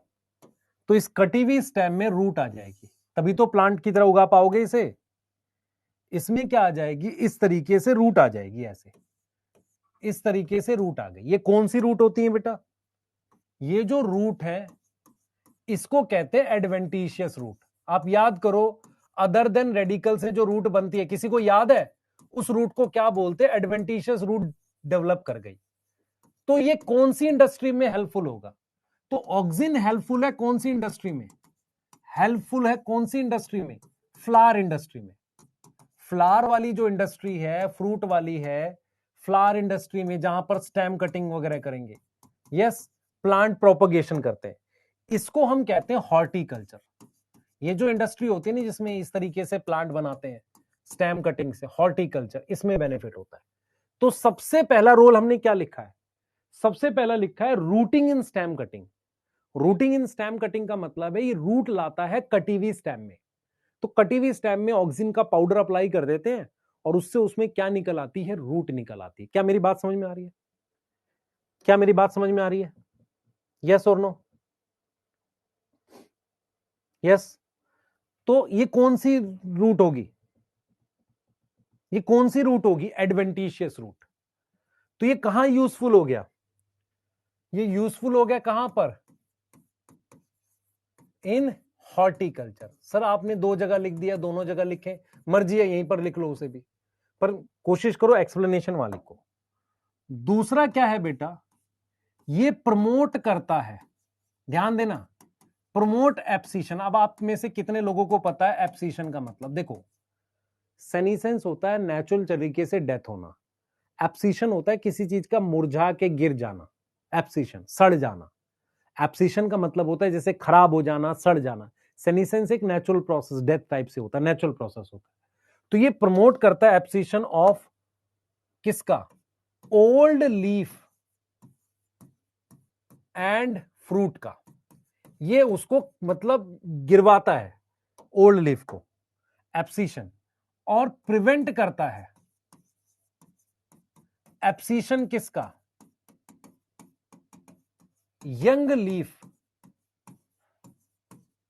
तो इस कटी हुई स्टेम में रूट आ जाएगी, तभी तो प्लांट की तरह उगा पाओगे इसे। इसमें क्या आ जाएगी, इस तरीके से रूट आ जाएगी, ऐसे इस तरीके से रूट आ गई। ये कौन सी रूट होती है बेटा, ये जो रूट है इसको कहते हैं एडवेंटिशियस रूट। आप याद करो, अदर देन रेडिकल से जो रूट बनती है, किसी को याद है उस रूट को क्या बोलते हैं, एडवेंटिशियस रूट डेवलप कर गई। तो ये कौन सी इंडस्ट्री में हेल्पफुल होगा, तो ऑक्सिन हेल्पफुल है कौन सी इंडस्ट्री में, हेल्पफुल है कौन सी इंडस्ट्री में, फ्लावर इंडस्ट्री में। फ्लावर वाली जो इंडस्ट्री है, फ्रूट वाली है, फ्लावर इंडस्ट्री में जहां पर स्टेम कटिंग वगैरह करेंगे, यस, प्लांट प्रोपगेशन करते हैं, इसको हम कहते हैं हॉर्टिकल्चर। ये जो इंडस्ट्री होती है ना जिसमें इस तरीके से प्लांट बनाते हैं स्टेम कटिंग से, हॉर्टिकल्चर, इसमें बेनिफिट होता है। तो सबसे पहला रोल हमने क्या लिखा है, सबसे पहला लिखा है rooting in stem cutting. Rooting in stem cutting का मतलब है ये रूट लाता है कटी हुई स्टेम में। तो कटी हुई स्टेम में ऑक्सिन का पाउडर अप्लाई कर देते हैं और उससे उसमें क्या निकल आती है, रूट निकल आती है। क्या मेरी बात समझ में आ रही है, क्या मेरी बात समझ में आ रही है, यस और नो, यस। तो ये कौन सी रूट होगी, ये कौन सी रूट होगी, एडवेंटिशियस रूट। तो ये कहां यूजफुल हो गया, ये यूजफुल हो गया कहां पर, इन हॉर्टिकल्चर। सर आपने दो जगह लिख दिया, दोनों जगह लिखे, मर्जी है यहीं पर लिख लो उसे भी, पर कोशिश करो एक्सप्लेनेशन वाले को। दूसरा क्या है बेटा, ये प्रमोट करता है, ध्यान देना, प्रमोट एब्सिशन। अब आप में से कितने लोगों को पता है एब्सिशन का मतलब, देखो सेनिसेंस होता है नेचुरल तरीके से डेथ होना, एब्सिशन होता है किसी चीज का मुरझा के गिर जाना, एब्सिशन सड़ जाना। एब्सिशन का मतलब होता है जैसे खराब हो जाना, सड़ जाना। सेनिसेंस एक नेचुरल प्रोसेस, डेथ टाइप से होता है, नेचुरल प्रोसेस होता है। तो ये प्रमोट करता है एब्सिशन ऑफ किसका, ओल्ड लीफ एंड फ्रूट का। ये उसको मतलब गिरवाता है ओल्ड लीफ को, एब्सिशन, और प्रिवेंट करता है एब्सिशन किसका, यंग लीफ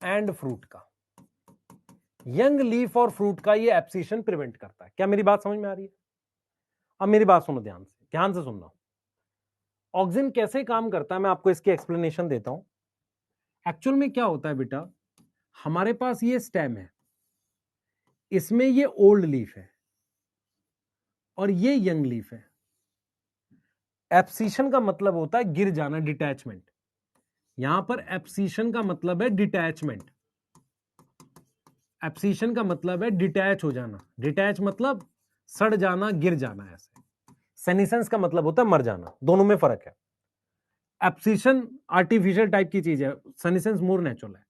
एंड फ्रूट का। यंग लीफ और फ्रूट का ये एब्सिशन प्रिवेंट करता है। क्या मेरी बात समझ में आ रही है, अब मेरी बात सुनो ध्यान से, ध्यान से सुनना। ऑक्सिन कैसे काम करता है मैं आपको इसकी एक्सप्लेनेशन देता हूं। एक्चुअल में क्या होता है बेटा, हमारे पास ये स्टेम है, इसमें ये ओल्ड लीफ है और ये यंग लीफ है। एब्सिशन का मतलब होता है गिर जाना, डिटैचमेंट। यहां पर एब्सिशन का मतलब है डिटैचमेंट, एब्सिशन का मतलब है डिटैच हो जाना, डिटैच मतलब सड़ जाना, गिर जाना ऐसे। सेनिसेंस का मतलब होता है मर जाना, दोनों में फर्क है। एब्सिशन आर्टिफिशियल टाइप की चीज है, सेनिसेंस मोर नेचुरल है।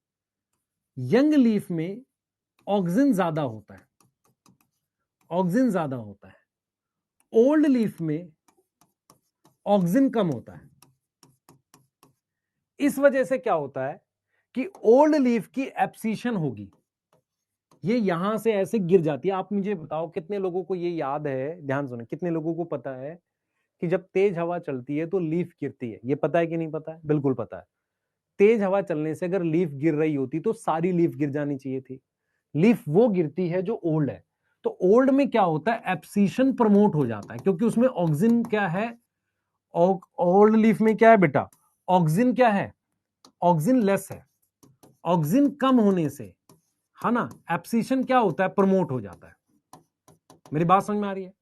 यंग लीफ में ऑक्सिन ज्यादा होता है, ऑक्सिन ज्यादा होता है। ओल्ड लीफ में ऑक्सिन कम होता है। इस वजह से क्या होता है कि ओल्ड लीफ की एब्सिशन होगी, ये यहां से ऐसे गिर जाती है। आप मुझे बताओ कितने लोगों को ये याद है, ध्यान सुनो, कितने लोगों को पता है कि जब तेज हवा चलती है तो लीफ गिरती है, ये पता है कि नहीं पता है, बिल्कुल पता है। तेज हवा चलने से अगर लीफ गिर रही होती तो सारी लीफ गिर जानी चाहिए थी, लीफ वो गिरती है जो ओल्ड है। तो ओल्ड में क्या होता है, एब्सिशन प्रमोट हो जाता है क्योंकि उसमें ऑक्सिन क्या है, ओल्ड लीफ में क्या है बेटा, ऑक्सिन क्या है, ऑक्सिन लेस है। ऑक्सिन कम होने से, है ना, एब्सिशन क्या होता है, प्रमोट हो जाता है। मेरी बात समझ में आ रही है,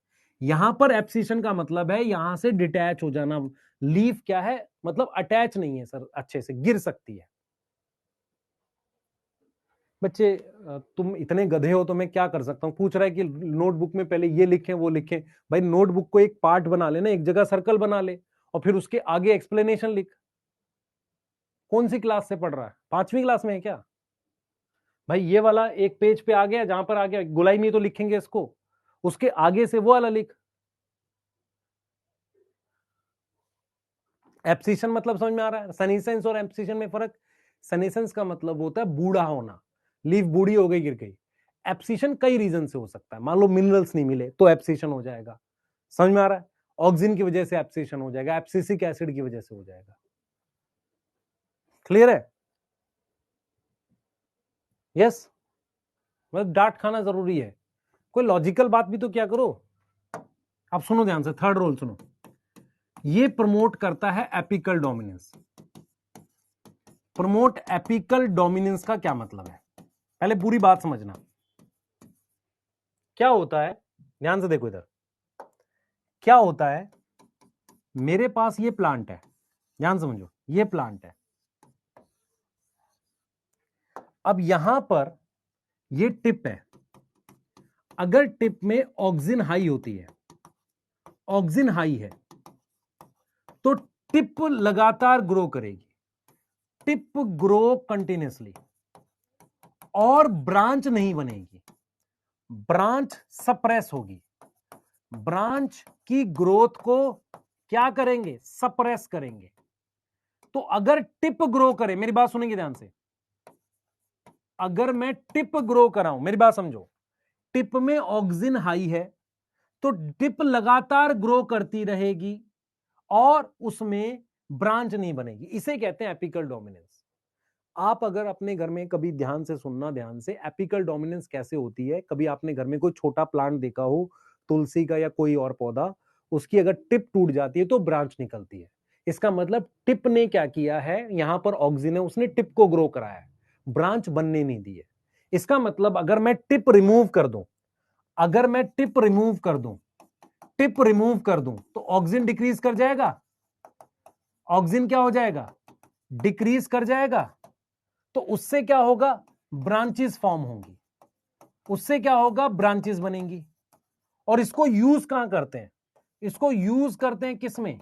यहां पर एब्सिशन का मतलब है यहां से डिटैच हो जाना। लीफ क्या है, मतलब अटैच नहीं है सर, अच्छे से गिर सकती है। बच्चे तुम इतने गधे हो तो मैं क्या कर सकता हूं, पूछ रहा है कि नोटबुक में पहले ये लिखें वो लिखें। भाई नोटबुक को एक पार्ट बना लेना, एक जगह सर्कल बना ले और फिर उसके आगे एक्सप्लेनेशन लिख। कौन सी क्लास से पढ़ रहा है, 5वीं क्लास में है क्या भाई? ये वाला एक पेज पे आ गया, जहां पर आ गया गोलाई में तो लिखेंगे इसको, उसके आगे से वो वाला लिख। एब्सिशन मतलब समझ में आ रहा है, सनीसेंस और एब्सिशन में फर्क। सनीसेंस का मतलब होता है बूढ़ा होना, लीफ बूढ़ी हो गई, गिर गई। एब्सिशन कई रीजन से हो सकता है, मान लो मिनरल्स नहीं मिले तो एब्सिशन हो जाएगा, समझ में आ रहा है। ऑक्सिन की वजह से एब्सिशन हो जाएगा, एब्सिसिक एसिड की वजह से हो जाएगा। क्लियर है? यस, मतलब डांट खाना जरूरी है, कोई लॉजिकल बात भी तो क्या करो। अब सुनो ध्यान से, थर्ड रोल सुनो, ये प्रमोट करता है apical dominance. Promote apical dominance का क्या मतलब है, पहले पूरी बात समझना। क्या होता है, ध्यान से देखो इधर, क्या होता है, मेरे पास ये प्लांट है, ध्यान समझो, ये प्लांट है। अब यहां पर ये टिप है, अगर टिप में ऑक्सीजन हाई होती है, ऑक्सीजन हाई है, तो टिप लगातार ग्रो करेगी, टिप ग्रो कंटिन्यूसली, और ब्रांच नहीं बनेगी, ब्रांच सप्रेस होगी, ब्रांच की ग्रोथ को क्या करेंगे, सप्रेस करेंगे। तो अगर टिप ग्रो करे, मेरी बात सुनेंगे ध्यान से, अगर मैं टिप ग्रो कराऊं, मेरी बात समझो, टिप में ऑक्सीजन हाई है तो टिप लगातार ग्रो करती रहेगी और उसमें ब्रांच नहीं बनेगी, इसे कहते हैं एपिकल डोमिनेंस। आप अगर अपने घर में कभी ध्यान से सुनना, ध्यान से, एपिकल डोमिनेंस कैसे होती है, कभी आपने घर में कोई छोटा प्लांट देखा हो, तुलसी का या कोई और पौधा, उसकी अगर टिप टूट जाती है तो ब्रांच निकलती है, इसका मतलब टिप ने क्या किया है, यहां पर ऑक्सीजन है, उसने टिप को ग्रो कराया है, ब्रांच बनने नहीं दी है। इसका मतलब अगर मैं टिप रिमूव कर दूं, अगर मैं टिप रिमूव कर दूं, टिप रिमूव कर दूं, तो ऑक्सीजन डिक्रीज कर जाएगा, ऑक्सीजन क्या हो जाएगा, डिक्रीज कर जाएगा, तो उससे क्या होगा, ब्रांचेस फॉर्म होंगी, उससे क्या होगा, ब्रांचेस बनेंगी। और इसको यूज कहां करते हैं, इसको यूज करते हैं किसमें,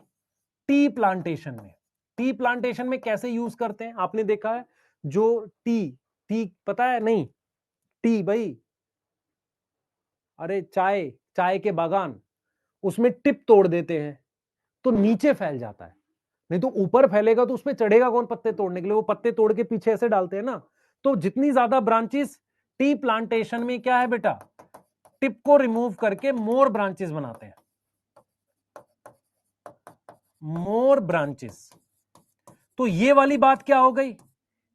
टी प्लांटेशन में। टी प्लांटेशन में कैसे यूज करते हैं, आपने देखा है, जो टी, टी पता है नहीं, टी भाई, अरे चाय, चाय के बागान, उसमें टिप तोड़ देते हैं तो नीचे फैल जाता है, नहीं तो ऊपर फैलेगा तो उसमें चढ़ेगा कौन पत्ते तोड़ने के लिए, वो पत्ते तोड़ के पीछे ऐसे डालते हैं ना। तो जितनी ज्यादा ब्रांचेस टी प्लांटेशन में क्या है बेटा, टिप को रिमूव करके मोर ब्रांचेस बनाते हैं, मोर ब्रांचेस। तो ये वाली बात क्या हो गई,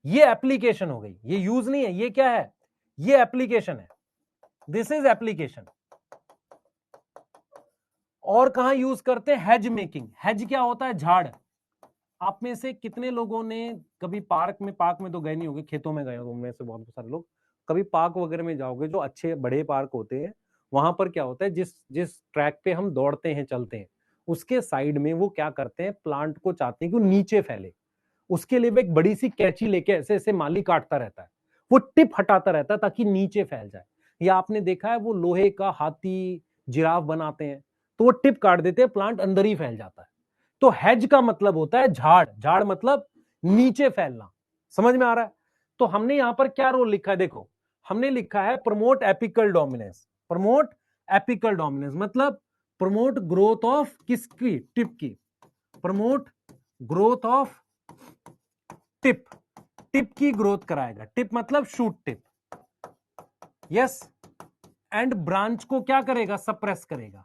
ये एप्लीकेशन हो गई, ये यूज नहीं है, ये क्या है, ये एप्लीकेशन है, दिस इज एप्लीकेशन। और कहां यूज करते हैं, हेज मेकिंग। हेज क्या होता है, झाड़। आप में से कितने लोगों ने कभी पार्क में तो गए नहीं होंगे, खेतों में गए हो उनमें से बहुत सारे लोग, कभी पार्क वगैरह में जाओगे, जो अच्छे बड़े पार्क होते हैं, वहां पर क्या होता है, जिस जिस ट्रैक पे हम दौड़ते हैं, चलते हैं, उसके साइड में वो क्या करते हैं, प्लांट को चाहते हैं कि वो नीचे फैले, उसके लिए वो एक बड़ी सी कैंची लेके ऐसे ऐसे माली काटता रहता है, वो टिप हटाता रहता है ताकि नीचे फैल जाए। या आपने देखा है, वो लोहे का हाथी, जिराफ बनाते हैं, तो वो टिप काट देते हैं, प्लांट अंदर ही फैल जाता है। तो हेज का मतलब होता है झाड़, झाड़ मतलब नीचे फैलना, समझ में आ रहा है। तो हमने यहां पर क्या रोल लिखा है, देखो, हमने लिखा है promote apical dominance. Promote apical dominance मतलब प्रमोट ग्रोथ ऑफ किसकी, टिप की, promote growth of tip, tip की ग्रोथ कराएगा, टिप मतलब shoot tip, yes. And branch को क्या करेगा, सप्रेस करेगा,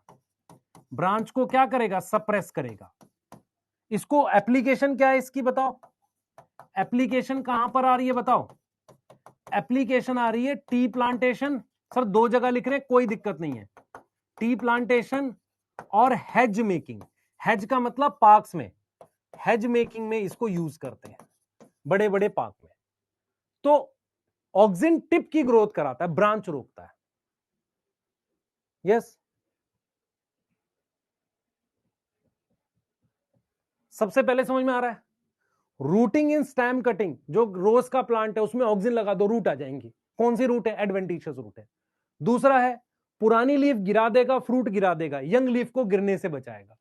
ब्रांच को क्या करेगा, सप्रेस करेगा। इसको एप्लीकेशन क्या है इसकी बताओ, एप्लीकेशन कहां पर आ रही है बताओ, एप्लीकेशन आ रही है टी प्लांटेशन, सर दो जगह लिख रहे हैं, कोई दिक्कत नहीं है, टी प्लांटेशन और हेज मेकिंग। हेज का मतलब पार्क्स में, हेज मेकिंग में इसको यूज करते हैं, बड़े बड़े पार्क में। तो ऑक्सीजन टिप की ग्रोथ कराता है, ब्रांच रोकता है, यस। सबसे पहले समझ में आ रहा है, रूटिंग इन स्टेम कटिंग, जो रोज का प्लांट है उसमें ऑक्सीजन लगा दो, रूट आ जाएंगी, कौन सी रूट है, एडवेंटिशियस रूट है। दूसरा है, पुरानी लीफ गिरा देगा, फ्रूट गिरा देगा, यंग लीफ को गिरने से बचाएगा।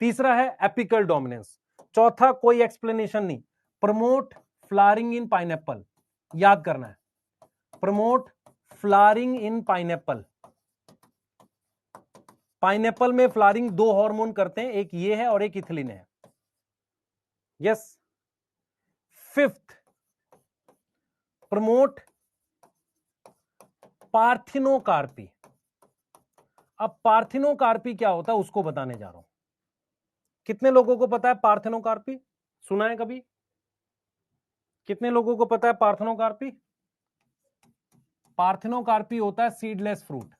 तीसरा है एपिकल डोमिनेंस। चौथा कोई एक्सप्लेनेशन नहीं, प्रमोट फ्लावरिंग इन पाइनएप्पल, याद करना है, प्रमोट फ्लावरिंग इन पाइनएप्पल। पाइनएप्पल में फ्लावरिंग दो हार्मोन करते हैं, एक ये है और एक इथिलीन है, यस। Fifth, promote parthenocarpy. अब पार्थिनोकार्पी क्या होता है उसको बताने जा रहा हूं। कितने लोगों को पता है पार्थिनोकार्पी, सुना है कभी, कितने लोगों को पता है पार्थिनोकार्पी, पार्थिनोकार्पी होता है सीडलेस फ्रूट,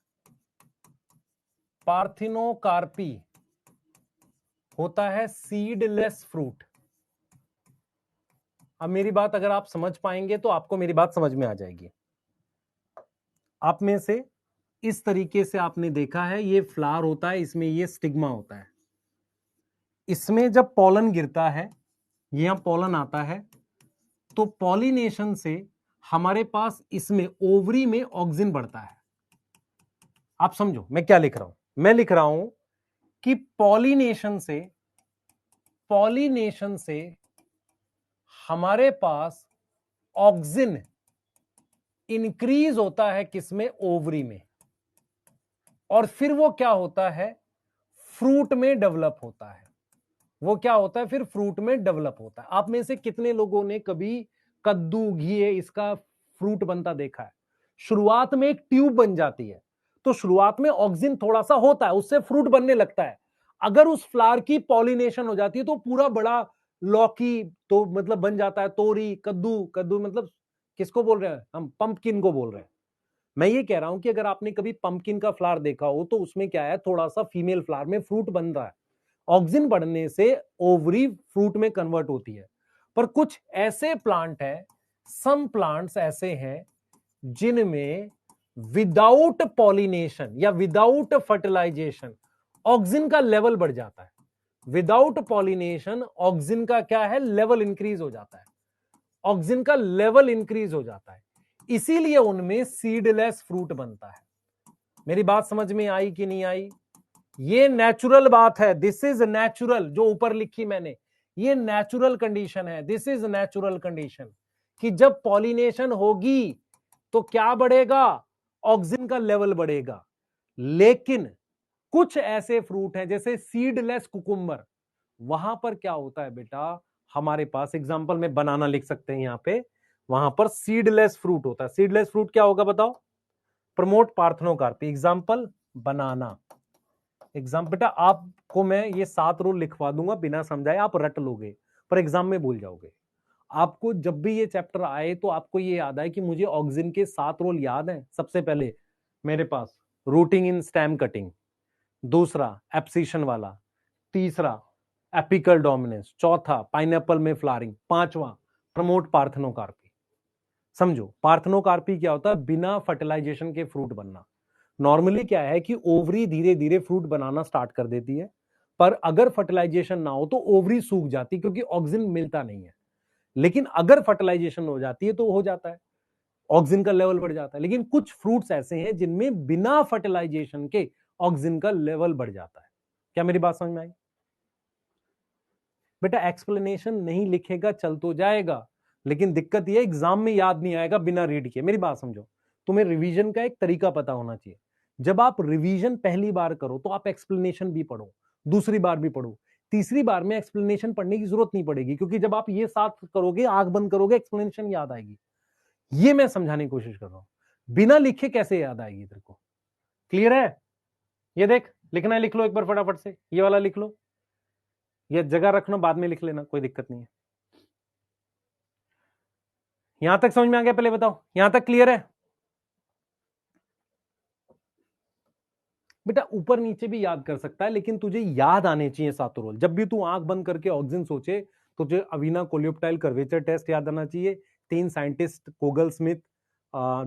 पार्थिनोकार्पी होता है सीडलेस फ्रूट। अब मेरी बात अगर आप समझ पाएंगे तो आपको मेरी बात समझ में आ जाएगी। आप में से इस तरीके से आपने देखा है, ये फ्लावर होता है, इसमें ये स्टिग्मा होता है, इसमें जब पॉलन गिरता है, यहां पॉलन आता है, तो पॉलिनेशन से हमारे पास इसमें ओवरी में ऑक्सिन बढ़ता है। आप समझो मैं क्या लिख रहा हूं, मैं लिख रहा हूं कि पॉलिनेशन से हमारे पास ऑक्सिन इंक्रीज होता है किसमें, ओवरी में, और फिर वो क्या होता है, फ्रूट में डेवलप होता है। वो क्या होता है फिर, फ्रूट में डेवलप होता है। आप में से कितने लोगों ने कभी कद्दू, घिए, इसका फ्रूट बनता देखा है? शुरुआत में एक ट्यूब बन जाती है, तो शुरुआत में ऑक्सिन थोड़ा सा होता है, उससे फ्रूट बनने लगता है। अगर उस फ्लावर की पॉलिनेशन हो जाती है तो पूरा बड़ा लौकी तो मतलब बन जाता है, तोरी, कद्दू, कद्दू मतलब किसको बोल रहे हैं हम, पंपकिन को बोल रहे हैं। मैं ये कह रहा हूं कि अगर आपने कभी पंपकिन का फ्लावर देखा हो तो उसमें क्या है, थोड़ा सा फीमेल फ्लावर में फ्रूट बन रहा है, ऑक्सिन बढ़ने से ओवरी फ्रूट में कन्वर्ट होती है। पर कुछ ऐसे प्लांट है, सम प्लांट्स ऐसे हैं जिनमें विदाउट पॉलिनेशन या विदाउट फर्टिलाइजेशन ऑक्सिन का लेवल बढ़ जाता है। विदाउट पॉलिनेशन ऑक्सिन का क्या है, लेवल इंक्रीज हो जाता है, ऑक्सिन का लेवल इंक्रीज हो जाता है, इसीलिए उनमें सीडलेस फ्रूट बनता है। मेरी बात समझ में आई कि नहीं आई? ये नेचुरल बात है, दिस इज नेचुरल, जो ऊपर लिखी मैंने, ये नेचुरल कंडीशन है, दिस इज नेचुरल कंडीशन, कि जब पॉलिनेशन होगी तो क्या बढ़ेगा, ऑक्सिन का लेवल बढ़ेगा। लेकिन कुछ ऐसे फ्रूट हैं जैसे सीडलेस कुकुम्बर, वहां पर क्या होता है बेटा, हमारे पास एग्जांपल में बनाना लिख सकते हैं यहां पे, वहां पर सीडलेस फ्रूट होता है। सीडलेस फ्रूट क्या होगा बताओ, प्रमोट पार्थनोकार्पी, एग्जांपल बनाना। एग्जाम बेटा आपको मैं ये 7 रूल लिखवा दूंगा बिना समझाए, आप रट लोगे पर एग्जाम में भूल जाओगे। आपको जब भी ये चैप्टर आए तो आपको ये याद आए कि मुझे ऑक्सिन के 7 रूल याद हैं। सबसे पहले मेरे पास रूटिंग इन स्टेम कटिंग, दूसरा एप्सिशन वाला, तीसरा एपिकल डोमिनेंस, चौथा पाइनएप्पल में फ्लावरिंग, पांचवा प्रमोट पार्थनोकार्पी। समझो पार्थनोकार्पी क्या होता है, बिना फर्टिलाइजेशन के फ्रूट बनना। नॉर्मली क्या है कि ओवरी धीरे धीरे फ्रूट बनाना स्टार्ट कर देती है, पर अगर फर्टिलाइजेशन ना हो तो ओवरी सूख जाती क्योंकि ऑक्सिन मिलता नहीं है। लेकिन अगर फर्टिलाइजेशन हो जाती है तो हो जाता है, ऑक्सिन का लेवल बढ़ जाता है। लेकिन कुछ फ्रूट्स ऐसे हैं जिनमें बिना फर्टिलाइजेशन के ऑक्सिन का लेवल बढ़ जाता है। क्या मेरी बात समझ में आई? बेटा एक्सप्लेनेशन नहीं लिखेगा चल तो जाएगा, लेकिन दिक्कत यह एग्जाम में याद नहीं आएगा बिना रीड किए। मेरी बात समझो, तुम्हें रिवीजन का एक तरीका पता होना चाहिए। जब आप रिवीजन पहली बार करो तो आप एक्सप्लेनेशन भी पढ़ो, दूसरी बार भी पढ़ो, तीसरी बार में एक्सप्लेनेशन पढ़ने की जरूरत नहीं पड़ेगी, क्योंकि जब आप ये साथ करोगे, आंख बंद करोगे, एक्सप्लेनेशन याद आएगी। ये मैं समझाने की कोशिश कर रहा हूं, बिना लिखे कैसे याद आएगी तेरे को? क्लियर है? ये देख, लिखना है लिख लो एक बार फटाफट से, ये वाला लिख लो, ये जगह रखना, बाद में लिख लेना, कोई दिक्कत नहीं है। यहां तक समझ में आ गया? पहले बताओ, यहां तक क्लियर है? बेटा ऊपर नीचे भी याद कर सकता है, लेकिन तुझे याद आने चाहिए 7 रूल। जब भी तू आंख बंद करके ऑक्सिन सोचे, तुझे अवीना कोलियोप्टाइल कर्वेचर टेस्ट याद आना चाहिए, 3 साइंटिस्ट कोगल स्मिथ,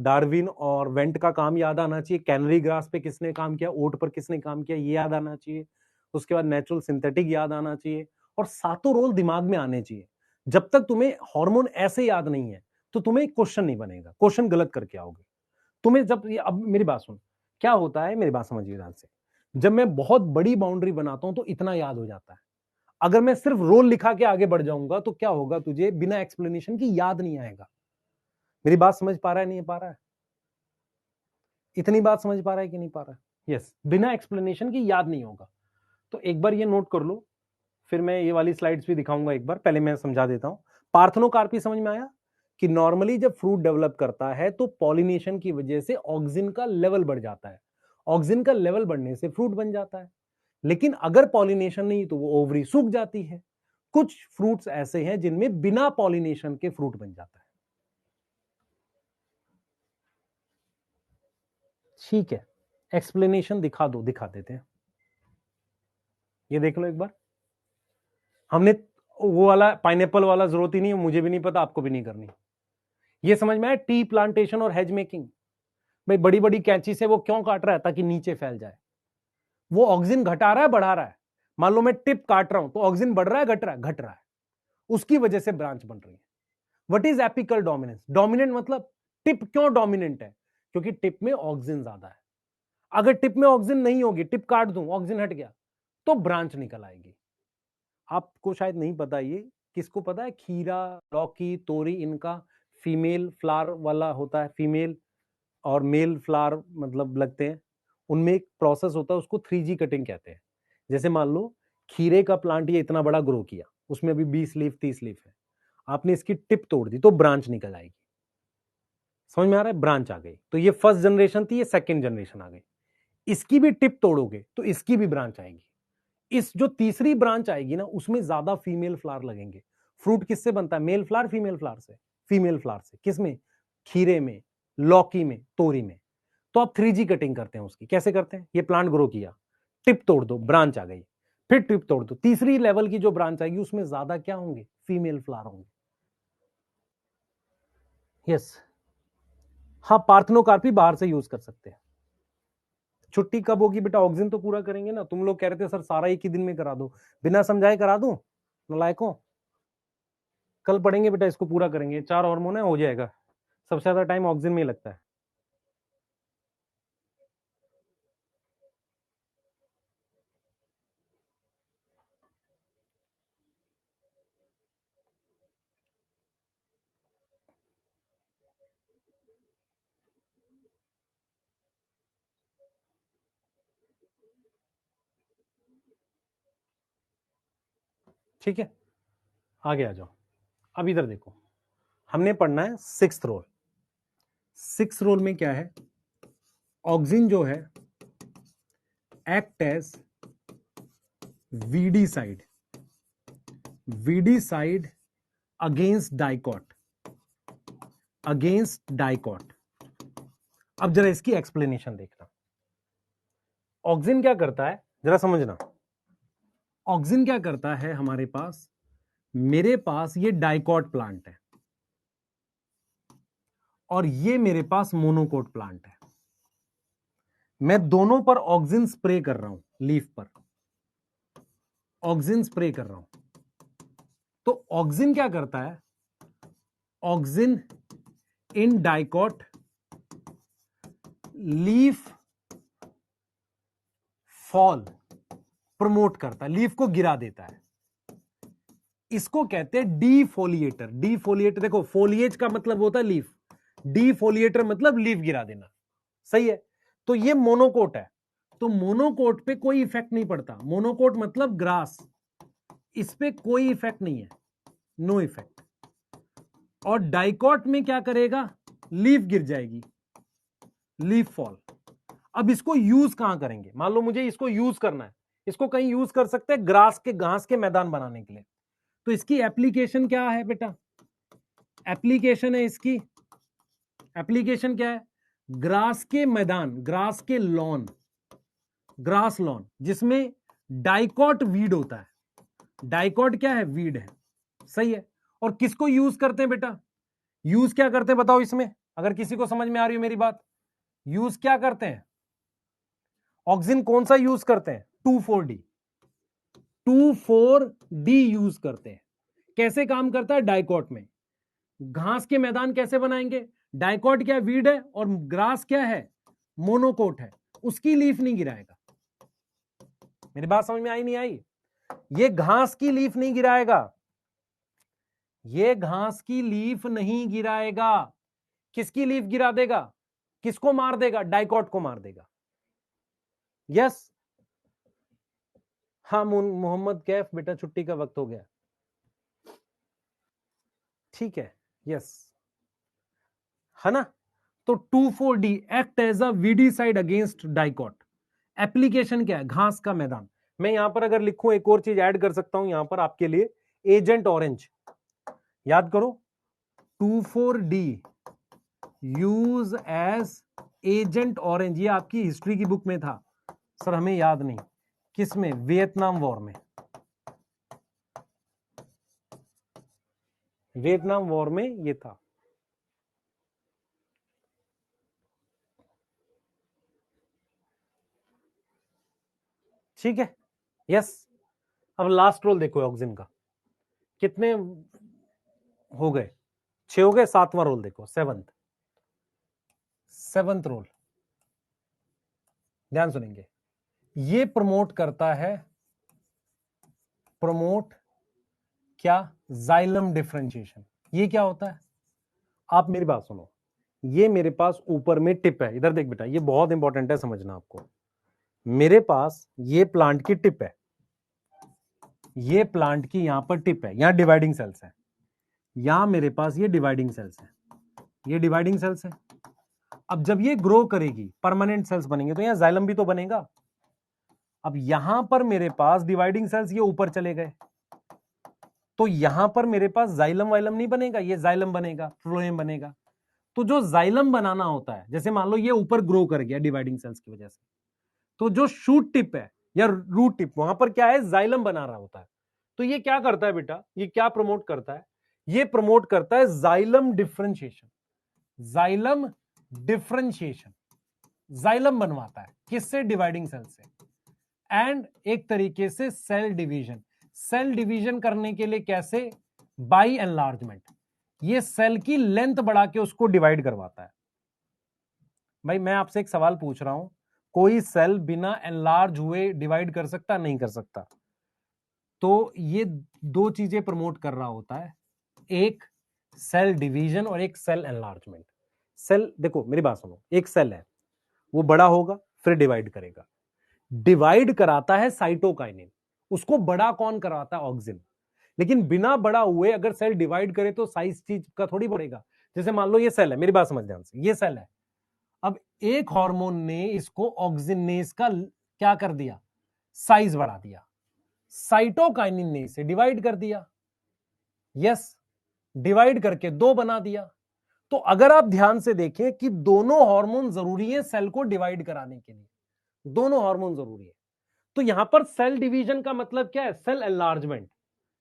डार्विन और वेंट का काम याद आना चाहिए, कैनरी ग्रास पे किसने काम किया, ओट पर किसने काम किया, ये याद आना चाहिए। उसके बाद नेचुरल सिंथेटिक याद आना चाहिए, और 7 रूल दिमाग में आने चाहिए। जब तक तुम्हें हार्मोन ऐसे याद नहीं है तो तुम्हें क्वेश्चन नहीं बनेगा, क्वेश्चन गलत करके आओगे। तुम्हें जब अब मेरी बात सुन, क्या होता है, मेरी बात समझिए ध्यान से, जब मैं बहुत बड़ी बाउंड्री बनाता हूं तो इतना याद हो जाता है। अगर मैं सिर्फ रोल लिखा के आगे बढ़ जाऊंगा तो क्या होगा, तुझे बिना एक्सप्लेनेशन की याद नहीं आएगा। मेरी बात समझ पा रहा है, नहीं पा रहा है? इतनी बात समझ पा रहा है कि नहीं पा रहा है? यस, बिना एक्सप्लेनेशन की याद नहीं होगा। तो एक बार ये नोट कर लो, फिर मैं ये वाली स्लाइड्स भी दिखाऊंगा एक बार, पहले मैं समझा देता हूं। पार्थनोकार्पी समझ में आया कि नॉर्मली जब फ्रूट डेवलप करता है तो पॉलिनेशन की वजह से ऑक्सिन का लेवल बढ़ जाता है, ऑक्सिन का लेवल बढ़ने से फ्रूट बन जाता है। लेकिन अगर पॉलिनेशन नहीं तो वो ओवरी सूख जाती है। कुछ फ्रूट्स ऐसे हैं जिनमें बिना पॉलिनेशन के फ्रूट बन जाता है। ठीक है, एक्सप्लेनेशन दिखा देते हैं। ये देख लो एक बार, हमने वो वाला पाइनएप्पल वाला जरूरत ही नहीं है, मुझे भी नहीं पता, आपको भी नहीं करनी। ये समझ में आया, टी प्लांटेशन और हेज मेकिंग। भाई बड़ी बड़ी कैंची से वो क्यों काट रहा है? ताकि नीचे फैल जाए। वो ऑक्सीजन घटा रहा है बढ़ा रहा है? मान लो मैं टिप काट रहा हूं तो ऑक्सीजन बढ़ रहा है घट रहा है? घट रहा है। उसकी वजह से ब्रांच बन रही है। What is apical dominance? Dominant मतलब टिप क्यों डोमिनेंट है? क्योंकि टिप में ऑक्सीजन ज्यादा है। अगर टिप में ऑक्सीजन नहीं होगी, टिप काट दूं, ऑक्सीजन हट गया, तो ब्रांच निकल आएगी। आपको शायद नहीं पता, ये किसको पता है? खीरा, लौकी, तोरी, इनका फीमेल फ्लावर वाला होता है, फीमेल और मेल फ्लावर मतलब लगते हैं। उनमें एक प्रोसेस होता है, उसको 3G कटिंग कहते हैं। जैसे मान लो खीरे का प्लांट ये इतना बड़ा ग्रो किया, उसमें अभी 20 लीफ 30 लीफ है, आपने इसकी टिप तोड़ दी तो ब्रांच निकल आएगी। समझ में आ रहा है? ब्रांच आ गई। तो ये फर्स्ट जनरेशन थी, ये सेकेंड जनरेशन आ गई। इसकी भी टिप तोड़ोगे तो इसकी भी ब्रांच आएगी। इस जो तीसरी ब्रांच आएगी ना, उसमें ज्यादा फीमेल फ्लावर लगेंगे। फ्रूट किससे बनता है? मेल फ्लावर फीमेल फ्लावर से? फीमेल फ्लावर से। किसमें? खीरे में, लौकी में, तोरी में। तो आप 3G कटिंग करते हैं उसकी। कैसे करते हैं? ये प्लांट ग्रो किया, टिप तोड़ दो, ब्रांच आ गई, फिर टिप तोड़ दो, तीसरी लेवल की जो ब्रांच आएगी उसमें ज्यादा क्या होंगे? फीमेल फ्लावर होंगे। यस। हाँ, पार्थेनोकार्पी बाहर से यूज कर सकते हैं। छुट्टी कब होगी बेटा? ऑक्सीजन तो पूरा करेंगे ना। तुम लोग कह रहे थे सर सारा एक ही दिन में करा दो, बिना समझाए करा दूं? नालायकों, कल पढ़ेंगे बेटा, इसको पूरा करेंगे। 4 हार्मोन है, हो जाएगा। सबसे ज्यादा टाइम ऑक्सीजन में ही लगता है। ठीक है, आगे आ जाओ। अब इधर देखो, हमने पढ़ना है 6th रोल। 6th रोल में क्या है? ऑक्सीजन जो है act as weedicide against dicot, अब जरा इसकी एक्सप्लेनेशन देखना। ऑक्सीजन क्या करता है जरा समझना। ऑक्सीजन क्या करता है हमारे पास? मेरे पास ये डाइकॉट प्लांट है और ये मेरे पास मोनोकोट प्लांट है। मैं दोनों पर ऑक्सीजन स्प्रे कर रहा हूं, लीफ पर ऑक्सीजन स्प्रे कर रहा हूं। तो ऑक्सीजन क्या करता है? Oxygen in dicot leaf fall promote करता है, लीफ को गिरा देता है। इसको कहते हैं डीफोलिएटर। डीफोलिएटर देखो, फोलिएज का मतलब होता है लीफ, डीफोलिएटर मतलब लीफ गिरा देना। सही है। तो ये मोनोकोट है, तो मोनोकोट पे कोई इफेक्ट नहीं पड़ता। मोनोकोट मतलब ग्रास, इस पे कोई इफेक्ट नहीं है, नो इफेक्ट। और डाइकॉट में क्या करेगा? लीफ गिर जाएगी, लीफ फॉल। अब इसको यूज कहां करेंगे? मान लो मुझे इसको यूज करना है, इसको कहीं यूज कर सकते हैं घास के मैदान बनाने के लिए। तो इसकी एप्लीकेशन क्या है बेटा? एप्लीकेशन है इसकी, एप्लीकेशन क्या है? ग्रास के मैदान, ग्रास के लॉन, ग्रास लॉन जिसमें डाइकॉट वीड होता है। डाइकॉट क्या है? वीड है। सही है। और किसको यूज करते हैं बेटा? यूज क्या करते हैं बताओ इसमें, अगर किसी को समझ में आ रही हो मेरी बात। यूज क्या करते हैं? ऑक्सीजन कौन सा यूज करते हैं? 2,4-D, 2,4-D यूज करते हैं। कैसे काम करता है? डाइकॉट में। घास के मैदान कैसे बनाएंगे? डाइकॉट क्या? वीड है, और ग्रास क्या है? मोनोकोट है, उसकी लीफ नहीं गिराएगा। मेरी बात समझ में आई नहीं आई? ये घास की लीफ नहीं गिराएगा, ये घास की लीफ नहीं गिराएगा। किसकी लीफ गिरा देगा? किसको मार देगा? डाइकॉट को मार देगा। यस। हाँ मोहम्मद कैफ बेटा, छुट्टी का वक्त हो गया। ठीक है, यस, है ना? तो 2,4-D act as a weedicide against dicot. Application क्या है? घास का मैदान। मैं यहां पर अगर लिखूं, एक और चीज ऐड कर सकता हूं यहां पर आपके लिए, एजेंट ऑरेंज। याद करो, 2,4-D use as agent orange, ये आपकी हिस्ट्री की बुक में था सर, हमें याद नहीं किस में, वियतनाम वॉर में, वियतनाम वॉर में ये था। ठीक है, यस। अब लास्ट रोल देखो ऑक्सिन का, कितने हो गए, 6 हो गए, 7वां रोल देखो, सेवंथ रोल, ध्यान सुनेंगे। ये प्रमोट करता है, प्रमोट क्या, जाइलम डिफरेंशिएशन। ये क्या होता है, आप मेरी बात सुनो, ये मेरे पास ऊपर में टिप है, इधर देख बेटा, ये बहुत इंपॉर्टेंट है समझना आपको। मेरे पास ये प्लांट की टिप है, ये प्लांट की यहां पर टिप है, यहां डिवाइडिंग सेल्स है, यहां मेरे पास ये डिवाइडिंग सेल्स है, ये डिवाइडिंग सेल्स है। अब जब ये ग्रो करेगी, परमानेंट सेल्स बनेंगे, तो यहां जाइलम भी तो बनेगा। अब यहां पर मेरे पास डिवाइडिंग सेल्स ये ऊपर चले गए, तो यहां पर मेरे पास जाइलम वाइलम नहीं बनेगा, ये जाइलम बनेगा, फ्लोएम बनेगा। तो जो जाइलम बनाना होता है, जैसे मान लो ये ऊपर ग्रो कर गया डिवाइडिंग सेल्स की वजह से, तो जो शूट टिप है या रूट टिप, वहां पर क्या है, जाइलम बना रहा होता है। तो ये क्या करता है बेटा, ये क्या प्रमोट करता है, ये प्रमोट करता है xylem differentiation, xylem differentiation, xylem बनवाता है, किससे, डिवाइडिंग सेल से। एंड एक तरीके से सेल डिवीजन, सेल डिवीजन करने के लिए कैसे, बाई एनलार्जमेंट, ये सेल की लेंथ बढ़ा के उसको डिवाइड करवाता है। भाई मैं आपसे एक सवाल पूछ रहा हूं, कोई सेल बिना एनलार्ज हुए डिवाइड कर सकता, नहीं कर सकता? तो ये दो चीजें प्रमोट कर रहा होता है, एक सेल डिवीजन और एक सेल एनलार्जमेंट। सेल, देखो मेरी बात सुनो, एक सेल है, वो बड़ा होगा फिर डिवाइड करेगा, डिवाइड कराता है साइटोकाइनिन, उसको बड़ा कौन कराता है, ऑक्सिन। लेकिन बिना बड़ा हुए अगर सेल डिवाइड करे तो साइज चीज का थोड़ी बढ़ेगा। जैसे मान लो ये सेल है, मेरी बात समझ ध्यान से, ये सेल है, अब एक हार्मोन ने इसको ऑक्सिनेज का क्या कर दिया, साइज बढ़ा दिया, साइटोकाइनिन ने इसे डिवाइड कर दिया, यस, डिवाइड करके 2 बना दिया। तो अगर आप ध्यान से देखें कि दोनों हार्मोन जरूरी है सेल को डिवाइड कराने के लिए, दोनों हार्मोन जरूरी है। तो यहां पर सेल डिवीजन का मतलब क्या है, सेल एनलार्जमेंट।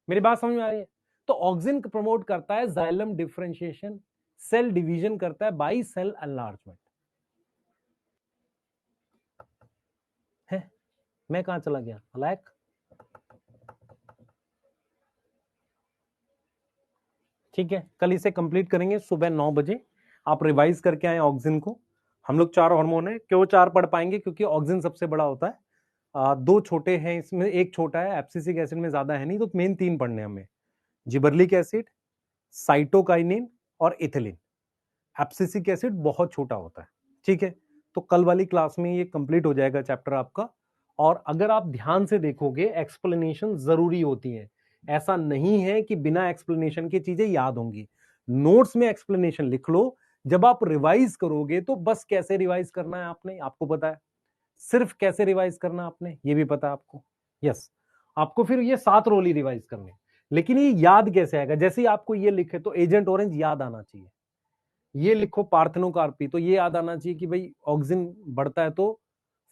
मेरी बात समझ में आ रही है? तो ऑक्सिन प्रमोट करता है जाइलम डिफरेंशिएशन, सेल डिवीजन करता है बाई सेल एनलार्जमेंट। है, मैं कहां चला गया, अलैक? ठीक है, कल इसे कंप्लीट करेंगे सुबह 9 बजे, आप रिवाइज करके आए ऑक्सिन को। हम लोग 4 हार्मोन है, क्यों 4 पढ़ पाएंगे, क्योंकि ऑक्सिन सबसे बड़ा होता है, 2 छोटे हैं इसमें, एक छोटा है, एब्सिसिक एसिड में ज्यादा है नहीं, तो मेन 3 पढ़ने हमें, जिबरलिक एसिड, साइटोकाइनिन और इथिलीन। एब्सिसिक एसिड बहुत छोटा होता है। ठीक है, तो कल वाली क्लास में ये कंप्लीट हो जाएगा चैप्टर आपका। और अगर आप ध्यान से देखोगे, एक्सप्लेनेशन जरूरी होती है, ऐसा नहीं है कि बिना एक्सप्लेनेशन की चीजें याद होंगी। नोट्स में एक्सप्लेनेशन लिख लो, जब आप रिवाइज करोगे तो बस कैसे रिवाइज करना है आपने, आपको पता है, सिर्फ कैसे रिवाइज करना आपने ये भी पता है आपको। यस, आपको फिर ये 7 रोल ही रिवाइज करने, लेकिन ये याद कैसे आएगा, जैसे ही आपको ये लिखे तो एजेंट ऑरेंज याद आना चाहिए, ये लिखो पार्थेनोकार्पी तो ये याद आना चाहिए कि भाई ऑक्सिन बढ़ता है तो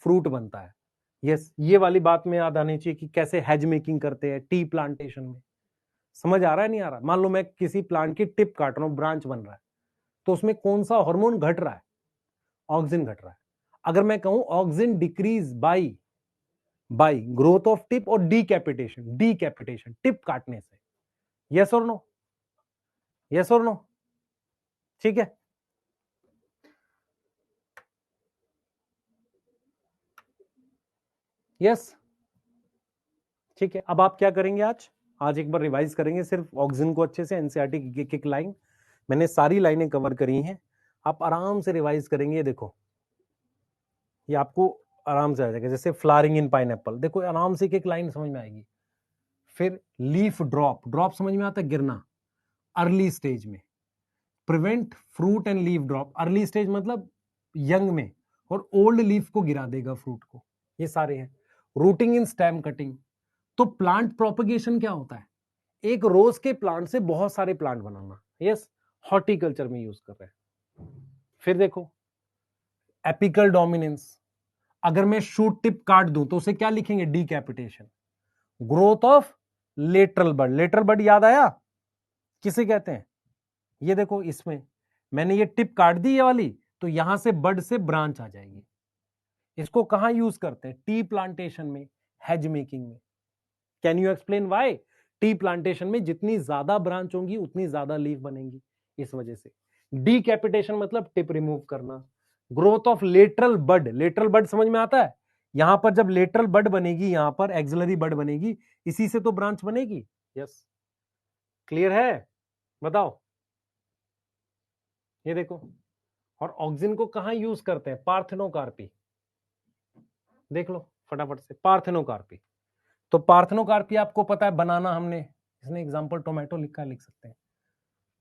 फ्रूट बनता है। यस, ये वाली बात में याद आनी चाहिए कि कैसे हेज मेकिंग करते हैं टी प्लांटेशन में। समझ आ रहा है नहीं आ रहा? मान लो मैं किसी प्लांट की टिप काट रहा हूं, ब्रांच बन रहा है, तो उसमें कौन सा हार्मोन घट रहा है, ऑक्सिन घट रहा है। अगर मैं कहूं auxin decrease by by growth of tip और डीकैपिटेशन, डीकैपिटेशन टिप काटने से, यस और नो, यस और नो? ठीक है, यस, ठीक है। अब आप क्या करेंगे, आज आज एक बार रिवाइज करेंगे सिर्फ ऑक्सिन को अच्छे से, एनसीईआरटी की एक एक लाइन, मैंने सारी लाइनें कवर करी हैं, आप आराम से रिवाइज करेंगे। देखो ये आपको आराम से आ जाएगा, जैसे फ्लावरिंग इन पाइनएप्पल, देखो आराम से एक एक लाइन समझ में आएगी। फिर लीफ ड्रॉप, ड्रॉप समझ में आता है, गिरना, अर्ली स्टेज में। Prevent fruit and leaf drop, early stage मतलब यंग में, और ओल्ड लीफ को गिरा देगा फ्रूट को, ये सारे हैं। रूटिंग इन स्टेम कटिंग, तो प्लांट प्रोपगेशन क्या होता है, एक रोज के प्लांट से बहुत सारे प्लांट बनाना, यस, हॉर्टिकल्चर में यूज कर रहे हैं। फिर देखो एपिकल डोमिनेंस। अगर मैं शूट टिप काट दूं तो उसे क्या लिखेंगे? Decapitation. Growth of lateral bud, lateral bud याद आया किसे कहते हैं? ये देखो, इसमें मैंने ये टिप काट दी ये वाली, तो यहां से बड से ब्रांच आ जाएगी। इसको कहां यूज करते हैं? टी प्लांटेशन में, हेज मेकिंग में। Can you explain why? Tea plantation में जितनी ज्यादा ब्रांच होंगी उतनी ज्यादा लीफ बनेंगी, इस वजह से। डीकैपिटेशन मतलब टिप रिमूव करना। Growth of lateral bud, lateral bud समझ में आता है? यहां पर जब लेटरल बड बनेगी, यहां पर एक्सिलरी बड बनेगी, इसी से तो ब्रांच बनेगी। यस, क्लियर है? बताओ। ये देखो, और ऑक्सिन को कहां यूज करते हैं? पार्थेनोकार्पी। देख लो फटाफट से, पार्थेनोकार्पी। तो पार्थेनोकार्पी आपको पता है बनाना, हमने इसने एग्जांपल टोमेटो लिखा है, लिख सकते हैं,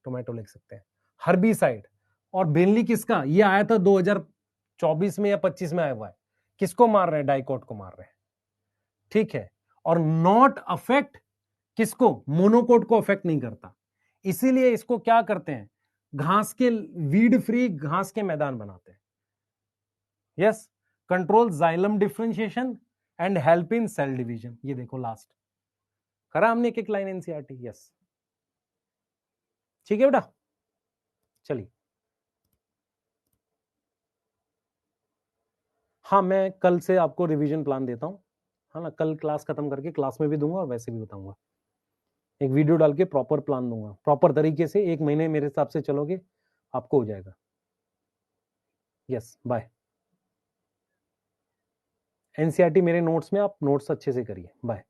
टोमेटो लिख सकते हैं। हर्बिसाइड। और बेनली किसका? ये आया था 2024 में या 25 में आया हुआ है। किसको मार रहे हैं? डाइकोट को मार रहे हैं, ठीक है। और नॉट अफेक्ट किसको? मोनोकोट को अफेक्ट नहीं करता। इसीलिए इसको क्या करते हैं? घास के, वीड फ्री घास के मैदान बनाते हैं। Yes, control xylem differentiation and help in cell division. ये देखो लास्ट करा हमने एक एक लाइन एनसीईआरटी। यस, ठीक है बेटा, चलिए। हाँ, मैं कल से आपको रिवीजन प्लान देता हूँ, है ना। कल क्लास खत्म करके क्लास में भी दूंगा और वैसे भी बताऊंगा, एक वीडियो डाल के प्रॉपर प्लान दूंगा। प्रॉपर तरीके से 1 महीने मेरे हिसाब से चलोगे, आपको हो जाएगा। Yes, bye. एनसीईआरटी मेरे नोट्स में, आप नोट्स अच्छे से करिए। बाय।